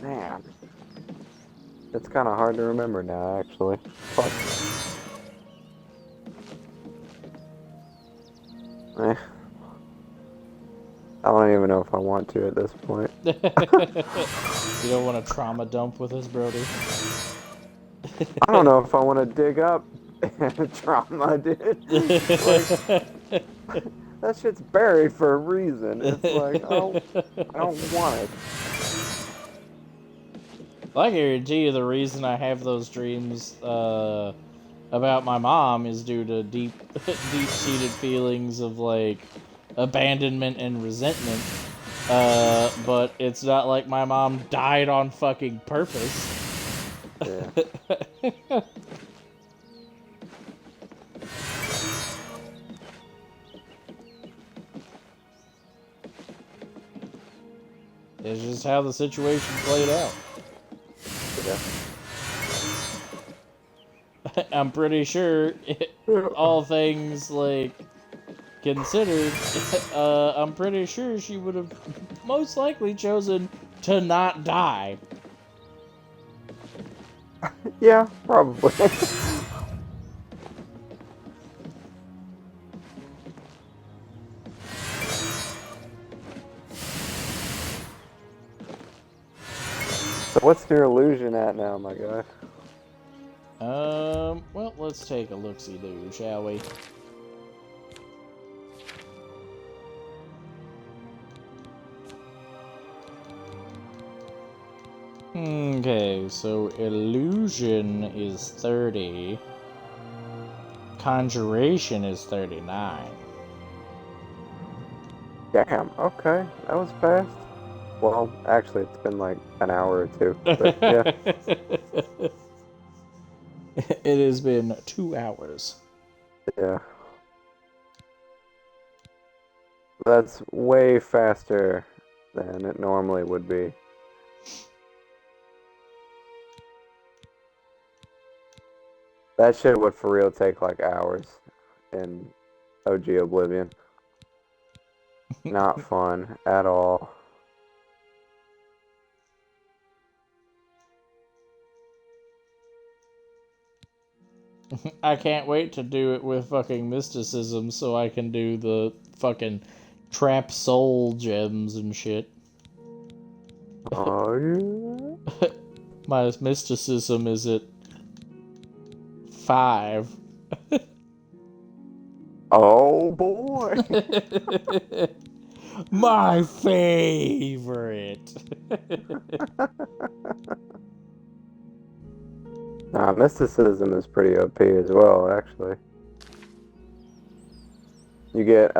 S2: Man, it's kind of hard to remember now, actually. Fuck. Eh. I don't even know if I want to at this point.
S1: You don't want to trauma dump with us, Brody?
S2: I don't know if I want to dig up trauma, dude. Like, that shit's buried for a reason. It's like, I don't want it.
S1: I guarantee you the reason I have those dreams about my mom is due to deep-seated feelings of, like, abandonment and resentment. But it's not like my mom died on fucking purpose.
S2: Yeah.
S1: It's just how the situation played out.
S2: Yeah.
S1: I'm pretty sure, all things, like, considered, I'm pretty sure she would have most likely chosen to not die.
S2: Yeah, probably. So what's your illusion at now, my guy?
S1: Well, let's take a look-see-do, shall we? Okay, so illusion is 30. Conjuration is 39.
S2: Damn, okay. That was fast. Well, actually, it's been like an hour or two, but yeah.
S1: It has been 2 hours.
S2: Yeah. That's way faster than it normally would be. That shit would for real take like hours in OG Oblivion. Not fun at all.
S1: I can't wait to do it with fucking mysticism so I can do the fucking trap soul gems and shit.
S2: Oh, yeah?
S1: My mysticism is at 5.
S2: Oh, boy.
S1: My favorite.
S2: Nah, mysticism is pretty OP as well, actually. You get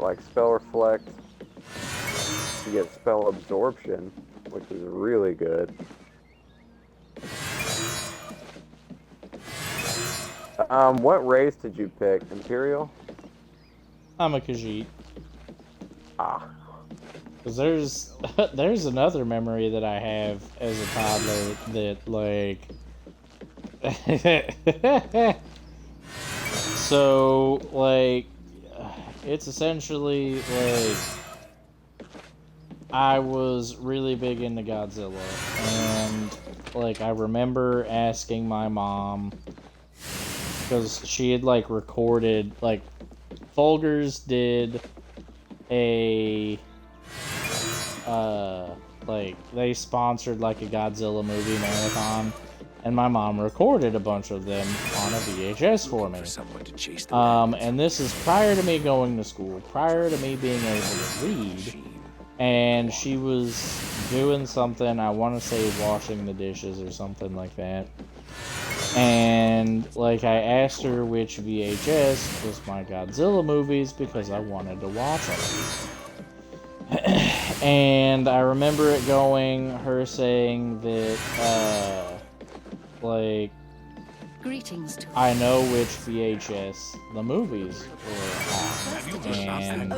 S2: like spell reflect. You get spell absorption, which is really good. What race did you pick? Imperial?
S1: I'm a Khajiit.
S2: Ah.
S1: Cause there's another memory that I have as a toddler that like so like it's essentially like I was really big into Godzilla, and like I remember asking my mom, because she had like recorded, like Folgers did a like they sponsored like a Godzilla movie marathon, and my mom recorded a bunch of them on a VHS for me. And this is prior to me going to school, prior to me being able to read, and she was doing something, I want to say washing the dishes or something like that. And like I asked her which VHS was my Godzilla movies because I wanted to watch them. And I remember it going, her saying that, like,
S7: Greetings to
S1: I know which VHS the movies were on. And,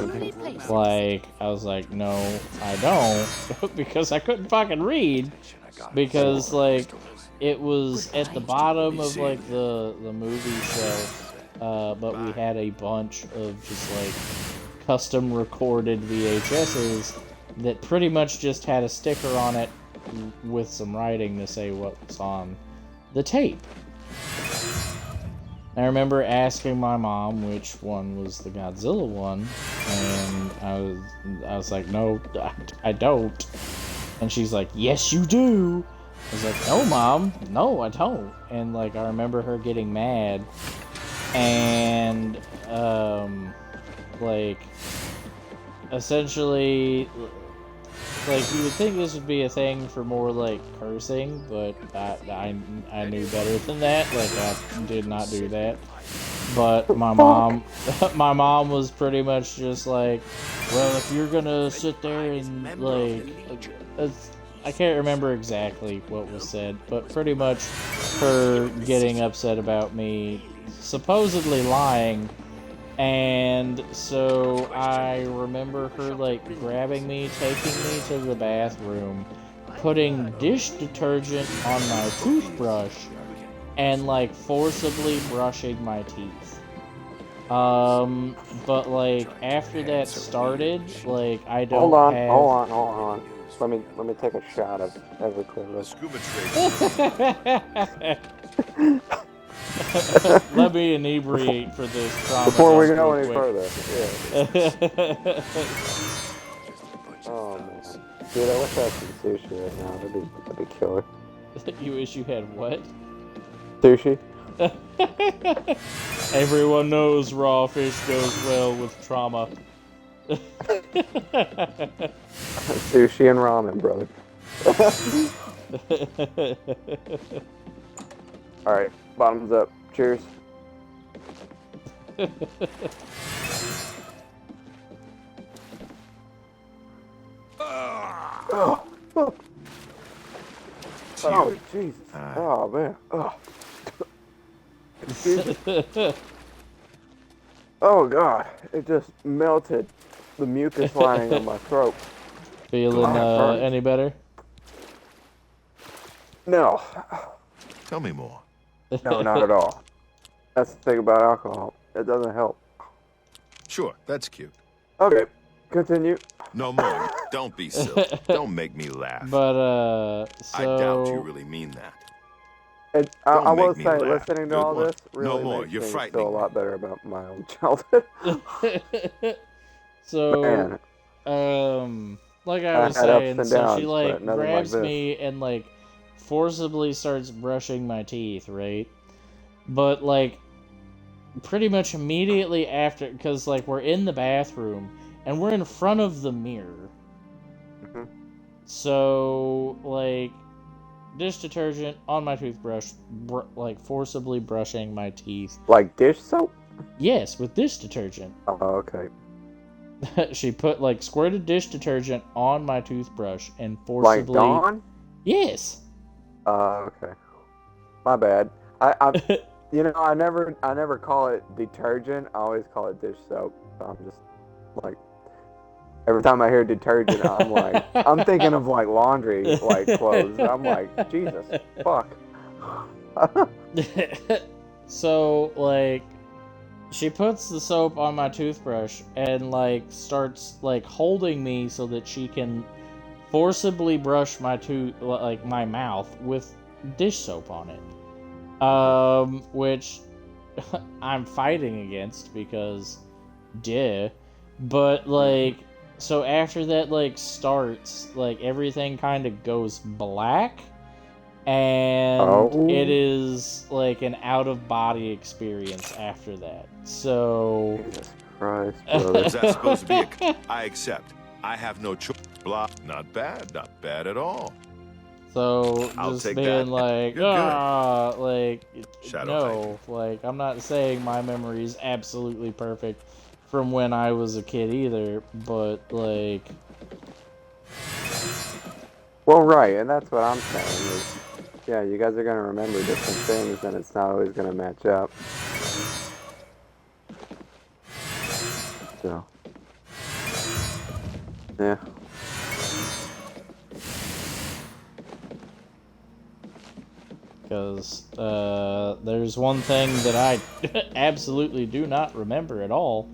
S1: like, I was like, no, I don't. Because I couldn't fucking read. Because, like, it was at the bottom of, like, the movie shelf. But we had a bunch of just, like, custom recorded VHSs that pretty much just had a sticker on it with some writing to say what was on the tape. I remember asking my mom which one was the Godzilla one, and I was like, no, I don't. And she's like, yes, you do. I was like, no, Mom, no, I don't. And like I remember her getting mad, and like essentially, like you would think this would be a thing for more like cursing, but I knew better than that. Like I did not do that. But my mom was pretty much just like, well, if you're gonna sit there and like, I can't remember exactly what was said, but pretty much her getting upset about me supposedly lying. And so I remember her like grabbing me, taking me to the bathroom, putting dish detergent on my toothbrush, and like forcibly brushing my teeth. But like after that started, like I don't
S2: Hold on. Let me take a shot of Everclear.
S1: Let me inebriate for this trauma.
S2: Before we go any further. Yeah. Oh man. Dude, I wish I had some sushi right now. That'd be killer.
S1: You wish you had what?
S2: Sushi?
S1: Everyone knows raw fish goes well with trauma.
S2: Sushi and ramen, brother. Alright, bottoms up. Cheers. Oh, Jesus. Oh, man. Oh. Excuse me. Oh, God. It just melted the mucus lining on my throat.
S1: Feeling any better?
S2: No.
S4: Tell me more.
S2: No, not at all. That's the thing about alcohol. It doesn't help.
S4: Sure, that's cute.
S2: Okay, continue.
S4: No more. Don't be silly. Don't make me laugh.
S1: But,
S4: I doubt you
S1: so...
S4: really mean that.
S2: I
S4: Don't make
S2: will
S4: me
S2: say,
S4: laugh.
S2: listening to
S4: Good
S2: all
S4: one.
S2: this
S4: No
S2: really
S4: more.
S2: makes
S4: You're
S2: me feel a
S4: frightening
S2: lot
S4: me.
S2: better about my own childhood.
S1: So,
S2: Man,
S1: like I
S2: I
S1: was
S2: had ups
S1: saying,
S2: and
S1: so she
S2: downs, but
S1: like
S2: nothing like
S1: grabs
S2: this.
S1: me and like forcibly starts brushing my teeth, right? But like pretty much immediately after, because like we're in the bathroom and we're in front of the mirror.
S2: Mhm.
S1: So like dish detergent on my toothbrush, like forcibly brushing my teeth.
S2: Like dish soap?
S1: Yes, with dish detergent.
S2: Oh, okay.
S1: She put like squirted dish detergent on my toothbrush and
S2: Like
S1: forcibly.
S2: Dawn?
S1: Yes.
S2: Okay. My bad. I never call it detergent. I always call it dish soap. So I'm just like, every time I hear detergent, I'm thinking of like laundry, like clothes. I'm like, Jesus, fuck.
S1: So like she puts the soap on my toothbrush and like starts like holding me so that she can forcibly brush my like my mouth with dish soap on it. Which I'm fighting against because duh. But like so after that like starts, like everything kind of goes black and it
S2: Oh,
S1: is like an out of body experience after that. So
S2: Jesus Christ, brother.
S4: Is that supposed to be I accept. I have no choice. Blah. Not bad. Not bad at all.
S1: So
S4: I'll
S1: just
S4: take
S1: being
S4: that.
S1: like,
S4: You're good.
S1: like
S4: Shadow
S1: no, like I'm not saying my memory is absolutely perfect from when I was a kid either, but like
S2: Well, right, and that's what I'm saying is, yeah, you guys are gonna remember different things, and it's not always gonna match up. So, yeah.
S1: because there's one thing that I absolutely do not remember at all.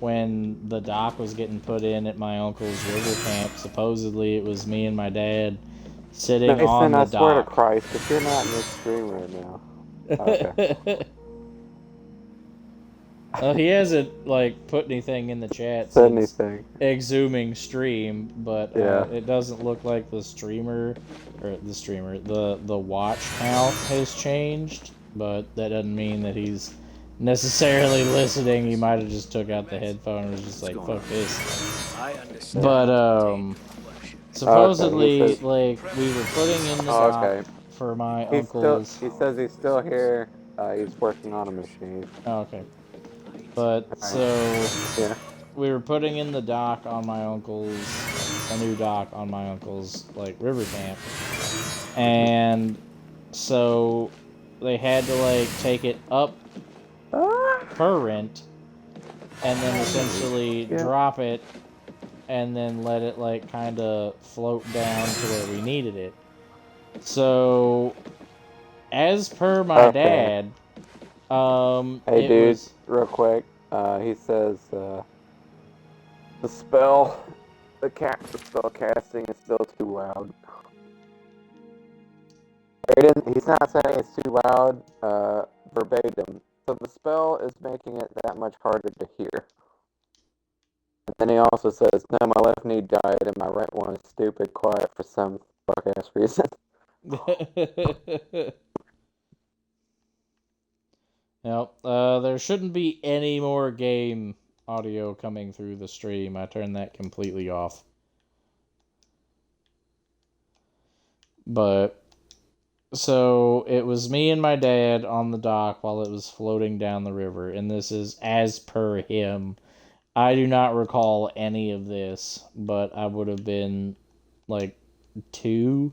S1: When the dock was getting put in at my uncle's river camp, supposedly it was me and my dad sitting on
S2: Mason,
S1: the
S2: I swear to
S1: dock.
S2: Christ, if you're not in this stream right now. Okay.
S1: He hasn't like put anything in the chat
S2: Said
S1: since
S2: anything.
S1: exhuming stream, but
S2: Yeah.
S1: it doesn't look like the watch count has changed. But that doesn't mean that he's necessarily listening. He might have just took out the headphone and was just like, "Fuck this."
S5: I understand.
S1: But supposedly,
S2: Okay, he says-
S1: like we were putting in the
S2: Oh,
S1: dock
S2: okay.
S1: for my
S2: He
S1: uncle's.
S2: says he's still here. He's working on a machine.
S1: Oh, okay. But so
S2: Yeah.
S1: we were putting in the dock on my uncle's, a new dock on my uncle's like river camp, and so they had to like take it up current and then essentially
S2: Yeah.
S1: drop it and then let it like kind of float down to where we needed it. So as per my
S2: Okay.
S1: dad,
S2: Hey,
S1: it
S2: dude,
S1: was
S2: real quick. He says the spell casting is still too loud. He's not saying it's too loud verbatim. So the spell is making it that much harder to hear. And then he also says, no, my left knee died and my right one is stupid quiet for some fuck-ass reason.
S1: Yep, there shouldn't be any more game audio coming through the stream. I turned that completely off. But, so, it was me and my dad on the dock while it was floating down the river, and this is as per him. I do not recall any of this, but I would have been, like, 2,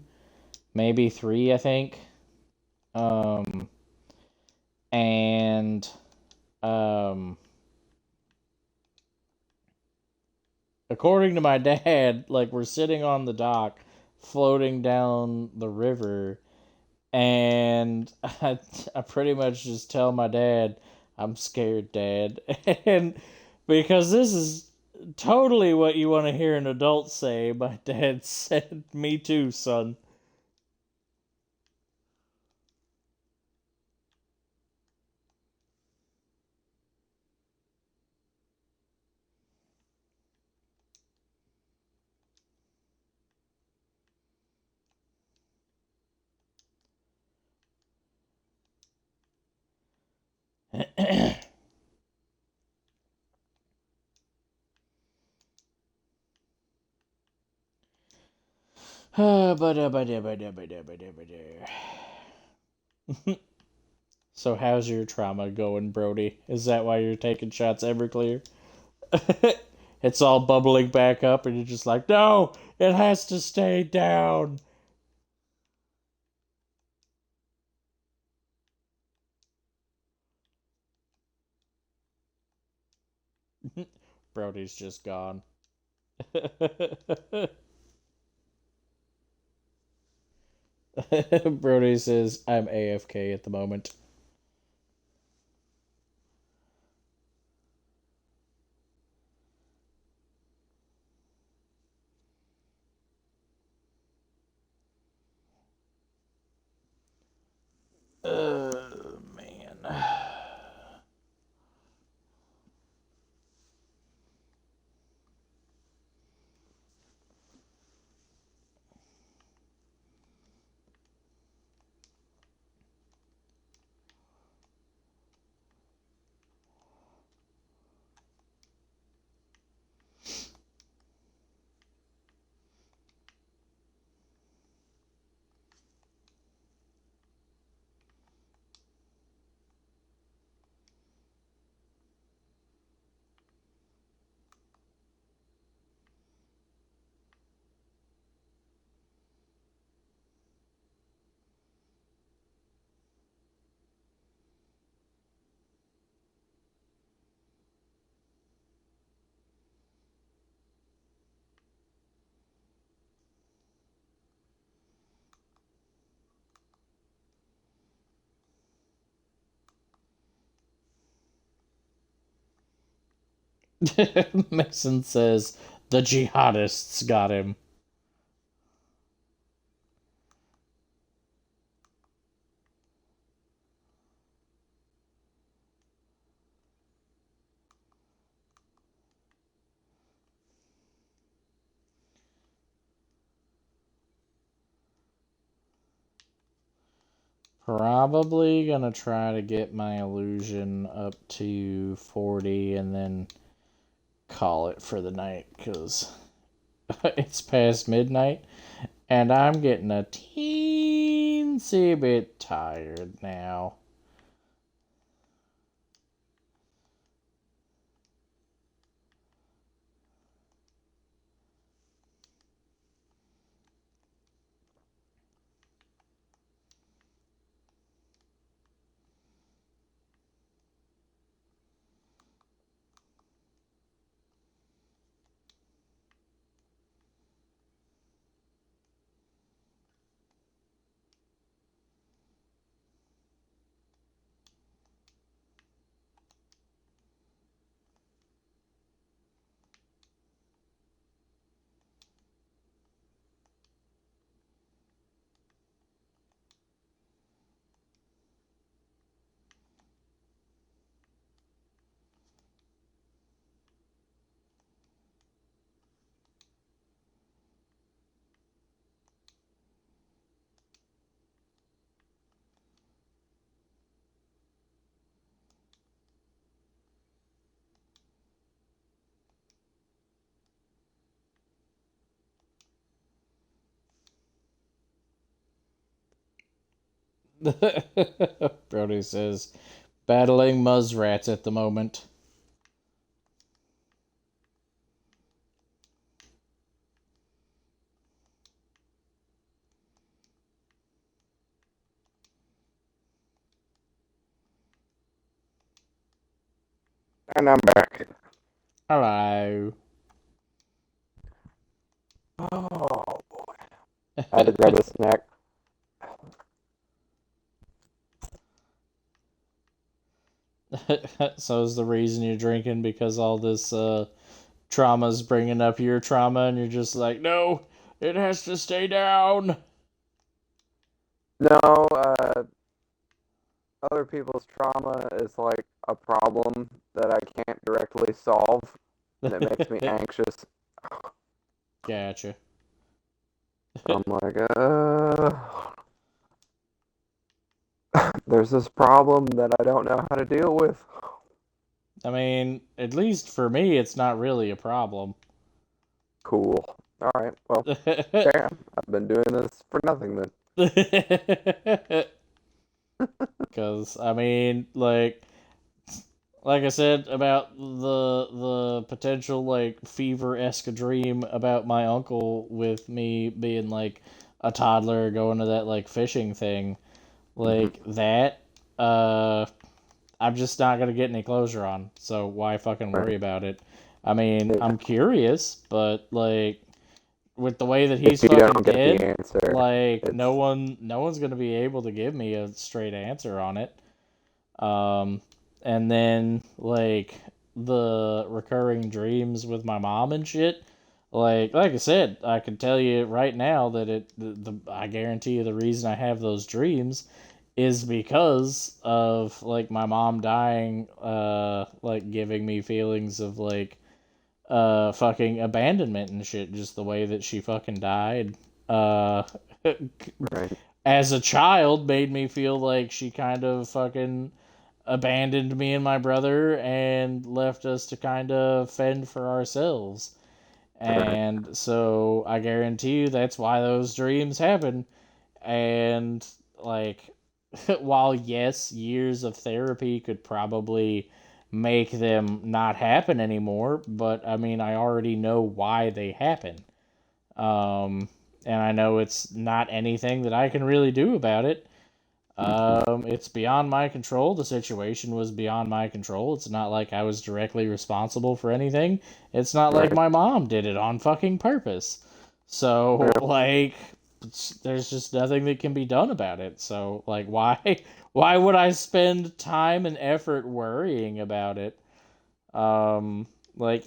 S1: maybe 3, I think. And according to my dad, like we're sitting on the dock floating down the river, and I pretty much just tell my dad, "I'm scared, Dad." And because this is totally what you want to hear an adult say, my dad said, "Me too, son." So how's your trauma going, Brody? Is that why you're taking shots Everclear? It's all bubbling back up and you're just like, no, it has to stay down. Brody's just gone. Brody says, I'm AFK at the moment. Man. Mason says, the jihadists got him. Probably gonna try to get my illusion up to 40 and then call it for the night, because it's past midnight and I'm getting a teensy bit tired now. Brody says, battling muzzrats at the moment.
S2: And I'm back.
S1: Hello.
S2: Oh boy. I had to grab a snack.
S1: So is the reason you're drinking because all this trauma's bringing up your trauma and you're just like, no, it has to stay down.
S2: No, other people's trauma is like a problem that I can't directly solve, and it makes me anxious.
S1: Gotcha.
S2: I'm like, there's this problem that I don't know how to deal with.
S1: I mean, at least for me, it's not really a problem.
S2: Cool. Alright, well, damn. I've been doing this for nothing then.
S1: Because, I mean, like I said about the potential, like, fever-esque dream about my uncle with me being, like, a toddler going to that, like, fishing thing, like, that, I'm just not gonna get any closure on, so why fucking worry about it? I mean, I'm curious, but, like, with the way that he's
S2: If you
S1: fucking
S2: don't get the
S1: dead,
S2: answer,
S1: like,
S2: it's...
S1: no one's gonna be able to give me a straight answer on it. And then, like, the recurring dreams with my mom and shit, like I said, I can tell you right now that I guarantee you the reason I have those dreams is because of, like, my mom dying, like, giving me feelings of, like, fucking abandonment and shit, just the way that she fucking died.
S2: Right.
S1: As a child, made me feel like she kind of fucking abandoned me and my brother and left us to kind of fend for ourselves. And so I guarantee you that's why those dreams happen. And, like, while yes, years of therapy could probably make them not happen anymore, but I mean, I already know why they happen. And I know it's not anything that I can really do about it. It's beyond my control. The situation was beyond my control. It's not like I was directly responsible for anything. It's not like my mom did it on fucking purpose. So, like, there's just nothing that can be done about it. So, like, why would I spend time and effort worrying about it? Like,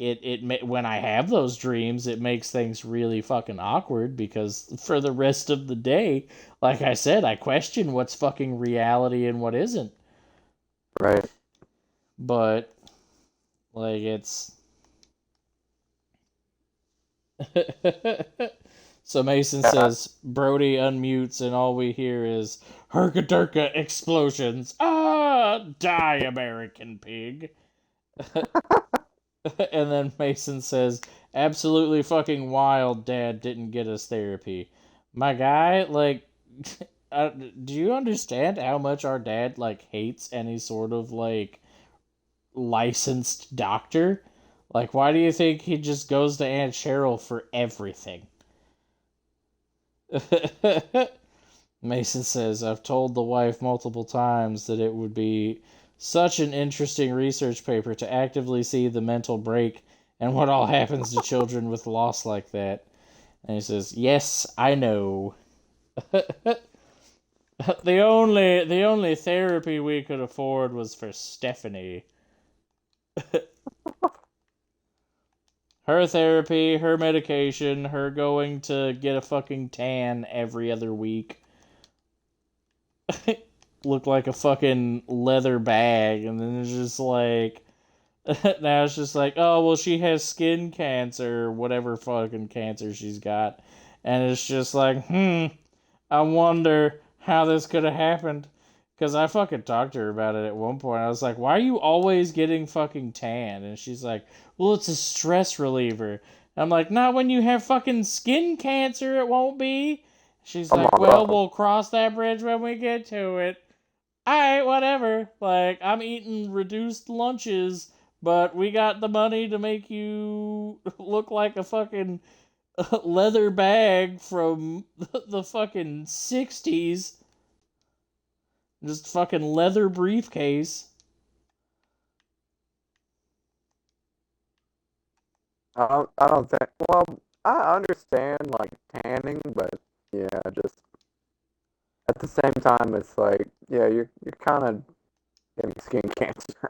S1: when I have those dreams, it makes things really fucking awkward because for the rest of the day, like I said, I question what's fucking reality and what isn't.
S2: Right.
S1: But, like, it's... So Mason says, Brody unmutes and all we hear is, Herka-durka explosions. Ah! Die, American pig. And then Mason says, absolutely fucking wild Dad didn't get us therapy. My guy, like, do you understand how much our dad, like, hates any sort of, like, licensed doctor? Like, why do you think he just goes to Aunt Cheryl for everything? Mason says, I've told the wife multiple times that it would be such an interesting research paper to actively see the mental break and what all happens to children with loss like that. And he says, yes, I know. The only therapy we could afford was for Stephanie. Her therapy, her medication, her going to get a fucking tan every other week. Look like a fucking leather bag, and then it's just like... now it's just like, oh, well, she has skin cancer, or whatever fucking cancer she's got. And it's just like, I wonder how this could have happened. Because I fucking talked to her about it at one point. I was like, why are you always getting fucking tan? And she's like, well, it's a stress reliever. I'm like, not when you have fucking skin cancer, it won't be. She's like, well, we'll cross that bridge when we get to it. Alright, whatever. Like, I'm eating reduced lunches, but we got the money to make you look like a fucking leather bag from the fucking 60s. Just fucking leather briefcase.
S2: I don't think... Well, I understand, like, tanning, but, yeah, just... At the same time, it's like, yeah, you're kind of getting skin cancer.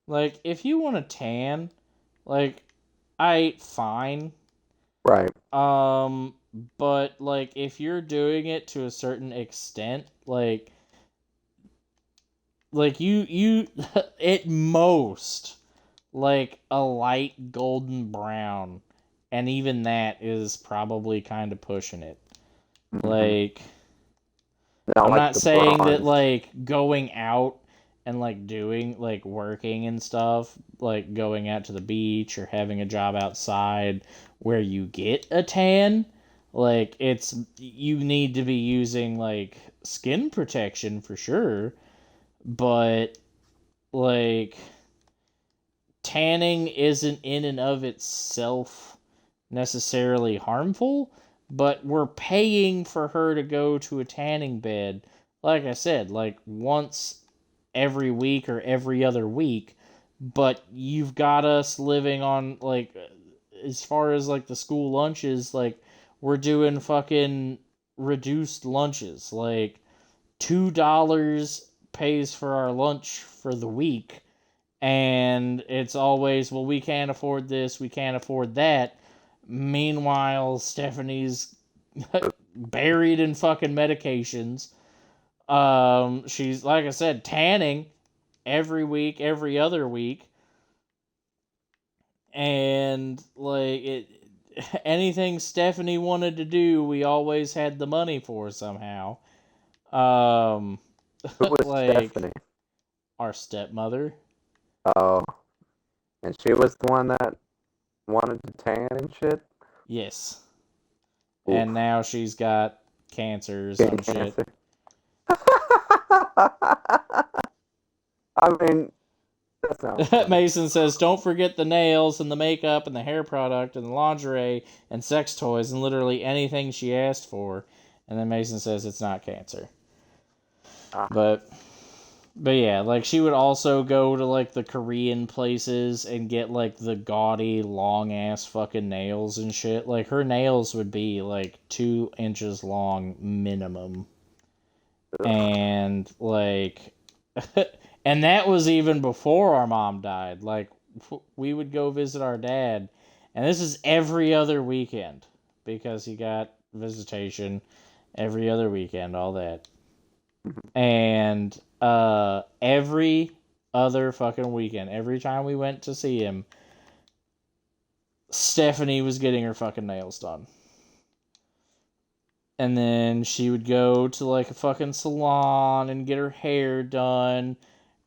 S1: Like, if you want to tan, like, fine.
S2: Right.
S1: But, like, if you're doing it to a certain extent, like you at most, like, a light golden brown, and even that is probably kind of pushing it. Like,
S2: Not
S1: I'm
S2: like
S1: not
S2: the
S1: saying that,
S2: bronze.
S1: like, going out and, like, doing, like, working and stuff, like, going out to the beach or having a job outside where you get a tan, like, you need to be using, like, skin protection for sure, but, like, tanning isn't in and of itself necessarily harmful, but we're paying for her to go to a tanning bed, like I said, like once every week or every other week, but you've got us living on, like, as far as, like, the school lunches, like, we're doing fucking reduced lunches, like, $2 pays for our lunch for the week, and it's always, well, we can't afford this, we can't afford that. Meanwhile, Stephanie's buried in fucking medications. She's, like I said, tanning every week, every other week, and, like, anything Stephanie wanted to do, we always had the money for somehow.
S2: Who was
S1: like
S2: Stephanie?
S1: our stepmother.
S2: Oh, and she was the one that wanted to tan and shit?
S1: Yes.
S2: Oof.
S1: And now she's got cancer or
S2: Skin
S1: some shit.
S2: cancer. I mean, that sounds funny.
S1: Mason says, don't forget the nails and the makeup and the hair product and the lingerie and sex toys and literally anything she asked for. And then Mason says it's not cancer.
S2: Ah.
S1: But yeah, like, she would also go to, like, the Korean places and get, like, the gaudy, long-ass fucking nails and shit. Like, her nails would be, like, 2 inches long minimum.
S2: Ugh.
S1: And, like... and that was even before our mom died. Like, we would go visit our dad, and this is every other weekend, because he got visitation every other weekend, all that. And every other fucking weekend, every time we went to see him, Stephanie was getting her fucking nails done. And then she would go to, like, a fucking salon and get her hair done.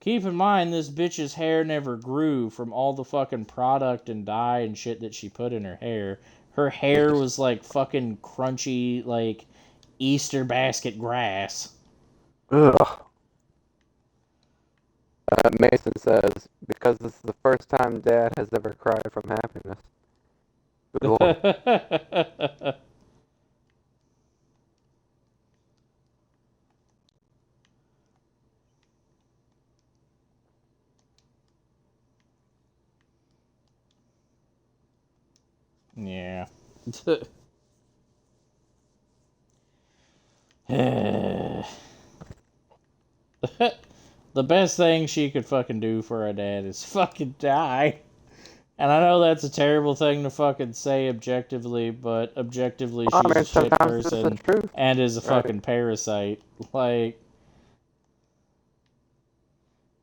S1: Keep in mind, this bitch's hair never grew from all the fucking product and dye and shit that she put in her hair. Her hair was, like, fucking crunchy, like, Easter basket grass.
S2: Ugh. Mason says, because this is the first time Dad has ever cried from happiness. Good Lord.
S1: Yeah. The best thing she could fucking do for her dad is fucking die. And I know that's a terrible thing to fucking say objectively, but objectively
S2: I
S1: she's
S2: mean,
S1: a shit
S2: sometimes it's the
S1: person
S2: truth.
S1: and is a
S2: Right.
S1: fucking parasite. Like,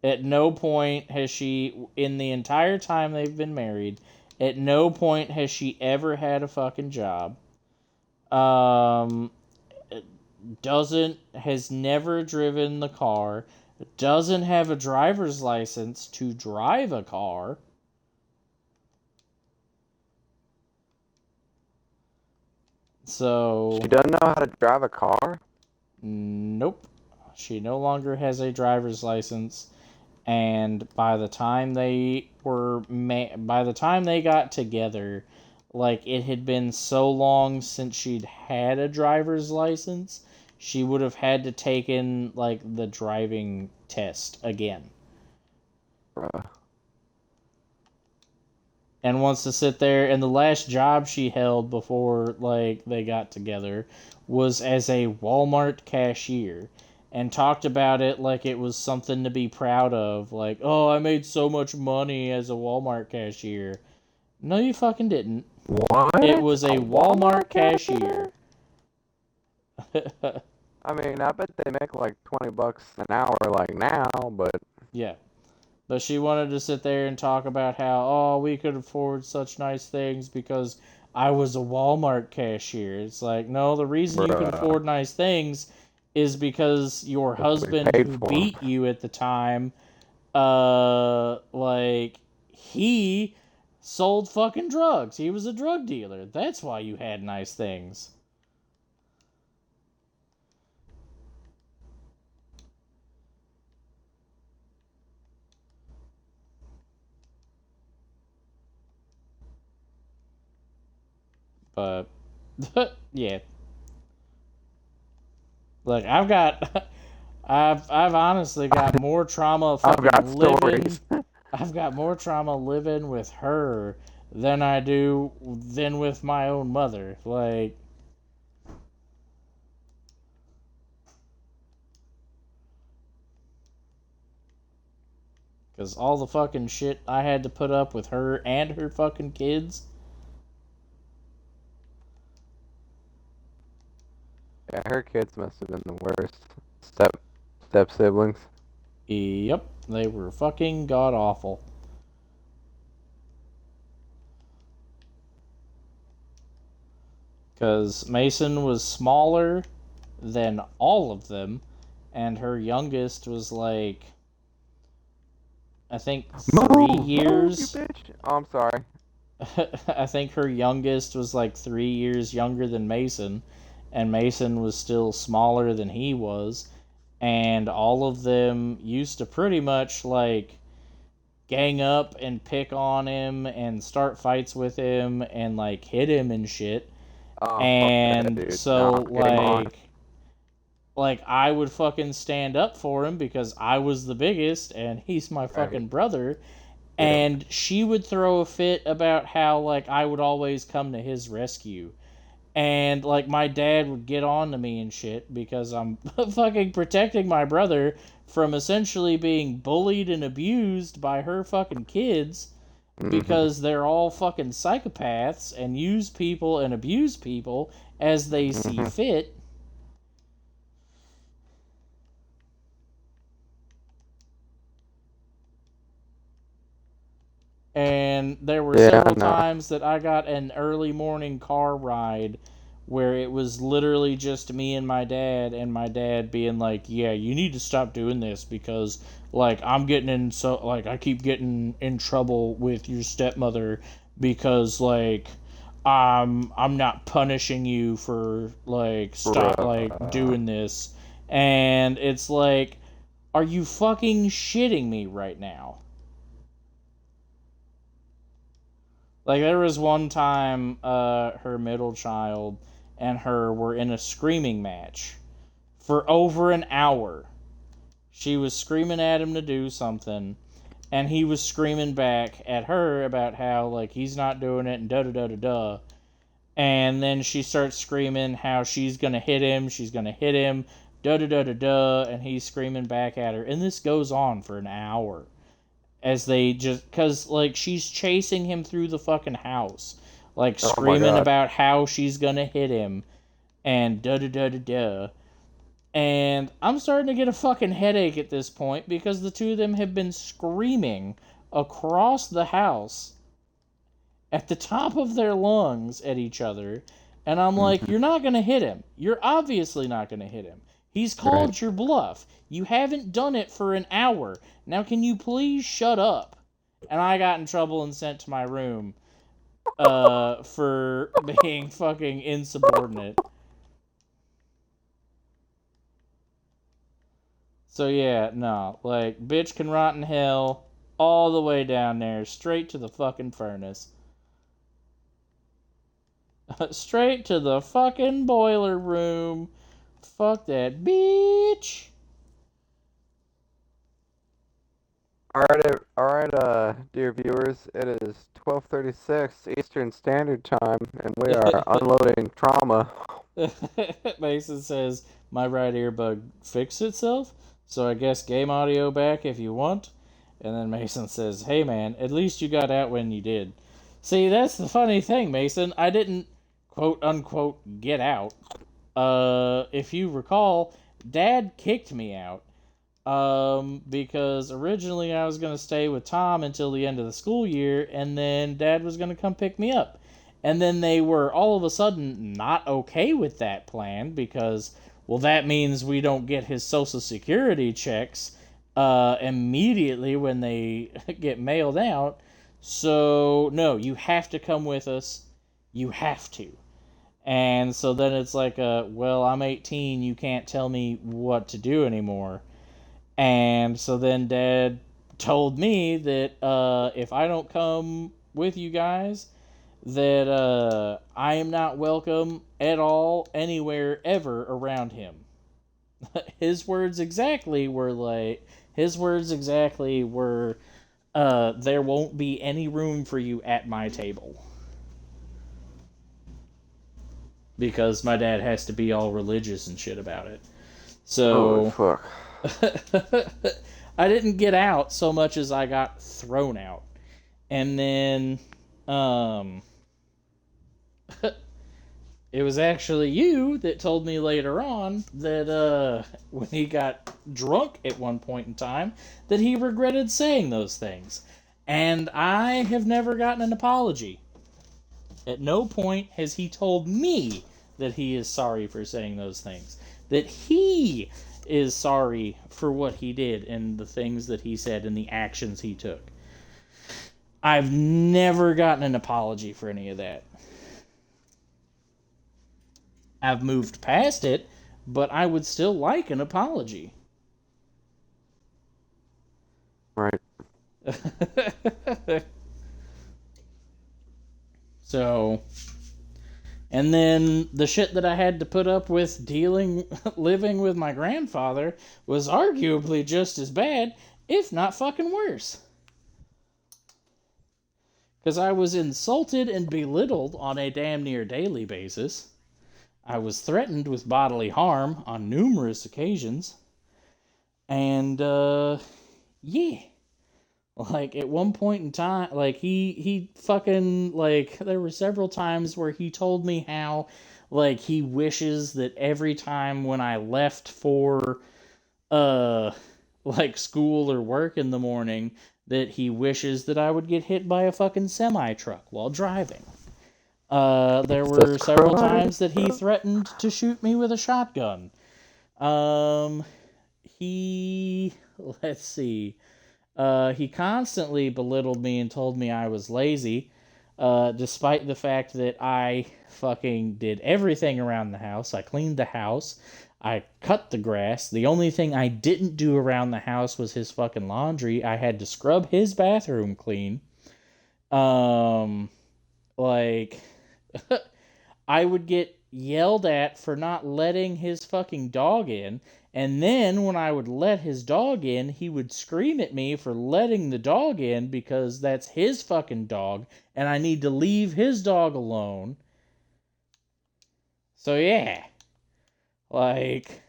S1: at no point has she, in the entire time they've been married, at no point has she ever had a fucking job. Has never driven the car, doesn't have a driver's license to drive a car. So...
S2: She doesn't know how to drive a car?
S1: Nope. She no longer has a driver's license, and by the time they got together, like, it had been so long since she'd had a driver's license, she would have had to take in, like, the driving test again.
S2: Bruh.
S1: And wants to sit there, and the last job she held before, like, they got together was as a Walmart cashier, and talked about it like it was something to be proud of. Like, oh, I made so much money as a Walmart cashier. No, you fucking didn't.
S2: What?
S1: It was a Walmart cashier.
S2: I mean, I bet they make like $20 an hour like now, but...
S1: Yeah. But she wanted to sit there and talk about how, oh, we could afford such nice things because I was a Walmart cashier. It's like, no, the reason you could
S2: Bruh.
S1: afford nice things is because your husband
S2: paid
S1: who
S2: for 'em.
S1: beat you at the time, like, he sold fucking drugs. He was a drug dealer. That's why you had nice things. But, yeah. Look, I've honestly got more trauma
S2: I've got
S1: fucking living.
S2: stories.
S1: I've got more trauma living with her than I do than with my own mother. Like, because all the fucking shit I had to put up with her and her fucking kids.
S2: Yeah, her kids must have been the worst. Step siblings.
S1: Yep, they were fucking god awful. Because Mason was smaller than all of them, and her youngest was like, I think 3 years.
S2: You bitch. Oh, I'm sorry.
S1: I think her youngest was like 3 years younger than Mason, and Mason was still smaller than he was, and all of them used to pretty much like gang up and pick on him and start fights with him and like hit him and shit.
S2: Oh,
S1: And
S2: fuck that, dude.
S1: so
S2: Nah, game on.
S1: like I would fucking stand up for him because I was the biggest and he's my fucking brother.
S2: Yeah.
S1: And she would throw a fit about how like I would always come to his rescue. And like my dad would get on to me and shit because I'm fucking protecting my brother from essentially being bullied and abused by her fucking kids because they're all fucking psychopaths and use people and abuse people as they see fit. And there were several times that I got an early morning car ride where it was literally just me and my dad being like, yeah, you need to stop doing this because, like, I'm getting in so, like, I keep getting in trouble with your stepmother because, like, I'm not punishing you for, like, stop, like, doing this. And it's like, are you fucking shitting me right now? Like, there was one time, her middle child and her were in a screaming match for over an hour. She was screaming at him to do something, and he was screaming back at her about how, like, he's not doing it, and da-da-da-da-da. And then she starts screaming how she's gonna hit him, da-da-da-da-da, and he's screaming back at her. And this goes on for an hour. As they just, cause like she's chasing him through the fucking house, like screaming about how she's gonna hit him, and da da da da da. And I'm starting to get a fucking headache at this point because the two of them have been screaming across the house at the top of their lungs at each other, and I'm like, you're not gonna hit him. You're obviously not gonna hit him. He's called your bluff. You haven't done it for an hour. Now can you please shut up? And I got in trouble and sent to my room for being fucking insubordinate. So yeah, no. Like, bitch can rot in hell all the way down there, straight to the fucking furnace. Straight to the fucking boiler room. Fuck that bitch.
S2: Alright, dear viewers, it is 12:36 Eastern Standard Time, and we are unloading trauma.
S1: Mason says, my right earbud fixed itself, so I guess game audio back if you want. And then Mason says, hey man, at least you got out when you did. See, that's the funny thing, Mason. I didn't, quote unquote, get out. If you recall, Dad kicked me out. Because originally I was going to stay with Tom until the end of the school year, and then Dad was going to come pick me up. And then they were all of a sudden not okay with that plan because, well, that means we don't get his Social Security checks immediately when they get mailed out. So, no, you have to come with us. You have to. And so then it's like, well, I'm 18, you can't tell me what to do anymore. And so then Dad told me that if I don't come with you guys, that I am not welcome at all anywhere ever around him. His words exactly were, there won't be any room for you at my table. Because my dad has to be all religious and shit about it. So,
S2: fuck.
S1: I didn't get out so much as I got thrown out. And then, it was actually you that told me later on that, when he got drunk at one point in time, that he regretted saying those things. And I have never gotten an apology. At no point has he told me that he is sorry for saying those things. That he is sorry for what he did and the things that he said and the actions he took. I've never gotten an apology for any of that. I've moved past it, but I would still like an apology.
S2: Right.
S1: So, and then the shit that I had to put up with living with my grandfather was arguably just as bad, if not fucking worse. Because I was insulted and belittled on a damn near daily basis. I was threatened with bodily harm on numerous occasions. And, yeah. Like, at one point in time, like, he fucking, like, there were several times where he told me how, like, he wishes that every time when I left for, like, school or work in the morning, that he wishes that I would get hit by a fucking semi-truck while driving. There were several times that he threatened to shoot me with a shotgun. Let's see. He constantly belittled me and told me I was lazy, despite the fact that I fucking did everything around the house. I cleaned the house. I cut the grass. The only thing I didn't do around the house was his fucking laundry. I had to scrub his bathroom clean. Like, I would get yelled at for not letting his fucking dog in. And then when I would let his dog in, he would scream at me for letting the dog in because that's his fucking dog and I need to leave his dog alone. So yeah. Like,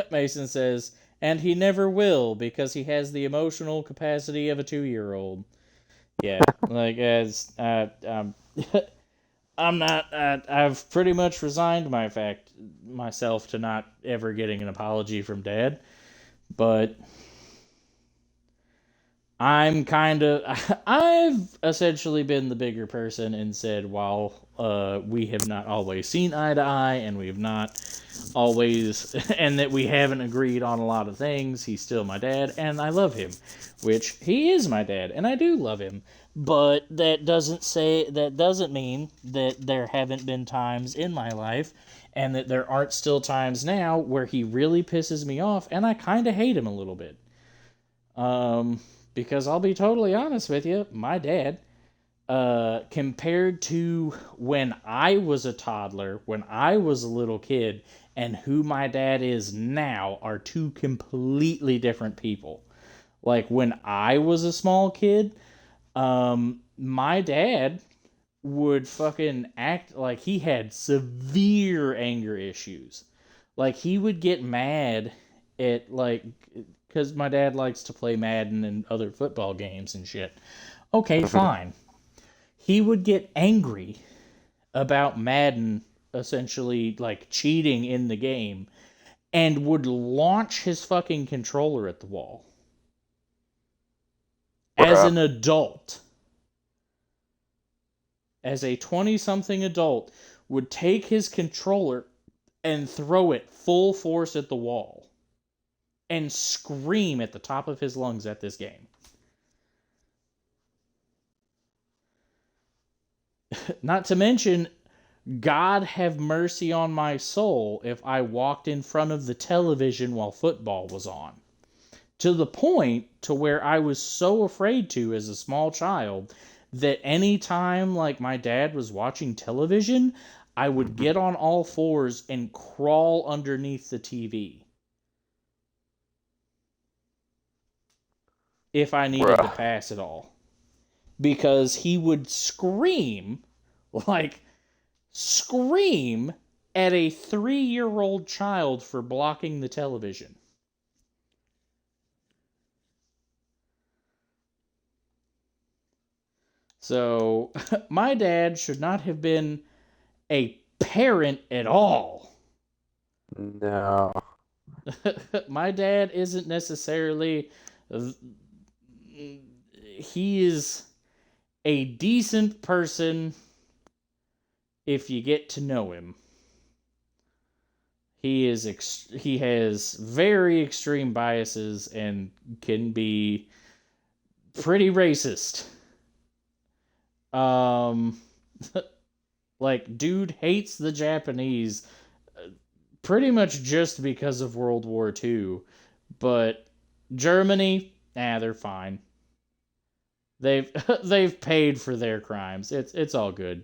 S1: Mason says, and he never will because he has the emotional capacity of a 2-year-old. Yeah, like, as I'm not. I've pretty much resigned myself to not ever getting an apology from Dad, but I've essentially been the bigger person and said, while we have not always seen eye to eye, and we've not always, and that we haven't agreed on a lot of things, he's still my dad, and I love him, which he is my dad, and I do love him, but that doesn't mean that there haven't been times in my life, and that there aren't still times now where he really pisses me off, and I kind of hate him a little bit. Because I'll be totally honest with you, my dad, compared to when I was a toddler, when I was a little kid, and who my dad is now are two completely different people. Like, when I was a small kid, my dad would fucking act like he had severe anger issues. Like, he would get mad at, like, because my dad likes to play Madden and other football games and shit. Okay, fine. He would get angry about Madden essentially like cheating in the game, and would launch his fucking controller at the wall. As an adult. As a 20-something adult, would take his controller and throw it full force at the wall. And scream at the top of his lungs at this game. Not to mention, God have mercy on my soul if I walked in front of the television while football was on. To the point to where I was so afraid to as a small child that any time like my dad was watching television, I would get on all fours and crawl underneath the TV. If I needed to pass it all. Because he would scream at a 3-year-old child for blocking the television. So, my dad should not have been a parent at all.
S2: No.
S1: My dad isn't necessarily... He is a decent person if you get to know him. He has very extreme biases and can be pretty racist. Like, dude hates the Japanese pretty much just because of World War II. But Germany, they're fine. They've paid for their crimes. It's all good.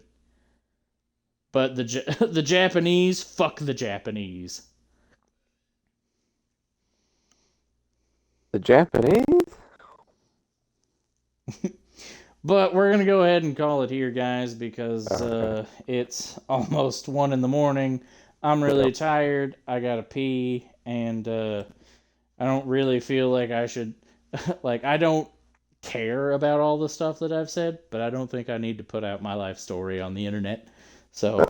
S1: But the Japanese, fuck the Japanese.
S2: The Japanese?
S1: But we're gonna go ahead and call it here, guys, because it's almost 1 a.m. I'm really tired. I gotta pee, and I don't really feel like I should. Like, I don't care about all the stuff that I've said, but I don't think I need to put out my life story on the internet. So,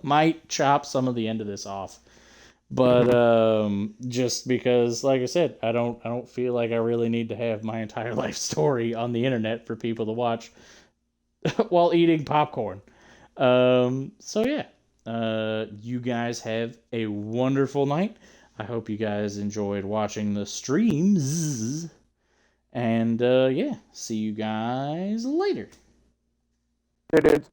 S1: might chop some of the end of this off. But just because, like I said, I don't feel like I really need to have my entire life story on the internet for people to watch while eating popcorn. So yeah, you guys have a wonderful night. I hope you guys enjoyed watching the streams. And yeah, see you guys later.
S2: Hey, dudes.